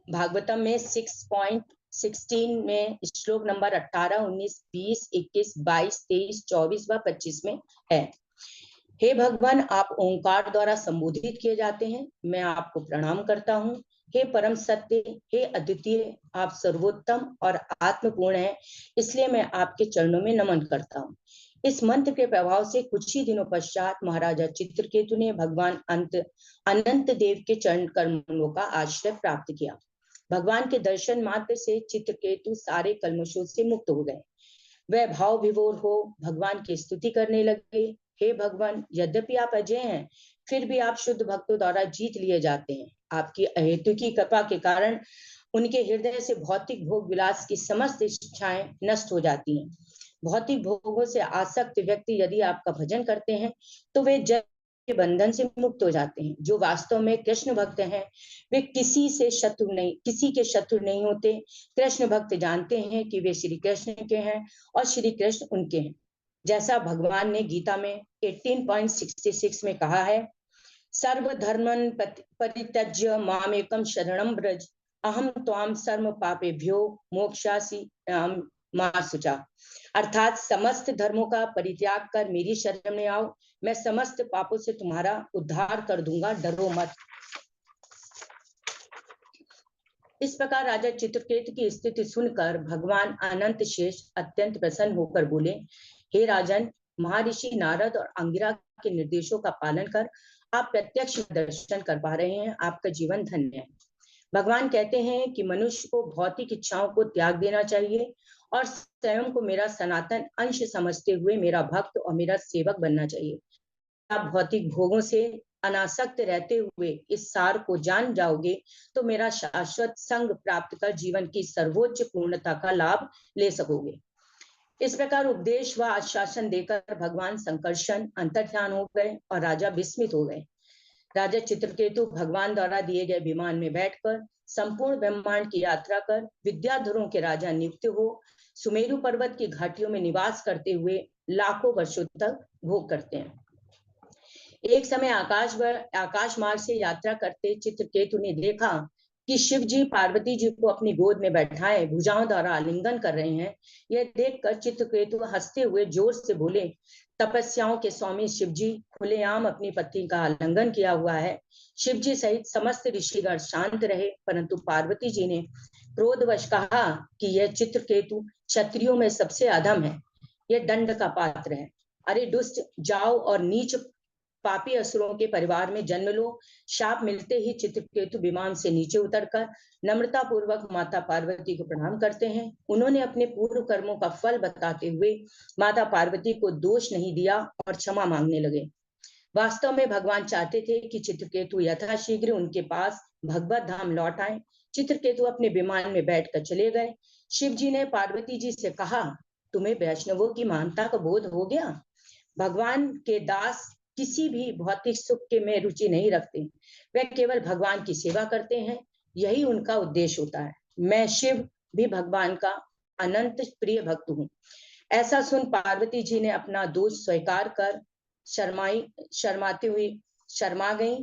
[SPEAKER 21] भागवतम में 6.16 में श्लोक नंबर 18, 19, 20, 21, 22, 23, 24 व 25 में है। हे भगवान, आप ओंकार द्वारा संबोधित किए जाते हैं। मैं आपको प्रणाम करता हूँ। हे परम सत्य, हे अद्वितीय, आप सर्वोत्तम और आत्मपूर्ण हैं, इसलिए मैं आपके चरणों में नमन करता हूँ। इस मंत्र के प्रभाव से कुछ ही दिनों पश्चात महाराजा चित्रकेतु ने भगवान अनंत देव के चरण कमलों का आश्रय प्राप्त किया। भगवान के दर्शन मात्र से चित्रकेतु सारे कल्मशों से मुक्त हो गए। वह भाव विभोर हो भगवान की स्तुति करने लगे। हे भगवान, यद्यपि आप अजय हैं, फिर भी आप शुद्ध भक्तों द्वारा जीत लिए जाते हैं। आपकी अहेतुकी कृपा के कारण उनके हृदय से भौतिक भोग विलास की समस्त इच्छाएं नष्ट हो जाती हैं। भौतिक भोगों से आसक्त व्यक्ति यदि आपका भजन करते हैं तो वे जन्म के बंधन से मुक्त हो जाते हैं। जो वास्तव में कृष्ण भक्त हैं, वे किसी के शत्रु नहीं होते। कृष्ण भक्त जानते हैं कि वे श्री कृष्ण के हैं और श्री कृष्ण उनके हैं। जैसा भगवान ने गीता में 18.66 में कहा है, सर्वधर्मन परित्यज्य मामेकं शरणं व्रज, अहम त्वाम सर्व पापेभ्यो मोक्षासि मा शुचा। अर्थात समस्त धर्मों का परित्याग कर मेरी शरण में आओ, मैं समस्त पापों से तुम्हारा उद्धार कर दूंगा, डरो मत। इस प्रकार राजा चित्रकेतु की स्थिति सुनकर भगवान अनंत शेष अत्यंत प्रसन्न होकर बोले, हे राजन, महर्षि नारद और अंगिरा के निर्देशों का पालन कर आप प्रत्यक्ष दर्शन कर पा रहे हैं। आपका जीवन धन्य है। भगवान कहते हैं कि मनुष्य को भौतिक इच्छाओं को त्याग देना चाहिए और स्वयं को मेरा सनातन अंश समझते हुए मेरा भक्त और मेरा सेवक बनना चाहिए। आप भौतिक भोगों से अनासक्त रहते हुए इस सार को जान जाओगे तो मेरा शाश्वत संग प्राप्त कर जीवन की सर्वोच्च पूर्णता का लाभ ले सकोगे। इस प्रकार उपदेश व आश्वासन देकर भगवान संकर्षण अंतर्ध्यान हो गए और राजा विस्मित हो गए। राजा चित्रकेतु भगवान द्वारा दिए गए विमान में बैठकर संपूर्ण ब्रह्मांड की यात्रा कर विद्याधरों के राजा नियुक्त हो सुमेरु पर्वत की घाटियों में निवास करते हुए लाखों वर्षों तक भोग करते हैं। एक समय आकाश मार्ग से यात्रा करते चित्रकेतु ने देखा कि शिव जी पार्वती जी को अपनी गोद में बैठाए भुजाओं द्वारा आलिंगन कर रहे हैं। यह देखकर चित्रकेतु हंसते हुए जोर से बोले, तपस्याओं के स्वामी शिव जी खुलेआम अपनी पत्नी का आलिंगन किया हुआ है। शिव जी सहित समस्त ऋषिगण शांत रहे, परंतु पार्वती जी ने क्रोधवश कहा कि यह चित्रकेतु क्षत्रियों में सबसे अधम है, यह दंड का पात्र है। अरे दुष्ट, जाओ और नीच पापी असुरों के परिवार में जन्म लो। शाप मिलते ही चित्रकेतु विमान से नीचे उतरकर नम्रता पूर्वक माता पार्वती को प्रणाम करते हैं। उन्होंने अपने पूर्व कर्मों का फल बताते हुए माता पार्वती को दोष नहीं दिया और क्षमा मांगने लगे। वास्तव में भगवान चाहते थे कि चित्रकेतु यथाशीघ्र उनके पास भगवत धाम लौट आए। चित्रकेतु अपने विमान में बैठकर चले गए। शिव जी ने पार्वती जी से कहा, तुम्हें वैष्णवों की महानता का बोध हो गया? भगवान के दास किसी भी भौतिक सुख के में रुचि नहीं रखते, वे केवल भगवान की सेवा करते हैं, यही उनका उद्देश्य होता है। मैं शिव भी भगवान का अनंत प्रिय भक्त हूँ। ऐसा सुन पार्वती जी ने अपना दोष स्वीकार कर शर्माती हुई शर्मा गई।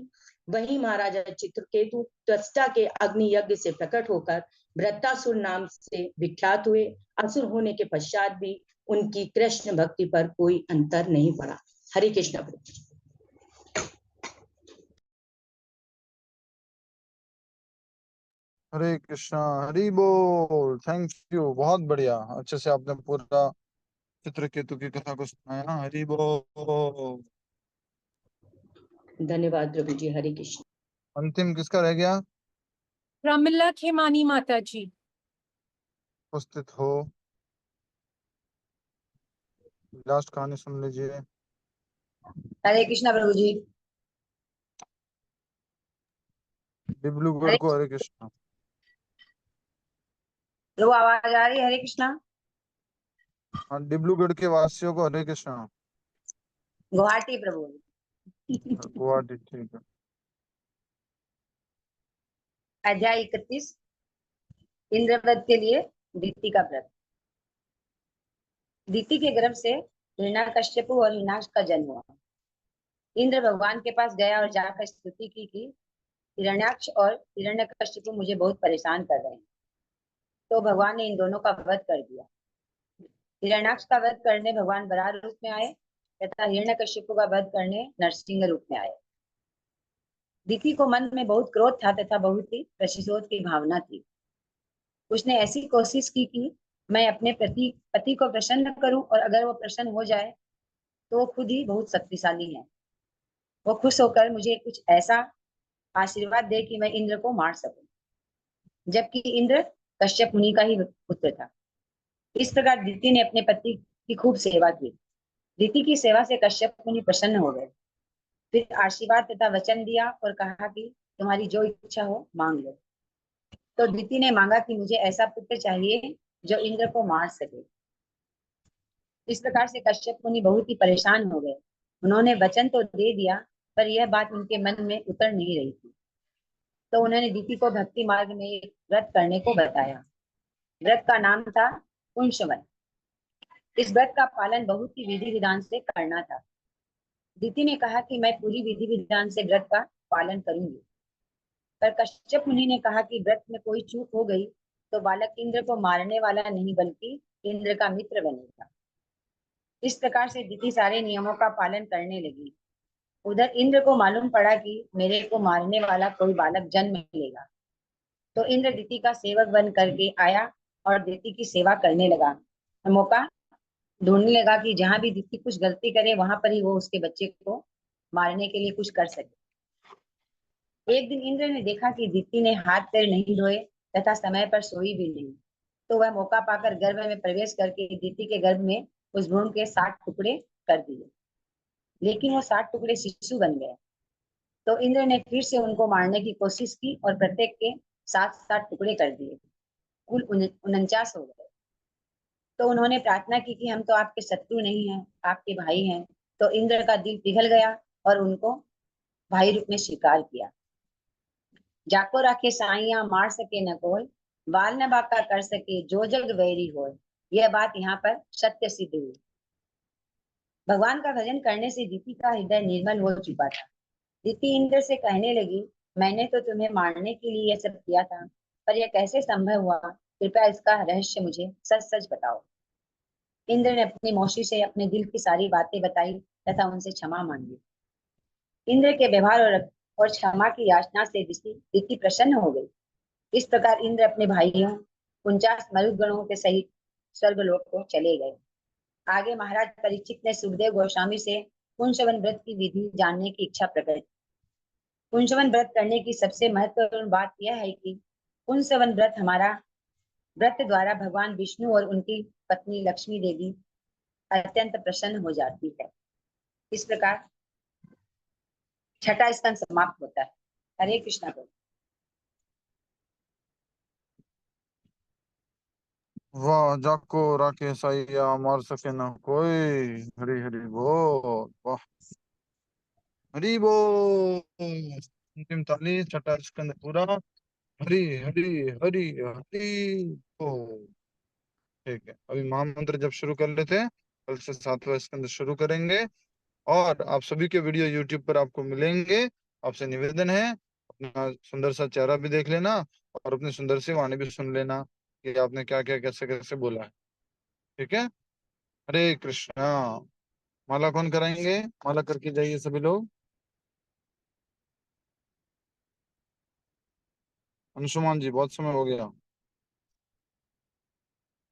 [SPEAKER 21] वही महाराजा चित्रकेतु त्वष्टा के अग्नि यज्ञ से प्रकट होकर वृत्तासुर नाम से विख्यात हुए। असुर होने के पश्चात भी उनकी कृष्ण भक्ति पर कोई अंतर नहीं पड़ा। हरे कृष्ण प्रभु।
[SPEAKER 2] हरे कृष्णा, हरि बोल। थैंक यू, बहुत बढ़िया, अच्छे से आपने पूरा चित्रकेतु की कथा को सुनाया। हरि बोल।
[SPEAKER 21] धन्यवाद प्रभु जी। हरे कृष्ण।
[SPEAKER 2] अंतिम किसका रह गया?
[SPEAKER 4] प्रमिला खेमानी माता जी
[SPEAKER 2] उपस्थित हो, लास्ट कहानी सुन लीजिए।
[SPEAKER 7] हरे कृष्णा प्रभु जी।
[SPEAKER 2] डिब्रूगढ़ को हरे कृष्णा।
[SPEAKER 7] प्रभु आवाज आ रही है? हरे कृष्णा।
[SPEAKER 2] हाँ, डिब्रूगढ़ के वासियों को हरे कृष्णा।
[SPEAKER 7] गुवाहाटी प्रभु।
[SPEAKER 2] गुवाहाटी, ठीक है।
[SPEAKER 7] अध्याय 31, इंद्रव्रत के लिए दीति का व्रत। दीति के गर्भ से हिरण्यकश्यपु और हिरण्याक्ष का जन्म हुआ। इंद्र भगवान के पास गया और जाकर स्तुति की कि हिरण्याक्ष और हिरण्यकश्यपु मुझे बहुत परेशान कर रहे हैं। तो भगवान ने इन दोनों का वध कर दिया। हिरण्याक्ष का वध करने भगवान वराह रूप में आए तथा हिरण्यकश्यपु का वध करने नरसिंह रूप में आए। दीति को मन में बहुत क्रोध था तथा बहुत ही प्रतिशोध की भावना थी। उसने ऐसी कोशिश की कि मैं अपने पति को प्रसन्न करूं और अगर वो प्रसन्न हो जाए तो वो खुद ही बहुत शक्तिशाली है। वो खुश होकर मुझे कुछ ऐसा आशीर्वाद दे कि मैं इंद्र को मार सकूं, जबकि इंद्र कश्यप मुनि का ही पुत्र था। इस प्रकार दीति ने अपने पति की खूब सेवा की। दीति की सेवा से कश्यप मुनि प्रसन्न हो गए। फिर आशीर्वाद तथा वचन दिया और कहा कि तुम्हारी जो इच्छा हो मांग लो। तो दीति ने मांगा कि मुझे ऐसा पुत्र चाहिए जो इंद्र को मार सके। इस प्रकार से कश्यप मुनि बहुत ही परेशान हो गए। उन्होंने वचन तो दे दिया पर यह बात उनके मन में उतर नहीं रही थी। तो उन्होंने दीति को भक्ति मार्ग में एक व्रत करने को बताया। व्रत का नाम था पुंसवन। इस व्रत का पालन बहुत ही विधि विधान से करना था। दीति ने कहा कि मैं पूरी विधि विधान से व्रत का पालन करूंगी, पर कश्यप मुनि ने कहा कि व्रत में कोई चूक हो गई तो बालक इंद्र को मारने वाला नहीं बल्कि इंद्र का मित्र बनेगा। इस प्रकार से दीति सारे नियमों का पालन करने लगी। उधर इंद्र को मालूम पड़ा कि मेरे को मारने वाला कोई बालक जन्म लेगा। तो इंद्र दीति का सेवक बन करके आया और दीति की सेवा करने लगा। मौका ढूंढने लगा कि जहां भी दीति कुछ गलती करे वहां पर ही वो उसके बच्चे को मारने के लिए कुछ कर सके। एक दिन इंद्र ने देखा कि दीति ने हाथ पैर नहीं धोए तथा समय पर सोई भी नहीं। तो वह मौका पाकर गर्भ में प्रवेश करके दीति के गर्भ में उस भ्रूण के 60 टुकड़े कर दिए, लेकिन वो 60 टुकड़े शिशु बन गए। तो इंद्र ने फिर से उनको मारने की कोशिश की और प्रत्येक के 7-7 टुकड़े कर दिए, कुल 49 हो गए। तो उन्होंने प्रार्थना की कि हम तो आपके शत्रु नहीं हैं, आपके भाई हैं। तो इंद्र का दिल पिघल गया और उनको भाई रूप में स्वीकार किया। जाको राखे साइया मार सके न कोई, बाल न बाका कर सके जो जग वैरी होय। यह बात यहाँ पर सत्य सिद्ध हुई। भगवान का भजन करने से दीति का हृदय निर्मल हो चुका था। दीति इंद्र से कहने लगी, मैंने तो तुम्हें मारने के लिए यह सब किया था, पर यह कैसे संभव हुआ? कृपया इसका रहस्य मुझे सच सच बताओ। इंद्र ने अपनी मौसी से अपने दिल की सारी बातें बताई तथा उनसे क्षमा मांगी। इंद्र के व्यवहार और क्षमा की याचना से दीति प्रसन्न हो गई। इस प्रकार इंद्र अपने भाइयों 49 मरुदगणों के सहित स्वर्गलोक को चले गए। आगे महाराज परीक्षित ने सुखदेव गोस्वामी से पुंसवन व्रत की विधि जानने की इच्छा प्रकट की। पुंसवन व्रत करने की सबसे महत्वपूर्ण बात यह है कि पुंसवन व्रत हमारा व्रत द्वारा भगवान विष्णु और उनकी पत्नी लक्ष्मी देवी अत्यंत प्रसन्न हो जाती है। इस प्रकार छठा स्कंद समाप्त होता है। हरे कृष्णा।
[SPEAKER 2] वाह, जाको राखे साइया मार सके ना कोई। हरि हरि बोल। वाह, हरि बोल। अंतिम ताली, छठा स्कंद पूरा। हरि हरि हरि हरि बोल। ठीक है, अभी महामंत्र जब शुरू कर लेते हैं, कल से 7वां स्कंद शुरू करेंगे और आप सभी के वीडियो यूट्यूब पर आपको मिलेंगे। आपसे निवेदन है अपना सुंदर सा चेहरा भी देख लेना और अपनी सुंदर सी वाणी भी सुन लेना कि आपने क्या क्या कैसे कैसे बोला है। ठीक है, हरे कृष्णा। माला कौन कराएंगे? माला करके जाइए सभी लोग। अंशुमान जी, बहुत समय हो गया।